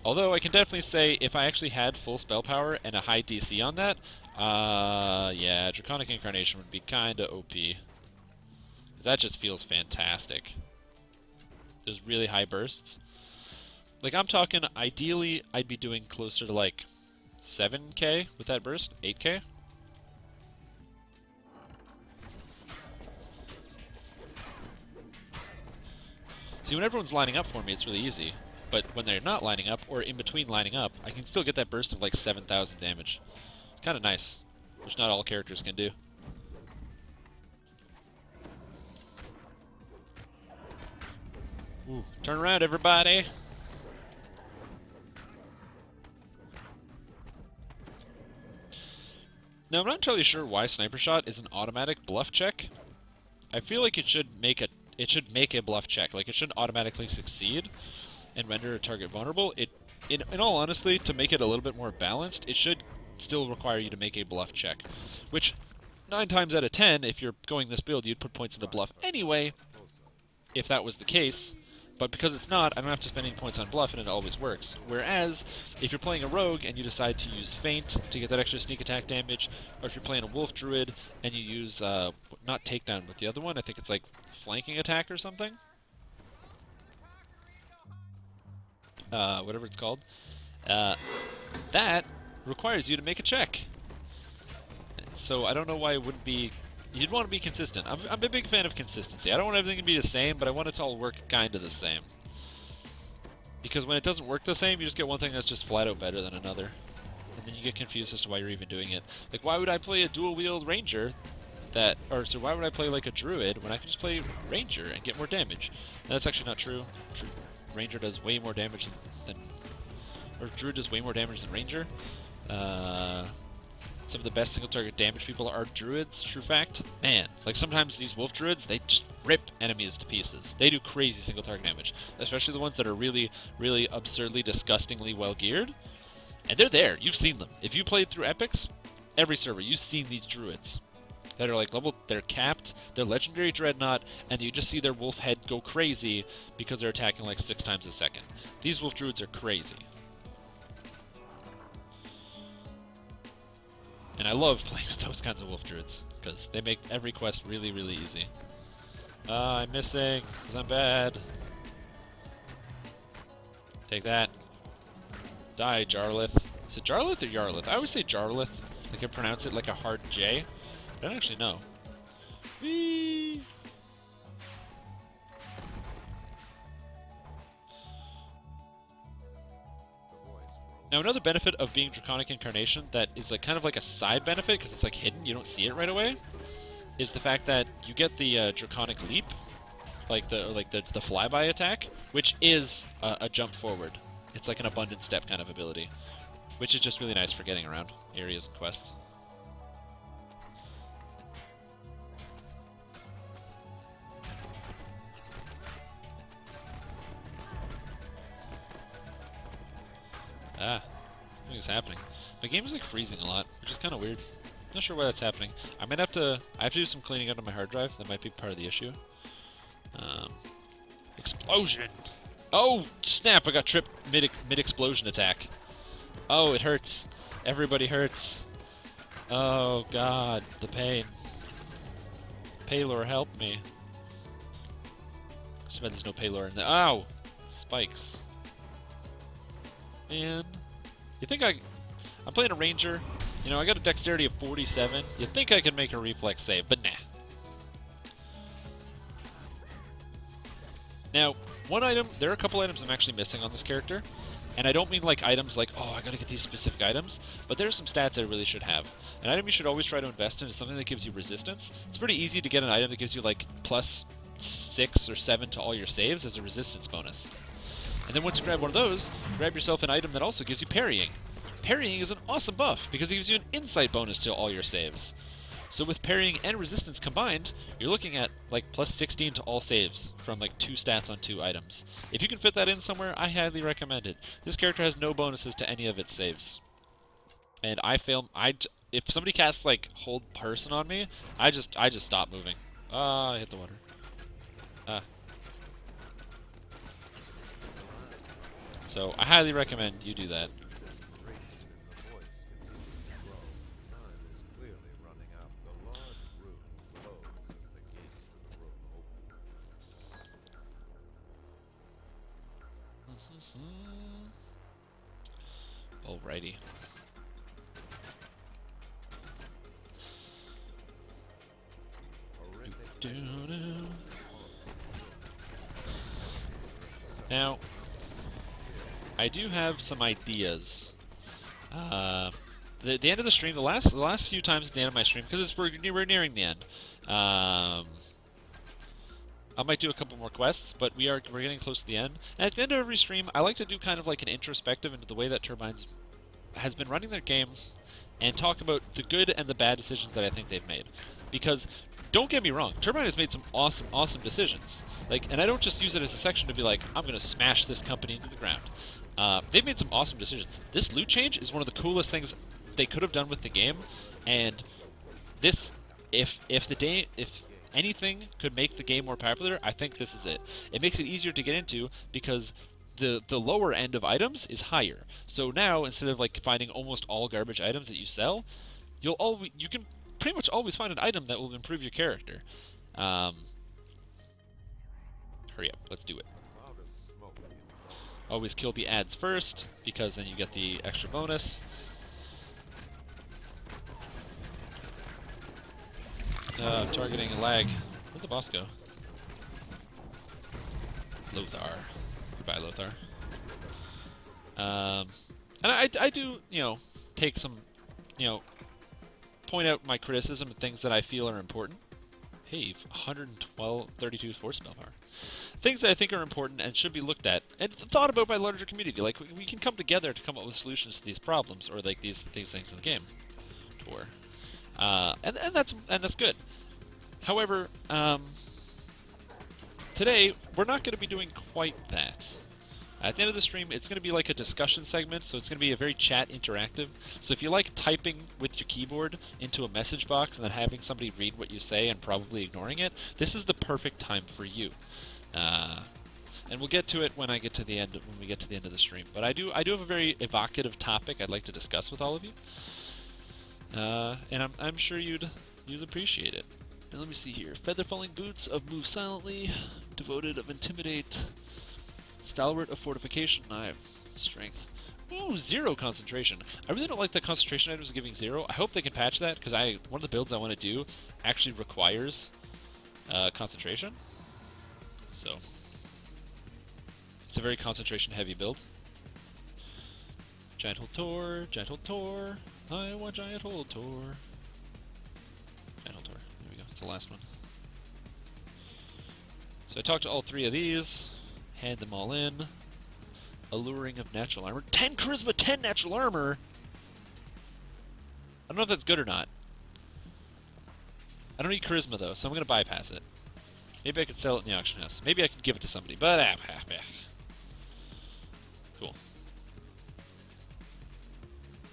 Although I can definitely say if I actually had full spell power and a high DC on that, yeah, Draconic Incarnation would be kinda OP. 'Cause that just feels fantastic. There's really high bursts. Like, I'm talking, ideally, I'd be doing closer to, like, 7k with that burst, 8k. See, when everyone's lining up for me, it's really easy. But when they're not lining up, or in between lining up, I can still get that burst of, like, 7,000 damage. Kinda nice, which not all characters can do. Ooh, turn around, everybody! Now, I'm not entirely sure why Sniper Shot is an automatic bluff check. I feel like it should make a bluff check. Like, it shouldn't automatically succeed and render a target vulnerable. In all honesty, to make it a little bit more balanced, it should still require you to make a bluff check. Which, 9 times out of 10, if you're going this build, you'd put points into bluff anyway, if that was the case. But because it's not, I don't have to spend any points on bluff, and it always works. Whereas, if you're playing a rogue and you decide to use feint to get that extra sneak attack damage, or if you're playing a wolf druid and you use, not takedown, but the other one, I think it's like flanking attack or something? Whatever it's called. That requires you to make a check. So I don't know why it wouldn't be... You'd want to be consistent. I'm a big fan of consistency. I don't want everything to be the same, but I want it to all work kind of the same. Because when it doesn't work the same, you just get one thing that's just flat out better than another. And then you get confused as to why you're even doing it. Like, why would I play a dual-wield ranger so why would I play like a druid when I can just play ranger and get more damage? And that's actually not true. Ranger does way more damage or druid does way more damage than ranger. Some of the best single target damage people are druids, true fact. Man, like sometimes these wolf druids, they just rip enemies to pieces. They do crazy single target damage, especially the ones that are really, really absurdly, disgustingly well geared. And they're there, you've seen them. If you played through epics, every server, you've seen these druids that are like they're capped, they're legendary dreadnought, and you just see their wolf head go crazy because they're attacking like 6 times a second. These wolf druids are crazy. And I love playing with those kinds of wolf druids, because they make every quest really, really easy. I'm missing, because I'm bad. Take that. Die, Jarlith. Is it Jarlith or Yarlith? I always say Jarlith. Like I pronounce it like a hard J. I don't actually know. Whee! Now, another benefit of being Draconic Incarnation that is like kind of like a side benefit, because it's like hidden, you don't see it right away, is the fact that you get the Draconic Leap, like the flyby attack, which is a jump forward. It's like an abundant step kind of ability, which is just really nice for getting around areas and quests. Ah, something is happening. My game is like freezing a lot, which is kind of weird. Not sure why that's happening. I have to do some cleaning out on my hard drive. That might be part of the issue. Explosion! Oh, snap! I got tripped mid-explosion attack. Oh, it hurts. Everybody hurts. Oh, God, the pain. Paylor, help me. Too bad there's no Paylor in there. Ow! Spikes. Man. You think I'm playing a ranger. You know, I got a dexterity of 47. You'd think I could make a reflex save, but nah. Now, one item, there are a couple items I'm actually missing on this character. And I don't mean like items like, oh, I gotta get these specific items, but there are some stats I really should have. An item you should always try to invest in is something that gives you resistance. It's pretty easy to get an item that gives you like plus 6 or 7 to all your saves as a resistance bonus. And then once you grab one of those, grab yourself an item that also gives you parrying. Parrying is an awesome buff because it gives you an insight bonus to all your saves. So with parrying and resistance combined, you're looking at like plus 16 to all saves from like 2 stats on 2 items. If you can fit that in somewhere, I highly recommend it. This character has no bonuses to any of its saves. And if somebody casts like hold person on me, I just stop moving. I hit the water. So I highly recommend you do that. Alrighty. Now, I do have some ideas. The end of the stream, the last few times at the end of my stream, because we're nearing the end. I might do a couple more quests, but we're getting close to the end. And at the end of every stream, I like to do kind of like an introspective into the way that Turbines has been running their game, and talk about the good and the bad decisions that I think they've made. Because don't get me wrong, Turbine has made some awesome decisions. Like, and I don't just use it as a section to be like, I'm gonna smash this company into the ground. They've made some awesome decisions. This loot change is one of the coolest things they could have done with the game, and this, if anything could make the game more popular, I think this is it. It makes it easier to get into because the lower end of items is higher. So now, instead of like finding almost all garbage items that you sell, you can pretty much always find an item that will improve your character. Hurry up, let's do it. Always kill the ads first, because then you get the extra bonus. Targeting a lag. Where'd the boss go? Lothar. Goodbye, Lothar. And I do, take some, point out my criticism of things that I feel are important. Hey, 32 force spell power. Things that I think are important and should be looked at and thought about by the larger community. Like, we can come together to come up with solutions to these problems, or like these things in the game. And that's good. However, today we're not going to be doing quite that. At the end of the stream, it's going to be like a discussion segment, so it's going to be a very chat interactive. So if you like typing with your keyboard into a message box and then having somebody read what you say and probably ignoring it, this is the perfect time for you. And we'll get to it when we get to the end of the stream. But I do have a very evocative topic I'd like to discuss with all of you. And I'm sure you'd appreciate it. And let me see here. Feather falling boots of move silently, devoted of intimidate, stalwart of fortification. I have strength. Ooh, 0 concentration. I really don't like the concentration items giving 0. I hope they can patch that, because one of the builds I want to do actually requires concentration. So it's a very concentration heavy build. Giant hold Tor, giant hold Tor. I want giant hold Tor. Giant hold Tor. There we go. It's the last one. So I talked to all 3 of these. Hand them all in. Alluring of natural armor. 10 charisma, 10 natural armor! I don't know if that's good or not. I don't need charisma though, so I'm going to bypass it. Maybe I could sell it in the auction house. Maybe I could give it to somebody, but cool.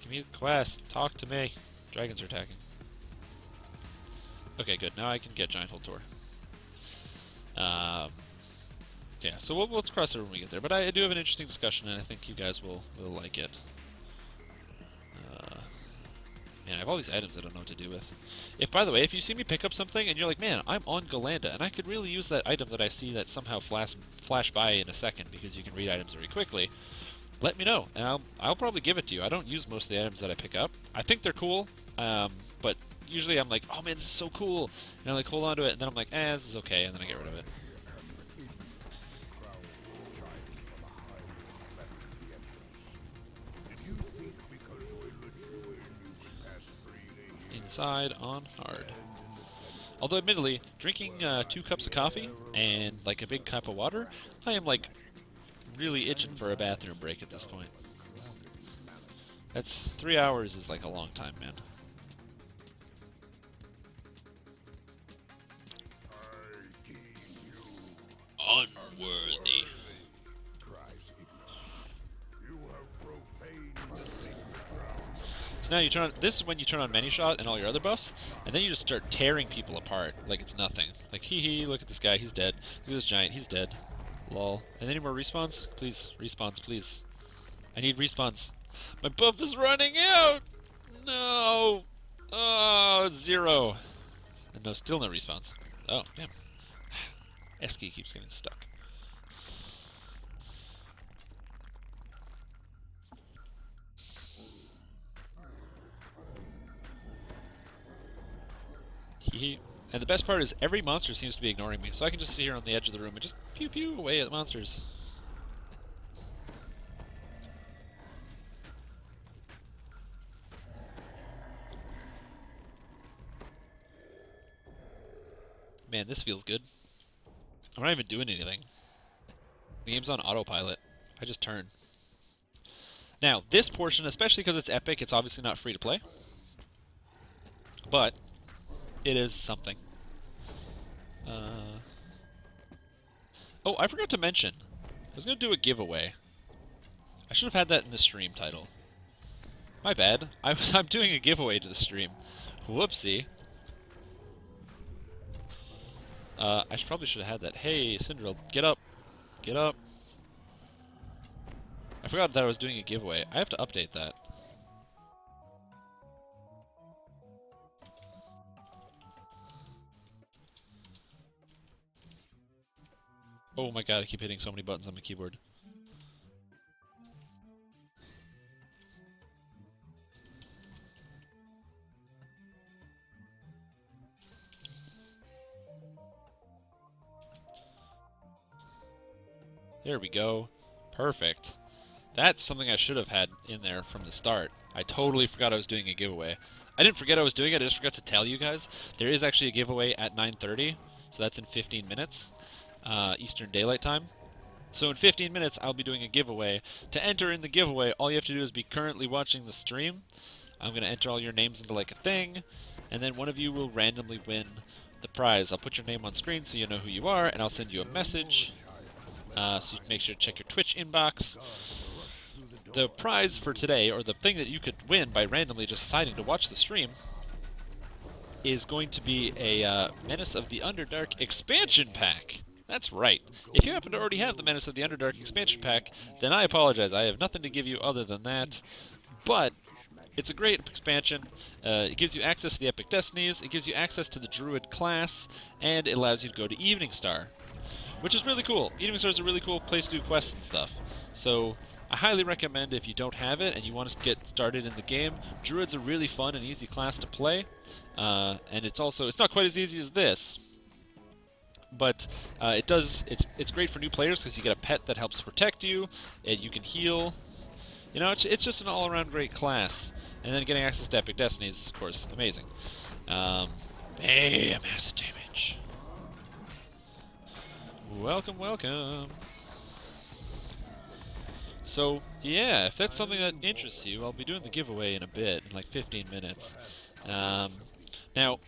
Give me the quest. Talk to me. Dragons are attacking. Okay, good. Now I can get Giant Hold Tor. Yeah, so we'll cross it when we get there. But I do have an interesting discussion, and I think you guys will like it. Man, I have all these items I don't know what to do with. If, by the way, if you see me pick up something and you're like, man, I'm on Galanda, and I could really use that item that I see that somehow flash by in a second because you can read items very quickly, let me know, and I'll probably give it to you. I don't use most of the items that I pick up. I think they're cool, but usually I'm like, oh man, this is so cool, and I like hold on to it, and then I'm like, this is okay, and then I get rid of it. Inside on hard. Although admittedly, drinking 2 cups of coffee and like a big cup of water, I am like really itching for a bathroom break at this point. That's 3 hours is like a long time, man. Unworthy. So now you turn on, this is when you turn on many shot and all your other buffs, and then you just start tearing people apart like it's nothing. Like, hee hee, look at this guy, he's dead. Look at this giant, he's dead. Lol. And any more respawns? Please, respawns, please. I need respawns. My buff is running out! No! Oh, 0. And no, still no respawns. Oh, damn. Esky keeps getting stuck. And the best part is every monster seems to be ignoring me, so I can just sit here on the edge of the room and just pew pew away at monsters. Man, this feels good. I'm not even doing anything. The game's on autopilot. I just turn. Now, this portion, especially because it's epic, it's obviously not free to play. But it is something. Oh, I forgot to mention. I was going to do a giveaway. I should have had that in the stream title. My bad. I'm doing a giveaway to the stream. Whoopsie. Probably should have had that. Hey, Cinderella, get up. Get up. I forgot that I was doing a giveaway. I have to update that. Oh my god, I keep hitting so many buttons on my keyboard. There we go. Perfect. That's something I should have had in there from the start. I totally forgot I was doing a giveaway. I didn't forget I was doing it, I just forgot to tell you guys. There is actually a giveaway at 9:30, so that's in 15 minutes, Eastern Daylight Time. So in 15 minutes, I'll be doing a giveaway. To enter in the giveaway, all you have to do is be currently watching the stream. I'm going to enter all your names into like a thing, and then one of you will randomly win the prize. I'll put your name on screen so you know who you are, and I'll send you a message. So you make sure to check your Twitch inbox. The prize for today, or the thing that you could win by randomly just deciding to watch the stream, is going to be a Menace of the Underdark expansion pack. That's right. If you happen to already have the Menace of the Underdark expansion pack, then I apologize. I have nothing to give you other than that. But it's a great expansion. It gives you access to the Epic Destinies, it gives you access to the Druid class, and it allows you to go to Evening Star, which is really cool. Evening Star is a really cool place to do quests and stuff. So I highly recommend, if you don't have it and you want to get started in the game, Druid's a really fun and easy class to play. And it's not quite as easy as this, but it's great for new players because you get a pet that helps protect you, and you can heal. You know, it's just an all-around great class. And then getting access to Epic Destinies is, of course, amazing. Bam! Acid damage. Welcome, welcome. So, yeah, if that's something that interests you, I'll be doing the giveaway in a bit, in like 15 minutes. Now,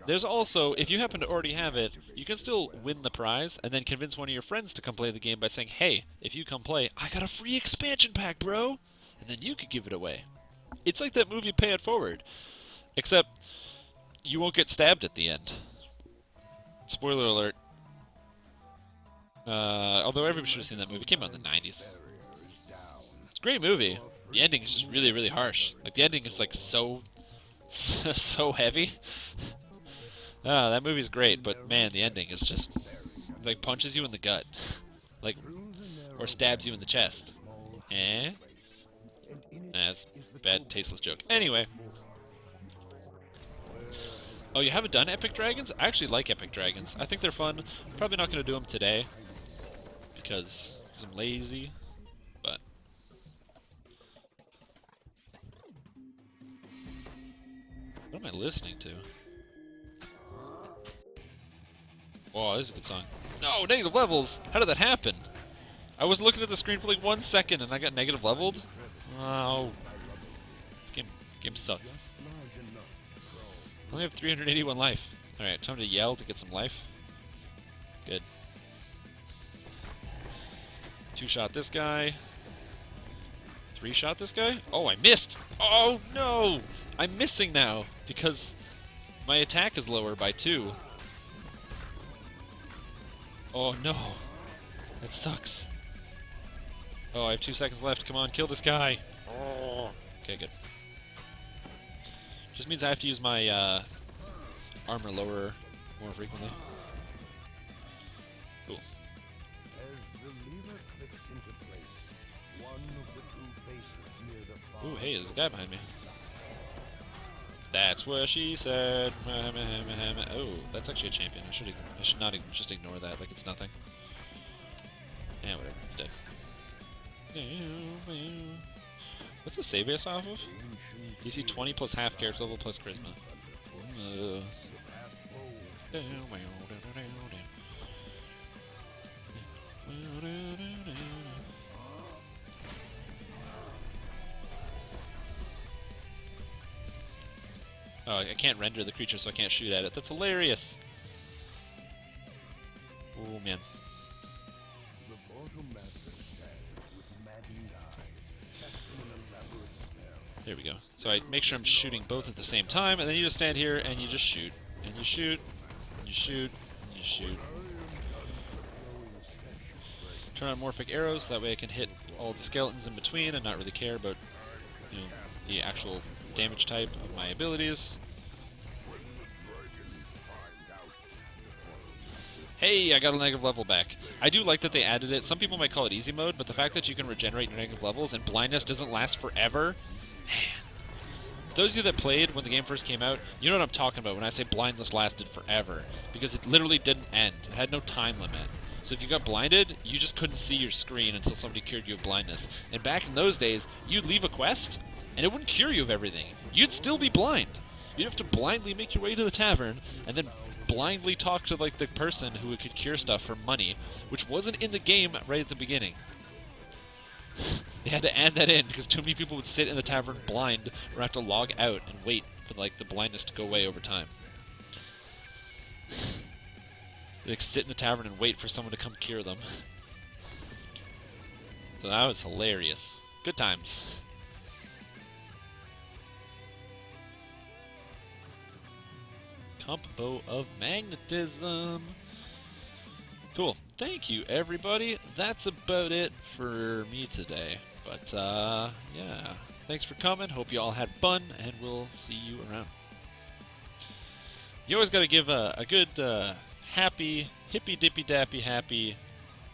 there's also, if you happen to already have it, you can still win the prize and then convince one of your friends to come play the game by saying, hey, if you come play, I got a free expansion pack, bro! And then you could give it away. It's like that movie Pay It Forward, except you won't get stabbed at the end. Spoiler alert. Although everybody should have seen that movie. It came out in the 90s. It's a great movie. The ending is just really, really harsh. Like, the ending is like so So heavy. Ah, that movie's great, but man, the ending is just like punches you in the gut, like, or stabs you in the chest. Eh? That's a bad, tasteless joke. Anyway. Oh, you haven't done Epic Dragons? I actually like Epic Dragons. I think they're fun. Probably not going to do them today because I'm lazy, but what am I listening to? Oh, this is a good song. No, negative levels! How did that happen? I was looking at the screen for like 1 second and I got negative leveled? Oh. This game sucks. I only have 381 life. Alright, time to yell to get some life. Good. 2-shot this guy. 3-shot this guy? Oh, I missed! Oh, no! I'm missing now because my attack is lower by 2. Oh, no. That sucks. Oh, I have 2 seconds left. Come on, kill this guy. Oh. Okay, good. Just means I have to use my armor lower more frequently. Cool. As the lever clicks into place, one of the two faces near the far Ooh, hey, there's a guy behind me. That's what she said. Oh, that's actually a champion. I should not just ignore that like it's nothing. Yeah, whatever. It's dead. What's the save base off of? DC 20 plus half character level plus charisma. Oh, I can't render the creature, so I can't shoot at it. That's hilarious. Oh man. The mortal master stands with maddened eyes, casting an elaborate spell. There we go. So I make sure I'm shooting both at the same time, and then you just stand here and you just shoot. And you shoot, and you shoot, and you shoot. Turn on morphic arrows, that way I can hit all the skeletons in between and not really care about, you know, the actual damage type of my abilities. Hey, I got a negative level back. I do like that they added it. Some people might call it easy mode, but the fact that you can regenerate your negative levels and blindness doesn't last forever, man. Those of you that played when the game first came out, you know what I'm talking about when I say blindness lasted forever. Because it literally didn't end. It had no time limit. So if you got blinded, you just couldn't see your screen until somebody cured you of blindness. And back in those days, you'd leave a quest, and it wouldn't cure you of everything. You'd still be blind. You'd have to blindly make your way to the tavern, and then blindly talk to like the person who could cure stuff for money, which wasn't in the game right at the beginning. They had to add that in because too many people would sit in the tavern blind or have to log out and wait for like the blindness to go away over time. They like, sit in the tavern and wait for someone to come cure them. So that was hilarious. Good times. Combo of magnetism. Cool. Thank you, everybody. That's about it for me today. But, yeah. Thanks for coming. Hope you all had fun, and we'll see you around. You always got to give a good, happy, hippy-dippy-dappy happy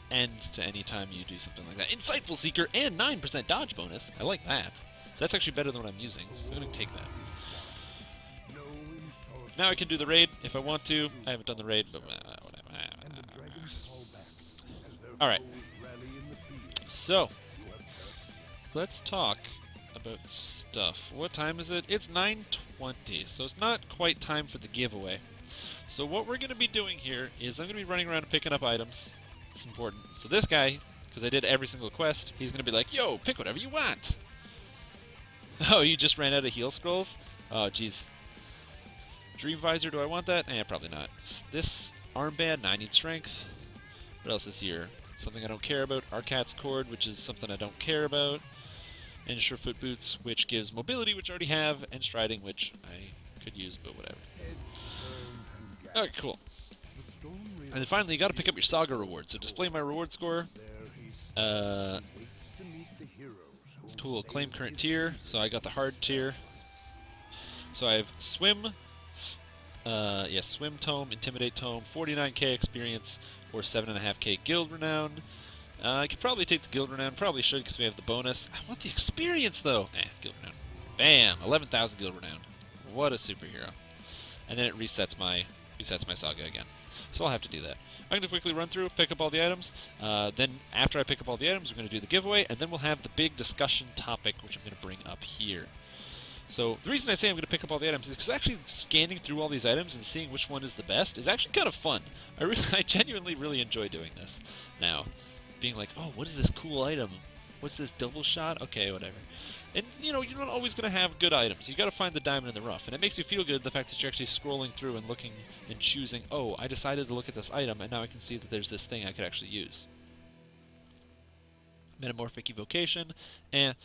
end to any time you do something like that. Insightful Seeker and 9% dodge bonus. I like that. So that's actually better than what I'm using. So I'm going to take that. Now I can do the raid if I want to. I haven't done the raid, but whatever. Alright. So, let's talk about stuff. What time is it? It's 9:20, so it's not quite time for the giveaway. So what we're going to be doing here is I'm going to be running around and picking up items. It's important. So this guy, because I did every single quest, he's going to be like, yo, pick whatever you want. Oh, you just ran out of heal scrolls? Oh, jeez. Dream Visor, do I want that? Probably not. This armband, I need strength. What else is here? Something I don't care about. Arcat's Cord, which is something I don't care about. And Surefoot Boots, which gives mobility, which I already have. And Striding, which I could use, but whatever. Alright, cool. And then finally, you gotta pick up your Saga reward. So display my reward score. Cool, claim current tier. So I got the hard tier. So I have Swim, Swim Tome, Intimidate Tome, 49k experience, or 7.5k Guild Renown. I could probably take the Guild Renown, probably should because we have the bonus. I want the experience though! Guild Renown. Bam! 11,000 Guild Renown. What a superhero. And then it resets my saga again. So I'll have to do that. I'm going to quickly run through, pick up all the items. Then after I pick up all the items, we're going to do the giveaway, and then we'll have the big discussion topic, which I'm going to bring up here. So the reason I say I'm going to pick up all the items is because actually scanning through all these items and seeing which one is the best is actually kind of fun. I genuinely really enjoy doing this now. Being like, oh, what is this cool item? What's this double shot? Okay, whatever. And, you know, you're not always going to have good items. You got to find the diamond in the rough. And it makes you feel good, the fact that you're actually scrolling through and looking and choosing, oh, I decided to look at this item, and now I can see that there's this thing I could actually use. Metamorphic Evocation, and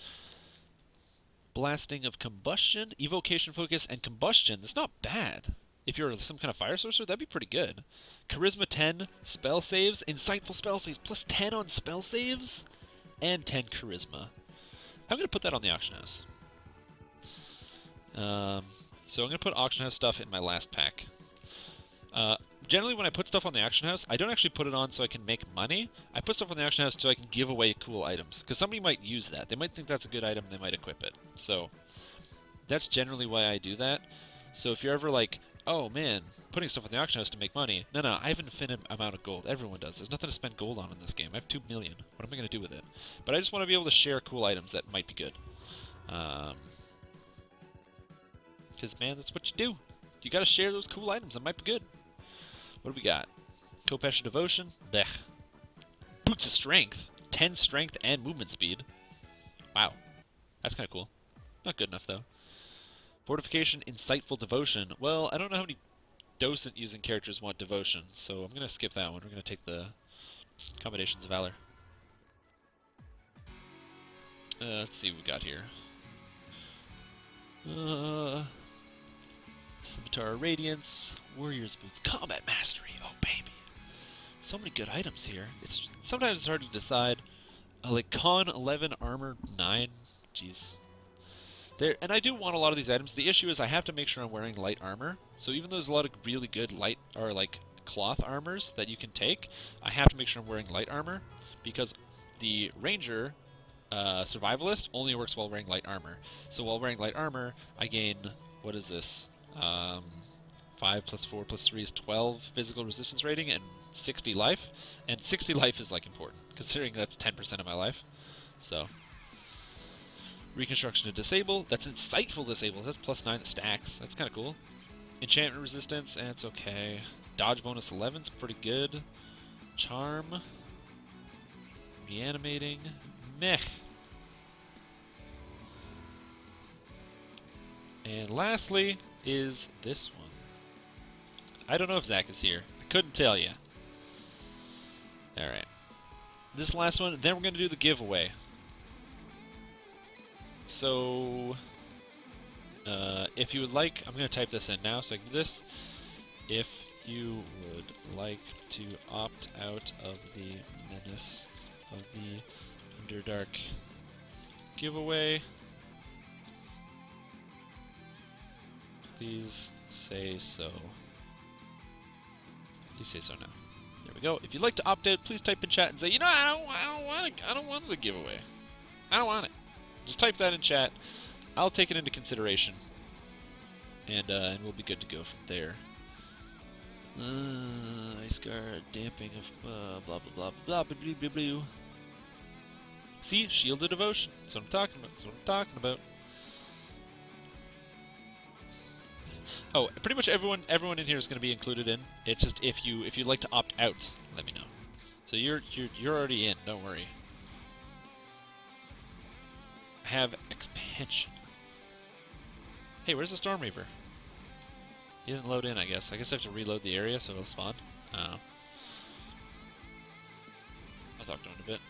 Blasting of Combustion, Evocation Focus, and Combustion. That's not bad. If you're some kind of fire sorcerer, that'd be pretty good. Charisma 10, spell saves, insightful spell saves, plus 10 on spell saves, and 10 charisma. I'm going to put that on the auction house. So I'm going to put auction house stuff in my last pack. Generally, when I put stuff on the auction house, I don't actually put it on so I can make money. I put stuff on the auction house so I can give away cool items. Because somebody might use that. They might think that's a good item and they might equip it. So that's generally why I do that. So if you're ever like, oh man, putting stuff on the auction house to make money. No, I have an infinite amount of gold. Everyone does. There's nothing to spend gold on in this game. I have 2 million. What am I going to do with it? But I just want to be able to share cool items that might be good. Because, man, that's what you do. You got to share those cool items that might be good. What do we got? Kopesh Devotion. Blech. Boots of Strength. 10 strength and movement speed. Wow. That's kind of cool. Not good enough, though. Fortification, Insightful Devotion. Well, I don't know how many docent using characters want devotion, so I'm going to skip that one. We're going to take the Combinations of Valor. Let's see what we got here. Scimitar Radiance, Warrior's Boots, Combat Mastery. Oh, baby. So many good items here. Sometimes it's hard to decide. Like Con 11, Armor 9. Jeez. And I do want a lot of these items. The issue is I have to make sure I'm wearing light armor. So even though there's a lot of really good light or like cloth armors that you can take, I have to make sure I'm wearing light armor because the Ranger Survivalist only works while wearing light armor. So while wearing light armor, I gain, what is this? 5 plus 4 plus 3 is 12 physical resistance rating and 60 life. And 60 life is like important considering that's 10% of my life. So Reconstruction to Disable. That's Insightful Disable. That's plus 9 stacks. That's kind of cool. Enchantment Resistance. It's okay. Dodge bonus 11's pretty good. Charm. Reanimating. Meh. And lastly is this one. I don't know if Zach is here. I couldn't tell you. Alright. This last one, then we're going to do the giveaway. So, if you would like, I'm going to type this in now so I can do this. If you would like to opt out of the Menace of the Underdark giveaway, please say so. Please say so now. There we go. If you'd like to opt out, please type in chat and say, you know, I don't want the giveaway. I don't want it. Just type that in chat. I'll take it into consideration, and we'll be good to go from there. Ice guard, damping of blah blah blah blah blah blah blah blah. See, shield of devotion. That's what I'm talking about. That's what I'm talking about. Oh, pretty much everyone in here is going to be included in. It's just if you'd like to opt out, let me know. So you're already in. Don't worry. Have expansion. Hey, where's the Storm Reaper? He didn't load in, I guess. I guess I have to reload the area so it'll spawn. Oh. I'll talk to him in a bit.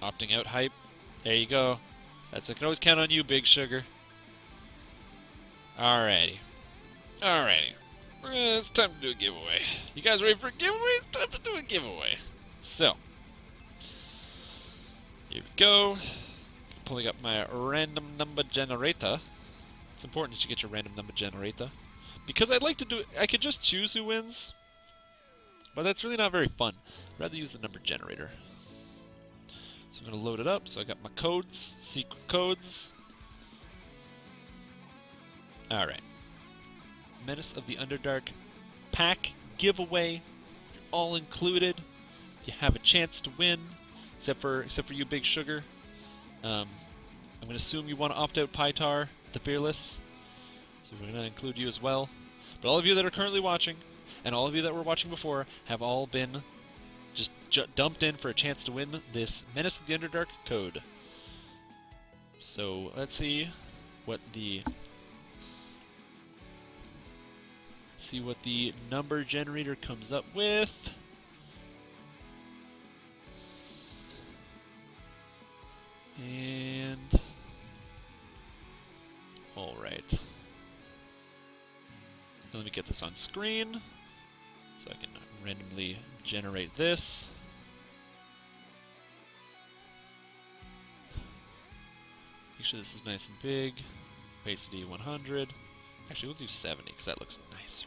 Opting out hype. There you go. I can always count on you, Big Sugar. Alrighty. It's time to do a giveaway. You guys ready for a giveaway? It's time to do a giveaway. So, here we go. Pulling up my random number generator. It's important that you get your random number generator. Because I'd like to do it, I could just choose who wins, but that's really not very fun. I'd rather use the number generator. So I'm going to load it up. So I got my codes, secret codes. Alright. Menace of the Underdark pack giveaway. You're all included. You have a chance to win, except for you, Big Sugar. I'm going to assume you want to opt out Pytar, the Fearless. So we're going to include you as well. But all of you that are currently watching, and all of you that were watching before, have all been just dumped in for a chance to win this Menace of the Underdark code. So let's see what the number generator comes up with. And all right. Let me get this on screen so I can randomly generate this. Make sure this is nice and big. Opacity 100. Actually, we'll do 70 because that looks nicer.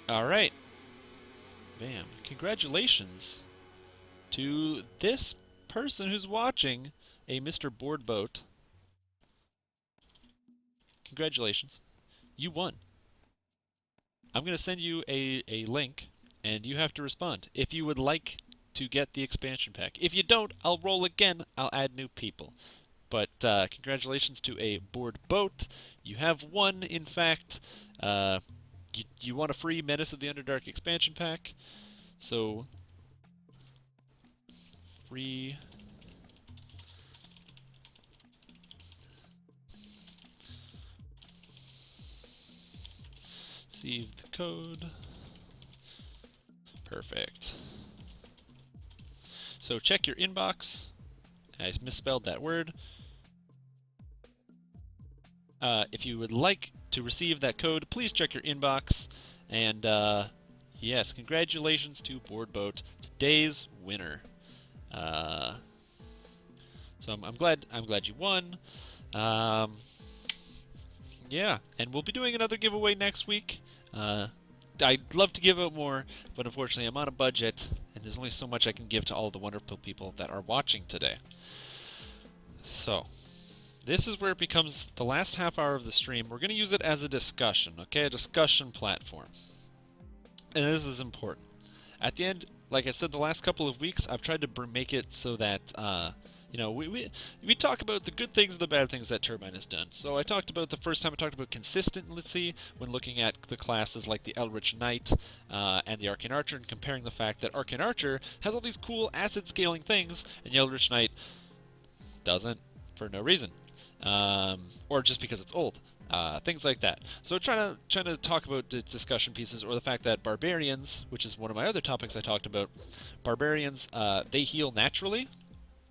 All right. Bam. Congratulations to this person who's watching, a Mr. Boardboat. Congratulations. You won. I'm going to send you a link, and you have to respond if you would like to get the expansion pack. If you don't, I'll roll again. I'll add new people. But congratulations to a Boardboat. You have won, in fact. You want a free Menace of the Underdark expansion pack. So, free... Receive the code. Perfect. So check your inbox. I misspelled that word. If you would like to receive that code, please check your inbox. And yes, congratulations to Boardboat, today's winner. So I'm glad you won. Yeah, and we'll be doing another giveaway next week. I'd love to give out more, but unfortunately I'm on a budget, and there's only so much I can give to all the wonderful people that are watching today. So, this is where it becomes the last half hour of the stream. We're going to use it as a discussion, okay? A discussion platform. And this is important. At the end, like I said, the last couple of weeks, I've tried to make it so that, you know, we talk about the good things and the bad things that Turbine has done. So I talked about, the first time I talked about consistency when looking at the classes like the Eldritch Knight and the Arcane Archer, and comparing the fact that Arcane Archer has all these cool acid scaling things, and the Eldritch Knight doesn't, for no reason. Or just because it's old. Things like that. So trying to talk about discussion pieces, or the fact that barbarians, which is one of my other topics I talked about, barbarians, they heal naturally.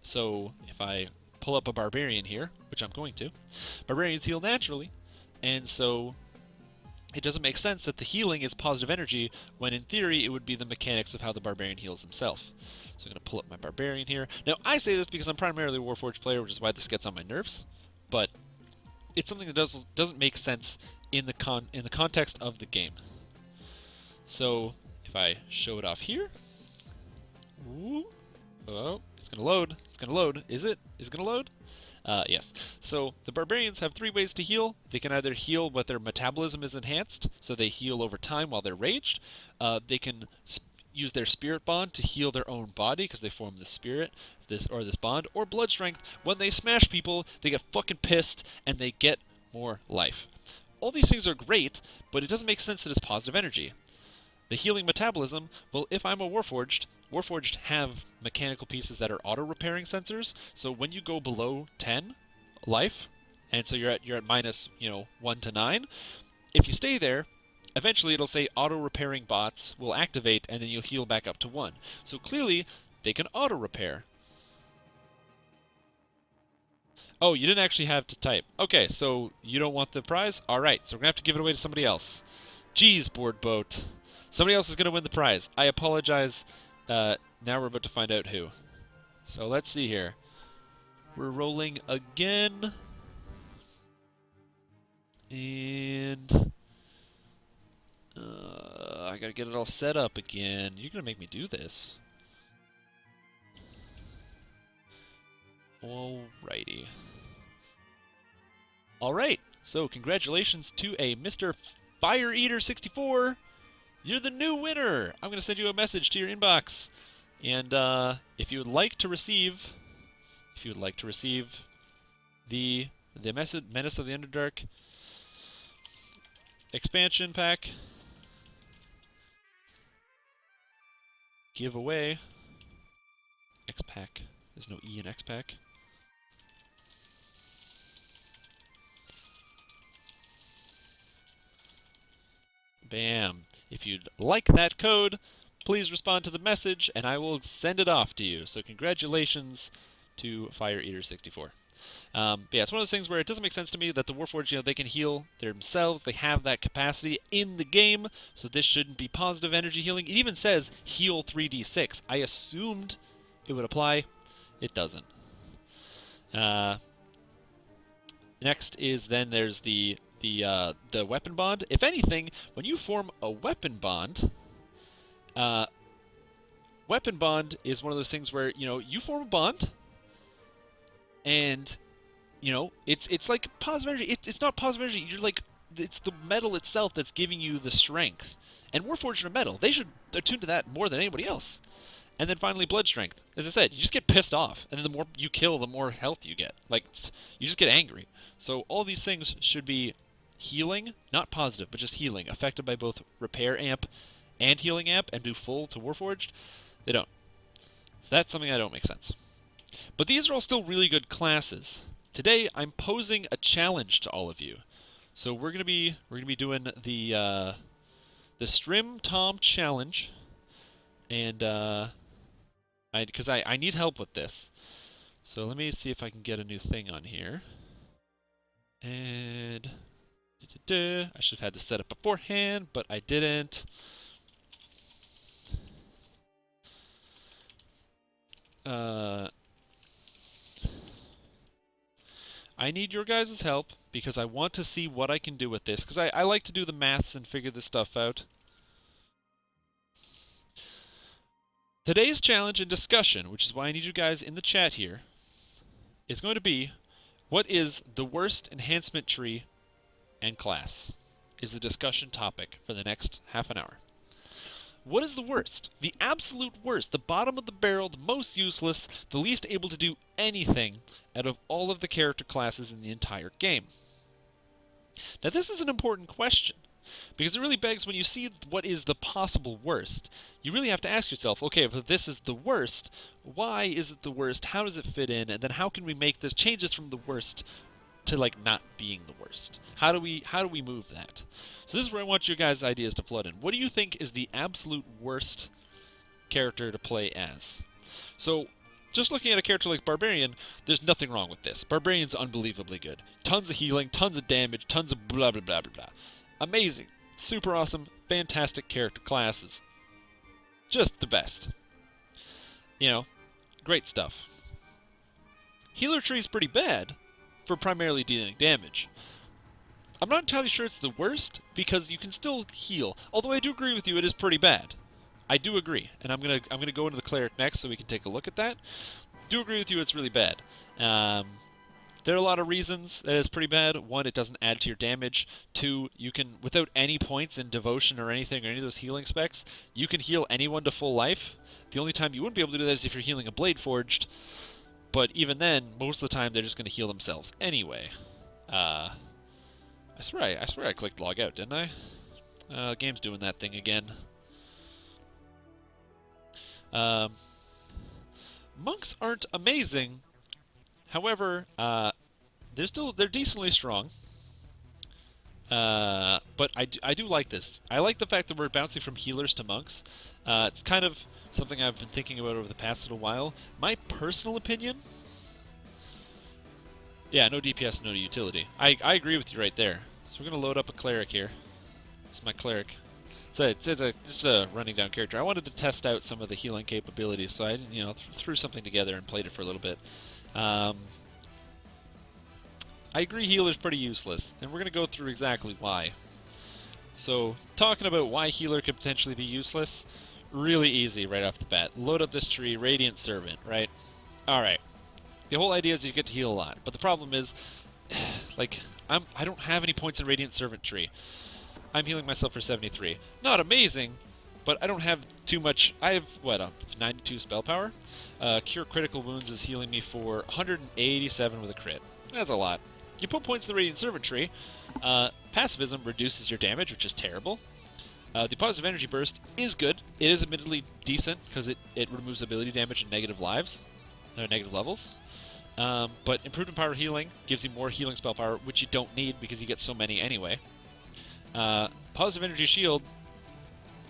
So if I pull up a barbarian here, which I'm going to, barbarians heal naturally, and so it doesn't make sense that the healing is positive energy when in theory it would be the mechanics of how the barbarian heals himself. So I'm going to pull up my barbarian here. Now I say this because I'm primarily a Warforged player, which is why this gets on my nerves, but it's something that doesn't make sense in the context of the game. So if I show it off here, ooh, oh, it's gonna load. It's gonna load. Is it? Is it gonna load? Yes. So the barbarians have 3 ways to heal. They can either heal when their metabolism is enhanced, so they heal over time while they're raged. They can use their spirit bond to heal their own body because they form the spirit, this bond, or blood strength. When they smash people, they get fucking pissed and they get more life. All these things are great, but it doesn't make sense that it's positive energy. The healing metabolism, well, if I'm a Warforged have mechanical pieces that are auto-repairing sensors, so when you go below 10 life, and so you're at minus, 1 to 9, if you stay there, eventually it'll say auto-repairing bots will activate, and then you'll heal back up to 1. So clearly, they can auto-repair. Oh, you didn't actually have to type. Okay, so you don't want the prize? Alright, so we're going to have to give it away to somebody else. Jeez, Boardboat. Somebody else is going to win the prize. I apologize. Now we're about to find out who. So let's see here. We're rolling again. And I gotta get it all set up again. You're gonna make me do this. Alrighty. Alright, so congratulations to a Mr. Fire Eater 64. You're the new winner! I'm gonna send you a message to your inbox. And if you would like to receive the Menace of the Underdark expansion pack giveaway. X-Pack. There's no E in X-Pack. Bam. If you'd like that code, please respond to the message and I will send it off to you. So congratulations to Fire Eater 64. But yeah, it's one of those things where it doesn't make sense to me that the Warforged, they can heal themselves. They have that capacity in the game, so this shouldn't be positive energy healing. It even says heal 3d6. I assumed it would apply. It doesn't. Next is then there's the weapon bond. If anything, when you form a weapon bond is one of those things where, you form a bond, and it's like positive energy. It's not positive energy. You're like, it's the metal itself that's giving you the strength. And Warforged are metal. They should attune to that more than anybody else. And then finally, blood strength. As I said, you just get pissed off, and then the more you kill, the more health you get. Like, you just get angry. So all these things should be healing, not positive, but just healing, affected by both repair amp and healing amp, and do full to Warforged. They don't. So that's something that don't make sense. But these are all still really good classes. Today, I'm posing a challenge to all of you. So we're gonna be doing the Strimstream challenge, and because I need help with this. So let me see if I can get a new thing on here. And I should have had this set up beforehand, but I didn't. I need your guys' help because I want to see what I can do with this, because I like to do the maths and figure this stuff out. Today's challenge and discussion, which is why I need you guys in the chat here, is going to be, what is the worst enhancement tree and class? Is the discussion topic for the next half an hour. What is the worst? The absolute worst, the bottom of the barrel, the most useless, the least able to do anything out of all of the character classes in the entire game. Now this is an important question, because it really begs, when you see what is the possible worst, you really have to ask yourself, okay, if this is the worst, why is it the worst? How does it fit in? And then how can we make this changes from the worst to like not being the worst? How do we move that? So this is where I want your guys' ideas to flood in. What do you think is the absolute worst character to play as? So just looking at a character like Barbarian, there's nothing wrong with this. Barbarian's unbelievably good. Tons of healing, tons of damage, tons of blah blah blah blah blah. Amazing. Super awesome, fantastic character classes. Just the best. Great stuff. Healer tree's pretty bad for primarily dealing damage. I'm not entirely sure it's the worst, because you can still heal. Although I do agree with you, it is pretty bad. I do agree, and I'm gonna go into the cleric next so we can take a look at that. Do agree with you, it's really bad. There are a lot of reasons that it's pretty bad. One, it doesn't add to your damage. Two, you can, without any points in devotion or anything, or any of those healing specs, you can heal anyone to full life. The only time you wouldn't be able to do that is if you're healing a Blade Forged. But even then, most of the time they're just going to heal themselves anyway. I swear I clicked log out, didn't I? The game's doing that thing again. Monks aren't amazing. However, they're decently strong. But I do like this. I like the fact that we're bouncing from healers to monks. It's kind of something I've been thinking about over the past little while. My personal opinion... Yeah, no DPS, no utility. I agree with you right there. So we're going to load up a cleric here. This is my cleric. It's just a running down character. I wanted to test out some of the healing capabilities, so I threw something together and played it for a little bit. I agree healer's pretty useless, and we're going to go through exactly why. So, talking about why healer could potentially be useless, really easy right off the bat. Load up this tree, Radiant Servant, right? Alright. The whole idea is you get to heal a lot, but the problem is, like, I don't have any points in Radiant Servant tree. I'm healing myself for 73. Not amazing, but I don't have too much. I have, what, 92 spell power? Cure Critical Wounds is healing me for 187 with a crit. That's a lot. You put points in the Radiant Servant tree. Pacifism reduces your damage, which is terrible. The Positive Energy Burst is good. It is admittedly decent, because it removes ability damage and negative lives. Negative levels. But Improved Empower Healing gives you more healing spell power, which you don't need because you get so many anyway. Positive Energy Shield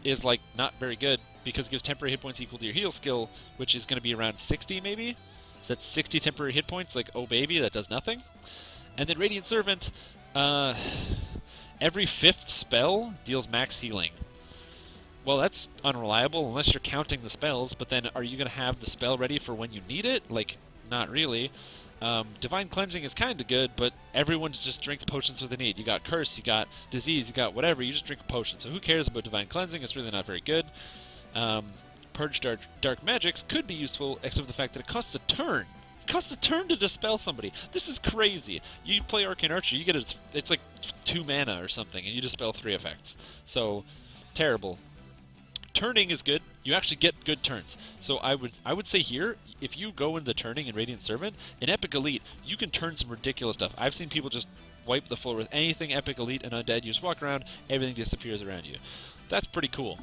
is, like, not very good because it gives temporary hit points equal to your heal skill, which is going to be around 60 maybe. So that's 60 temporary hit points, like, oh baby, that does nothing. And then Radiant Servant, every 5th spell deals max healing. Well, that's unreliable unless you're counting the spells, but then are you going to have the spell ready for when you need it? Like, not really. Divine Cleansing is kind of good, but everyone just drinks potions with a need. You got Curse, you got Disease, you got whatever, you just drink a potion. So who cares about Divine Cleansing? It's really not very good. Purge Dark Magics could be useful, except for the fact that it costs a turn. It costs a turn to dispel somebody. This is crazy. You play Arcane Archer, you get it's like 2 mana or something, and you dispel 3 effects. So, terrible. Turning is good. You actually get good turns. So I would say here, if you go into turning in Radiant Servant, in Epic Elite, you can turn some ridiculous stuff. I've seen people just wipe the floor with anything Epic Elite and Undead. You just walk around, everything disappears around you. That's pretty cool.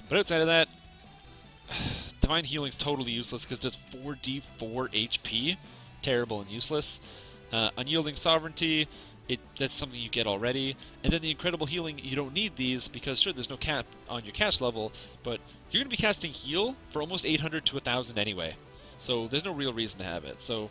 But outside of that, Divine Healing's totally useless because it does 4d4 HP. Terrible and useless. Unyielding Sovereignty, that's something you get already. And then the Incredible Healing, you don't need these because, sure, there's no cap on your cast level, but you're going to be casting Heal for almost 800 to 1,000 anyway. So there's no real reason to have it. So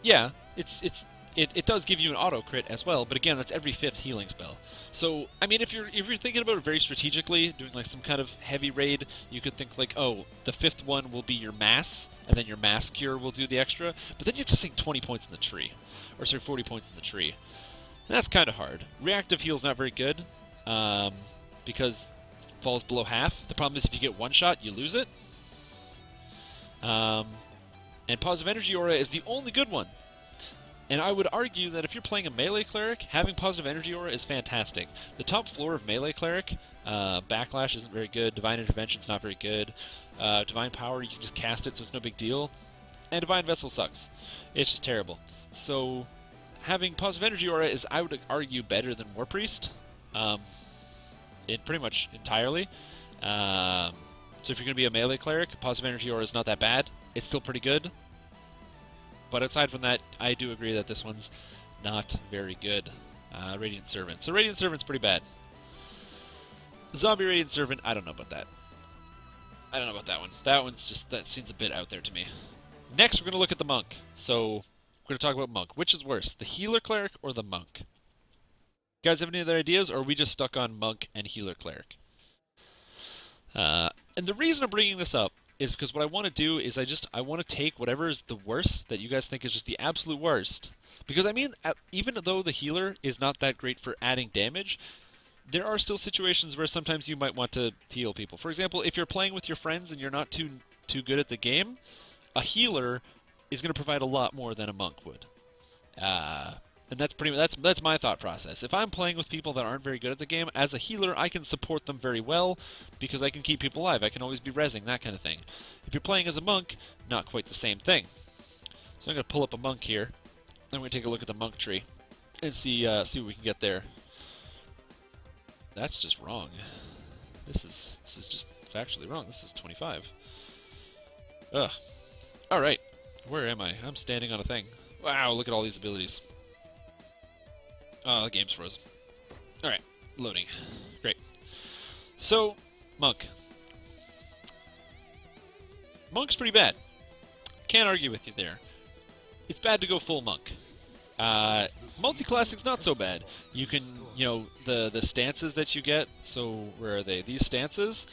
yeah, it does give you an auto crit as well, but again, that's every 5th healing spell. So, I mean, if you're thinking about it very strategically, doing like some kind of heavy raid, you could think like, oh, the 5th one will be your mass, and then your mass cure will do the extra, but then you have to sink 20 points in the tree, or sorry, 40 points in the tree. And that's kind of hard. Reactive heal's not very good, because it falls below half. The problem is if you get one shot, you lose it. And Positive Energy Aura is the only good one. And I would argue that if you're playing a melee cleric, having Positive Energy Aura is fantastic. The top floor of melee cleric, Backlash isn't very good, Divine Intervention's not very good, Divine Power, you can just cast it so it's no big deal, and Divine Vessel sucks. It's just terrible. So having Positive Energy Aura is, I would argue, better than War Priest, in pretty much entirely. So if you're going to be a melee cleric, Positive Energy Aura is not that bad. It's still pretty good. But aside from that, I do agree that this one's not very good. Radiant Servant. So Radiant Servant's pretty bad. Zombie Radiant Servant, I don't know about that. I don't know about that one. That seems a bit out there to me. Next, we're going to look at the Monk. So, we're going to talk about Monk. Which is worse, the Healer Cleric or the Monk? You guys have any other ideas, or are we just stuck on Monk and Healer Cleric? And the reason I'm bringing this up is because what I want to do is I want to take whatever is the worst that you guys think is just the absolute worst. Because, I mean, even though the healer is not that great for adding damage, there are still situations where sometimes you might want to heal people. For example, if you're playing with your friends and you're not too good at the game, a healer is going to provide a lot more than a monk would. And that's my thought process. If I'm playing with people that aren't very good at the game, as a healer, I can support them very well because I can keep people alive. I can always be rezzing, that kind of thing. If you're playing as a monk, not quite the same thing. So I'm going to pull up a monk here. I'm going to take a look at the monk tree and see what we can get there. That's just wrong. This is just factually wrong. This is 25. Ugh. All right. Where am I? I'm standing on a thing. Wow, look at all these abilities. Oh, the game's frozen. Alright, loading. Great. So, Monk. Monk's pretty bad. Can't argue with you there. It's bad to go full Monk. Multi-classic's not so bad. You can, the stances that you get, so where are they? These stances,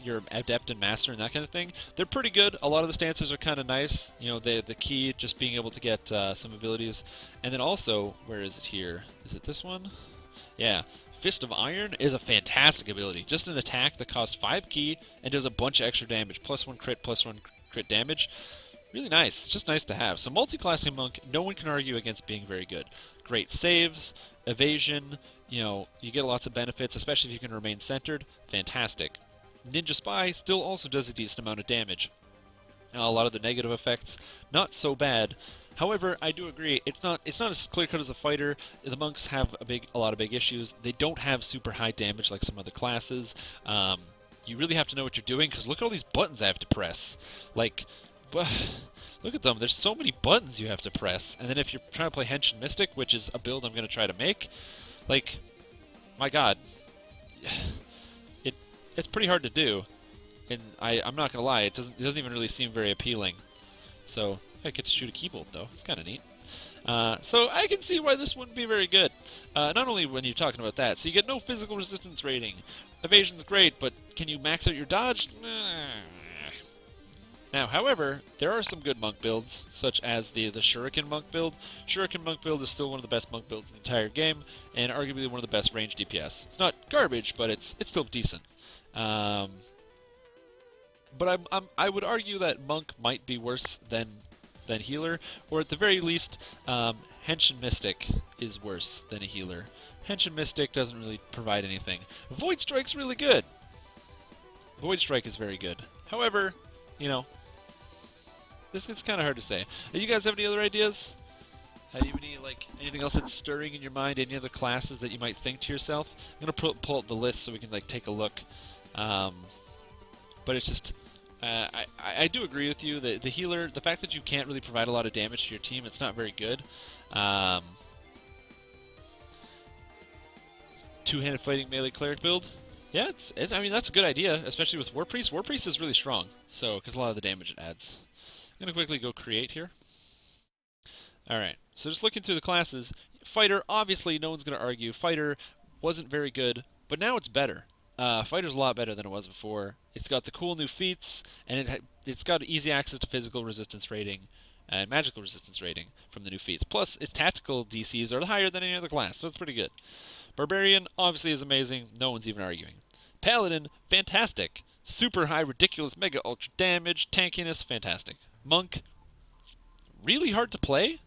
you're adept and master and that kind of thing, they're pretty good. A lot of the stances are kind of nice. The key just being able to get some abilities, and then also, where is it here? Is it this one? Yeah, Fist of Iron is a fantastic ability. Just an attack that costs 5 key and does a bunch of extra damage. +1 crit, +1 crit damage. Really nice. It's just nice to have. So multi-classing Monk, no one can argue against being very good. Great saves, evasion, you get lots of benefits, especially if you can remain centered. Fantastic. Ninja Spy still also does a decent amount of damage. A lot of the negative effects, not so bad. However, I do agree, it's not as clear-cut as a fighter. The monks have a lot of big issues. They don't have super high damage like some other classes. You really have to know what you're doing, because look at all these buttons I have to press. Like, look at them. There's so many buttons you have to press. And then if you're trying to play Henshin Mystic, which is a build I'm going to try to make, like, my god, it's pretty hard to do. And I'm not going to lie, it doesn't even really seem very appealing. So I get to shoot a Keybolt, though. It's kind of neat. So I can see why this wouldn't be very good. Not only when you're talking about that, so you get no physical resistance rating. Evasion's great, but can you max out your dodge? Now, however, there are some good monk builds, such as the Shuriken monk build. Shuriken monk build is still one of the best monk builds in the entire game, and arguably one of the best range DPS. It's not garbage, but it's still decent. But I would argue that monk might be worse than healer, or at the very least, Henshin Mystic is worse than a healer. Henshin Mystic doesn't really provide anything. Void Strike's really good. Void Strike is very good. However, this is kind of hard to say. Do you guys have any other ideas? Do you have anything else that's stirring in your mind? Any other classes that you might think to yourself? I'm gonna pull up the list so we can take a look. But it's just, I do agree with you. The healer, the fact that you can't really provide a lot of damage to your team, it's not very good. Two-handed fighting melee cleric build. Yeah, I mean, that's a good idea, especially with War Priest. War Priest is really strong, because a lot of the damage it adds. I'm going to quickly go create here. Alright, so just looking through the classes, Fighter, obviously no one's going to argue. Fighter wasn't very good, but now it's better. Fighter's a lot better than it was before. It's got the cool new feats, and it's got easy access to physical resistance rating and magical resistance rating from the new feats. Plus, its tactical DCs are higher than any other class, so it's pretty good. Barbarian, obviously, is amazing. No one's even arguing. Paladin, fantastic. Super high, ridiculous, mega ultra damage, tankiness, fantastic. Monk, really hard to play.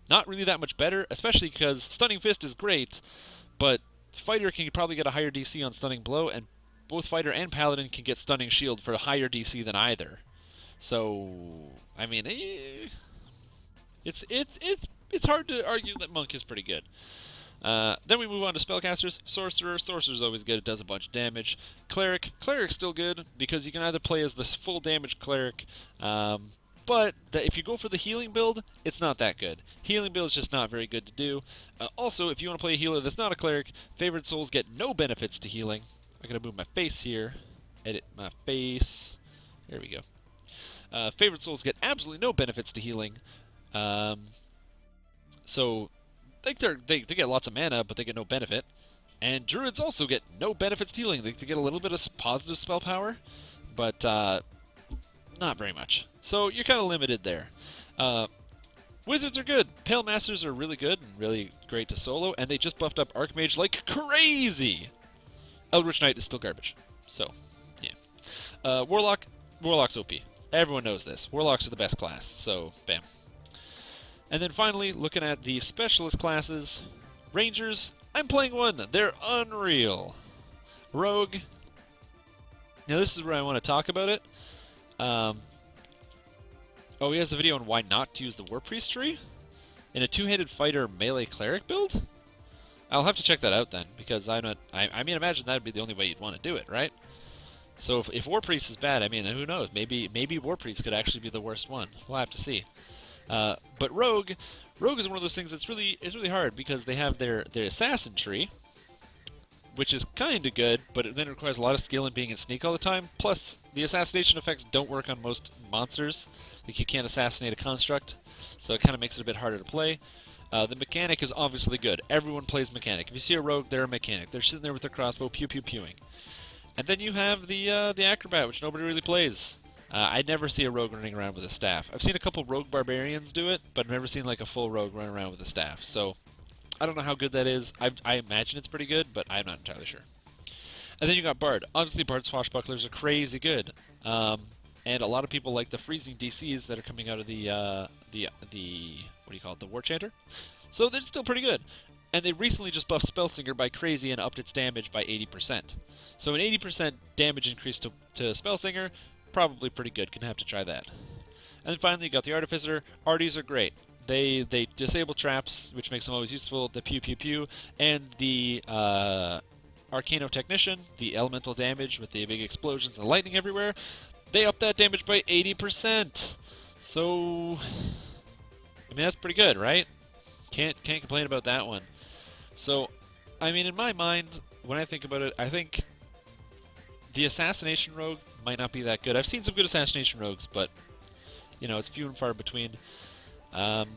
Not really that much better, especially because Stunning Fist is great, but Fighter can probably get a higher DC on Stunning Blow, and both Fighter and Paladin can get Stunning Shield for a higher DC than either. So, I mean, it's hard to argue that Monk is pretty good. Then we move on to Spellcasters. Sorcerer. Sorcerer's always good. It does a bunch of damage. Cleric. Cleric's still good because you can either play as this full damage Cleric, but if you go for the healing build, it's not that good. Healing build is just not very good to do. Also, if you want to play a healer that's not a Cleric, Favored Souls get no benefits to healing. I'm going to move my face here. Edit my face. There we go. Favored Souls get absolutely no benefits to healing. So they get lots of mana, but they get no benefit. And Druids also get no benefits to healing. They get a little bit of positive spell power, but not very much. So you're kind of limited there. Wizards are good. Pale Masters are really good and really great to solo, and they just buffed up Archmage like crazy. Eldritch Knight is still garbage. So, yeah. Warlock's OP. Everyone knows this. Warlocks are the best class, so bam. And then finally, looking at the specialist classes, Rangers, I'm playing one. They're unreal. Rogue. Now this is where I want to talk about it. He has a video on why not to use the War Priest tree in a two-handed fighter melee cleric build. I'll have to check that out then, because I mean, imagine that would be the only way you'd want to do it, right? So if War Priest is bad, I mean, who knows? Maybe War Priest could actually be the worst one. We'll have to see. But Rogue is one of those things that's really hard because they have their assassin tree, which is kind of good, but it then requires a lot of skill and being in sneak all the time. Plus, the assassination effects don't work on most monsters. Like, you can't assassinate a construct, so it kind of makes it a bit harder to play. The mechanic is obviously good. Everyone plays mechanic. If you see a rogue, they're a mechanic. They're sitting there with their crossbow, pew-pew-pewing. And then you have the acrobat, which nobody really plays. I'd never see a rogue running around with a staff. I've seen a couple rogue barbarians do it, but I've never seen like a full rogue run around with a staff. So I don't know how good that is. I imagine it's pretty good, but I'm not entirely sure. And then you got Bard. Obviously, Bard swashbucklers are crazy good, and a lot of people like the freezing DCs that are coming out of the what do you call it, the War Chanter. So they're still pretty good. And they recently just buffed Spellsinger by crazy and upped its damage by 80%. So an 80% damage increase to Spellsinger, probably pretty good. Gonna have to try that. And then finally, you got the Artificer. Arties are great. They disable traps, which makes them always useful. The pew pew pew, and the Arcano Technician, the elemental damage with the big explosions and lightning everywhere. They up that damage by 80%. So, I mean that's pretty good, right? Can't complain about that one. So, I mean, in my mind, when I think about it, I think the Assassination Rogue might not be that good. I've seen some good Assassination Rogues, but, you know, it's few and far between. But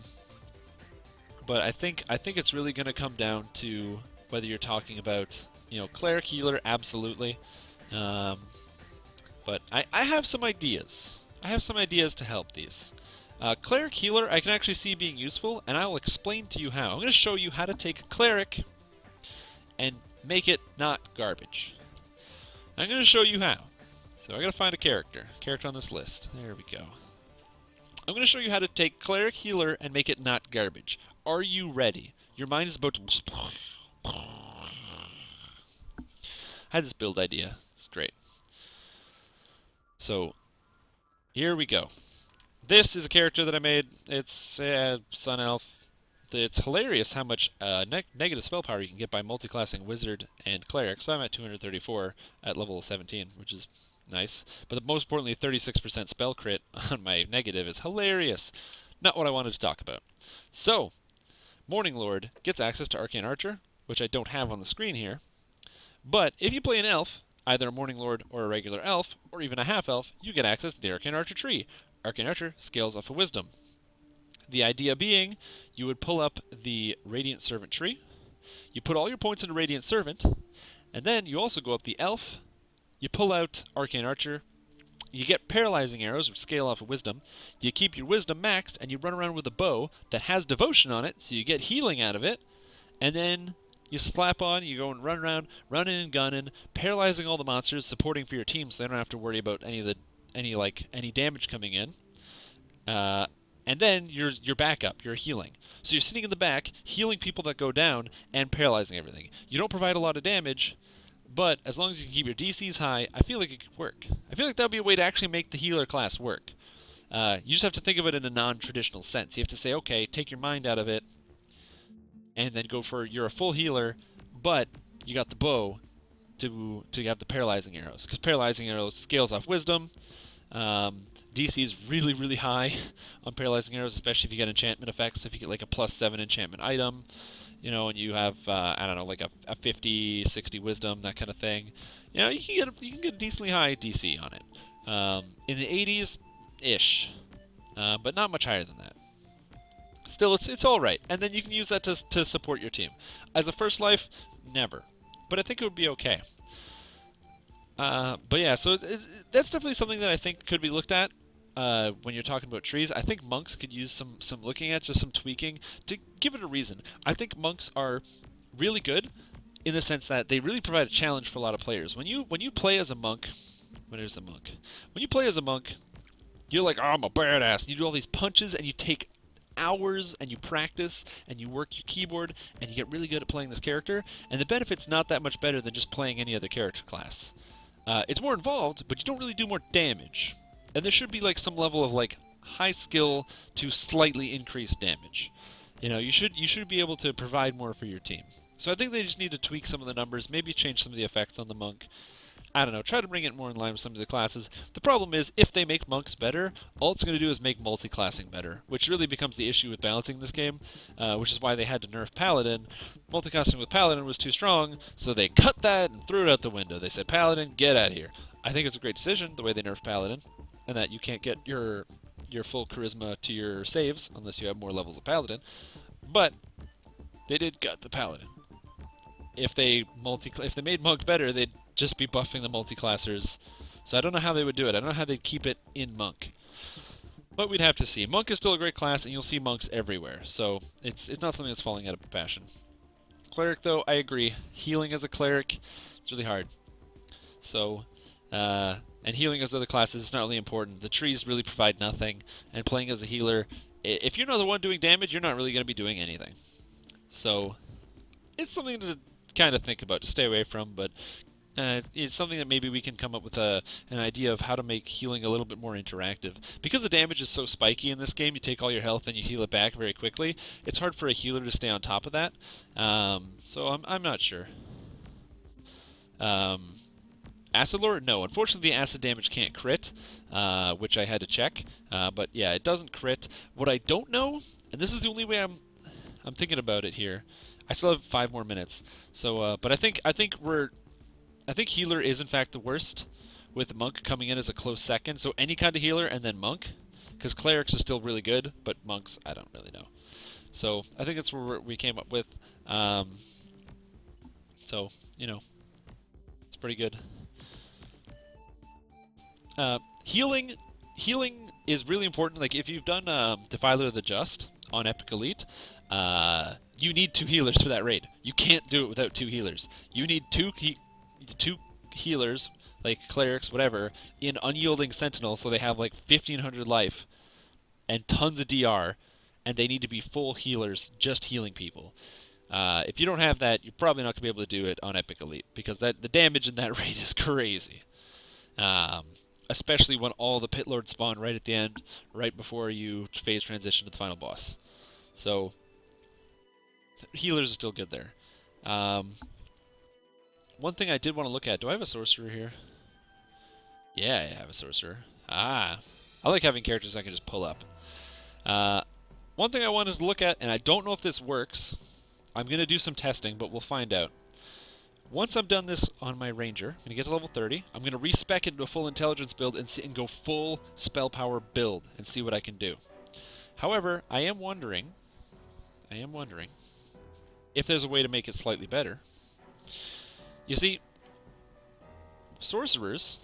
I think it's really going to come down to whether you're talking about, you know, Cleric Healer, absolutely. But I have some ideas. I have some ideas to help these. Cleric Healer I can actually see being useful, and I will explain to you how. I'm going to show you how to take a Cleric and make it not garbage. I'm going to show you how. So I got to find a character on this list. There we go. I'm going to show you how to take Cleric Healer and make it not garbage. Are you ready? Your mind is about to... I had this build idea. It's great. So, here we go. This is a character that I made. It's Sun Elf. It's hilarious how much negative spell power you can get by multiclassing Wizard and Cleric. So I'm at 234 at level 17, which is nice. But most importantly, 36% spell crit on my negative is hilarious. Not what I wanted to talk about. So, Morning Lord gets access to Arcane Archer, which I don't have on the screen here. But if you play an elf, either a Morning Lord or a regular elf, or even a half-elf, you get access to the Arcane Archer tree. Arcane Archer scales off of Wisdom. The idea being, you would pull up the Radiant Servant tree, you put all your points into Radiant Servant, and then you also go up the Elf, you pull out Arcane Archer, you get Paralyzing Arrows, which scale off of Wisdom, you keep your Wisdom maxed, and you run around with a bow that has Devotion on it, so you get healing out of it, and then you slap on, you go and run around, running and gunning, paralyzing all the monsters, supporting for your team so they don't have to worry about any damage coming in. And then you're backup, you're healing. So you're sitting in the back, healing people that go down, and paralyzing everything. You don't provide a lot of damage, but as long as you can keep your DCs high, I feel like it could work. I feel like that would be a way to actually make the healer class work. You just have to think of it in a non-traditional sense. You have to say, okay, take your mind out of it, and then go for, you're a full healer, but you got the bow to have the paralyzing arrows. Because paralyzing arrows scales off Wisdom. DC is really, really high on paralyzing arrows, especially if you get enchantment effects. If you get like a +7 enchantment item, you know, and you have I don't know, like a 50, 60 wisdom, that kind of thing. You know, you can get a decently high DC on it. In the 80s, ish, but not much higher than that. Still, it's all right, and then you can use that to support your team. As a first life, never, but I think it would be okay. But yeah, so that's definitely something that I think could be looked at when you're talking about trees. I think monks could use some looking at, just some tweaking to give it a reason. I think monks are really good in the sense that they really provide a challenge for a lot of players. When you play as a monk, when you play as a monk, you're like, oh, I'm a badass. And you do all these punches, and you take hours, and you practice, and you work your keyboard, and you get really good at playing this character. And the benefit's not that much better than just playing any other character class. It's more involved, but you don't really do more damage. And there should be like some level of like high skill to slightly increased damage. You know, you should be able to provide more for your team. So I think they just need to tweak some of the numbers, maybe change some of the effects on the monk. I don't know, try to bring it more in line with some of the classes. The problem is, if they make monks better, all it's going to do is make multi-classing better, which really becomes the issue with balancing this game, which is why they had to nerf Paladin. Multi-classing with Paladin was too strong, so they cut that and threw it out the window. They said, Paladin, get out of here. I think it's a great decision, the way they nerfed Paladin, and that you can't get your full charisma to your saves unless you have more levels of Paladin, but they did cut the Paladin. If they made monk better, they'd just be buffing the multi-classers. So I don't know how they would do it. I don't know how they'd keep it in Monk. But we'd have to see. Monk is still a great class, and you'll see monks everywhere. So it's not something that's falling out of fashion. Cleric, though, I agree. Healing as a cleric, it's really hard. So, and healing as other classes is not really important. The trees really provide nothing, and playing as a healer, if you're not the one doing damage, you're not really going to be doing anything. So, it's something to kind of think about, to stay away from, but it's something that maybe we can come up with an idea of how to make healing a little bit more interactive. Because the damage is so spiky in this game, you take all your health and you heal it back very quickly, it's hard for a healer to stay on top of that. So I'm not sure. Acid Lore? No, unfortunately the acid damage can't crit, which I had to check. But yeah, it doesn't crit. What I don't know, and this is the only way I'm thinking about it here. I still have 5 more minutes. So, but I think healer is in fact the worst, with monk coming in as a close second. So any kind of healer and then monk, because clerics are still really good, but monks I don't really know. So I think that's where we came up with. So you know, it's pretty good. Healing is really important. Like if you've done Defiler of the Just on Epic Elite, you need 2 healers for that raid. You can't do it without 2 healers. You need 2 healers, like clerics, whatever, in Unyielding Sentinel, so they have like 1500 life and tons of DR, and they need to be full healers, just healing people. If you don't have that, you're probably not going to be able to do it on Epic Elite, because the damage in that raid is crazy. Especially when all the Pit Lords spawn right at the end, right before you phase transition to the final boss. So, healers are still good there. One thing I did want to look at, do I have a sorcerer here? Yeah, I have a sorcerer. I like having characters I can just pull up. One thing I wanted to look at, and I don't know if this works, I'm going to do some testing, but we'll find out. Once I've done this on my ranger, I'm going to get to level 30, I'm going to respec it into a full intelligence build and go full spell power build and see what I can do. However, I am wondering if there's a way to make it slightly better. You see, sorcerers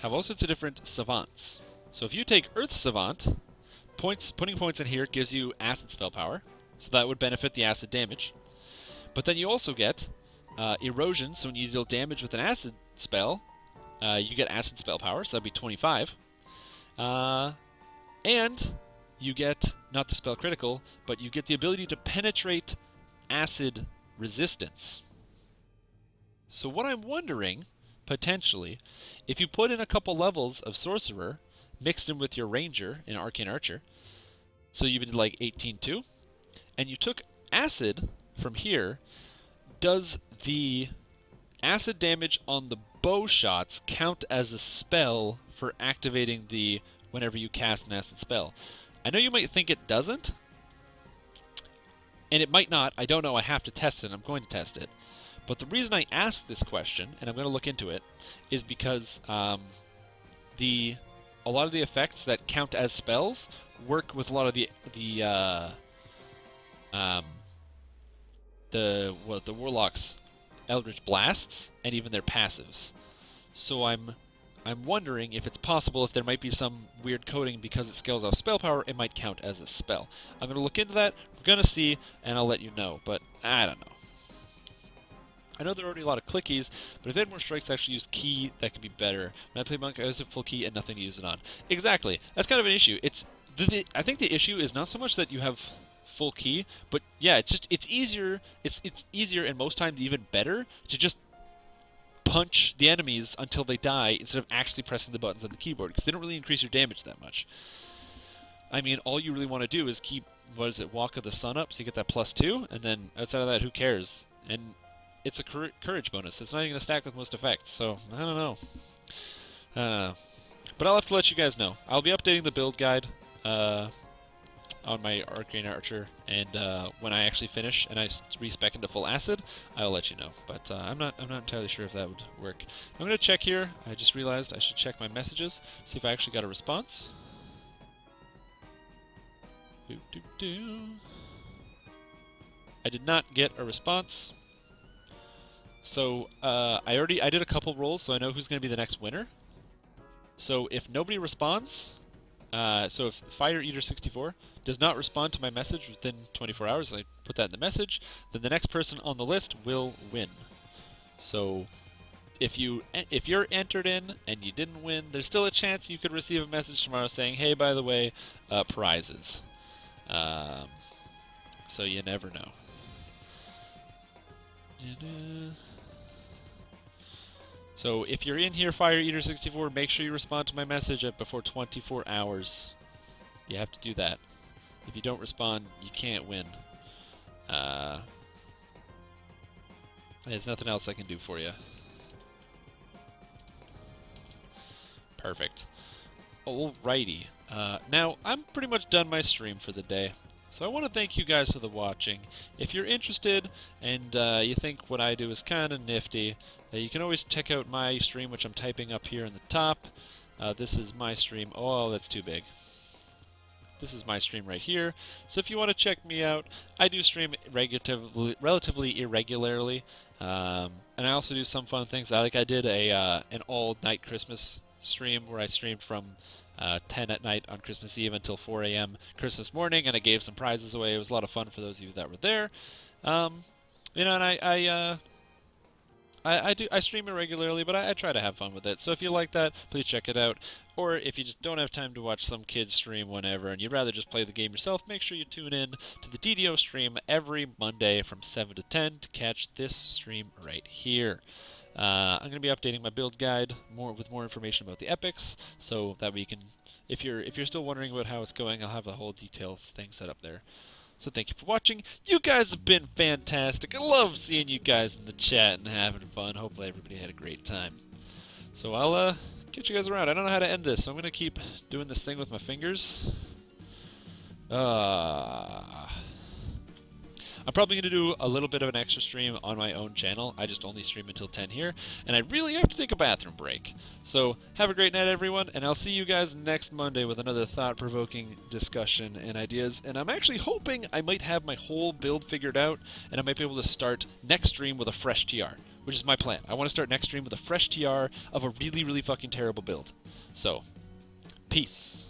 have all sorts of different savants. So if you take Earth Savant, putting points in here gives you acid spell power, so that would benefit the acid damage. But then you also get Erosion, so when you deal damage with an acid spell, you get acid spell power, so that'd be 25. And you get, not the spell critical, but you get the ability to penetrate acid resistance. So what I'm wondering, potentially, if you put in a couple levels of Sorcerer, mixed in with your Ranger in Arcane Archer, so you did like 18-2, and you took acid from here, does the acid damage on the bow shots count as a spell for activating the whenever you cast an acid spell? I know you might think it doesn't, and it might not. I don't know. I have to test it, and I'm going to test it. But the reason I asked this question, and I'm going to look into it, is because a lot of the effects that count as spells work with a lot of the Warlock's Eldritch Blasts and even their passives. So I'm wondering if it's possible, if there might be some weird coding because it scales off spell power, it might count as a spell. I'm going to look into that, we're going to see, and I'll let you know, but I don't know. I know there are already a lot of clickies, but if they had more strikes to actually use key, that could be better. When I play Monk, I always have full key and nothing to use it on. Exactly. That's kind of an issue. I think the issue is not so much that you have full key, but yeah, it's easier. It's easier and most times even better to just punch the enemies until they die instead of actually pressing the buttons on the keyboard, because they don't really increase your damage that much. I mean, all you really want to do is keep, Walk of the Sun up, so you get that +2, and then outside of that, who cares? And it's a courage bonus. It's not even going to stack with most effects, so I don't know. But I'll have to let you guys know. I'll be updating the build guide on my Arcane Archer, and when I actually finish and I respec into full acid, I'll let you know. But I'm not entirely sure if that would work. I'm going to check here. I just realized I should check my messages, see if I actually got a response. I did not get a response. So I did a couple rolls, so I know who's going to be the next winner. So if nobody responds, so if Fire Eater 64 does not respond to my message within 24 hours, I put that in the message, then the next person on the list will win. So if you're entered in and you didn't win, there's still a chance you could receive a message tomorrow saying, hey, by the way, prizes. So you never know. So if you're in here, Fire Eater 64, make sure you respond to my message before 24 hours. You have to do that. If you don't respond, you can't win. There's nothing else I can do for you. Perfect. Alrighty. Now, I'm pretty much done my stream for the day. So I want to thank you guys for the watching. If you're interested and you think what I do is kind of nifty, you can always check out my stream, which I'm typing up here in the top. This is my stream. Oh, that's too big. This is my stream right here. So if you want to check me out, I do stream relatively irregularly, and I also do some fun things. I did an all-night Christmas stream where I streamed from 10 at night on Christmas Eve until 4 a.m. Christmas morning, and I gave some prizes away. It was a lot of fun for those of you that were there. You know, and I stream irregularly, but I try to have fun with it. So if you like that, please check it out. Or if you just don't have time to watch some kid stream whenever, and you'd rather just play the game yourself, make sure you tune in to the DDO stream every Monday from 7 to 10 to catch this stream right here. I'm going to be updating my build guide with more information about the epics, so that we can, if you're still wondering about how it's going, I'll have the whole details thing set up there. So thank you for watching. You guys have been fantastic. I love seeing you guys in the chat and having fun. Hopefully everybody had a great time. So I'll get you guys around. I don't know how to end this, so I'm going to keep doing this thing with my fingers. I'm probably going to do a little bit of an extra stream on my own channel. I just only stream until 10 here, and I really have to take a bathroom break. So have a great night, everyone, and I'll see you guys next Monday with another thought-provoking discussion and ideas. And I'm actually hoping I might have my whole build figured out, and I might be able to start next stream with a fresh TR, which is my plan. I want to start next stream with a fresh TR of a really, really fucking terrible build. So, peace.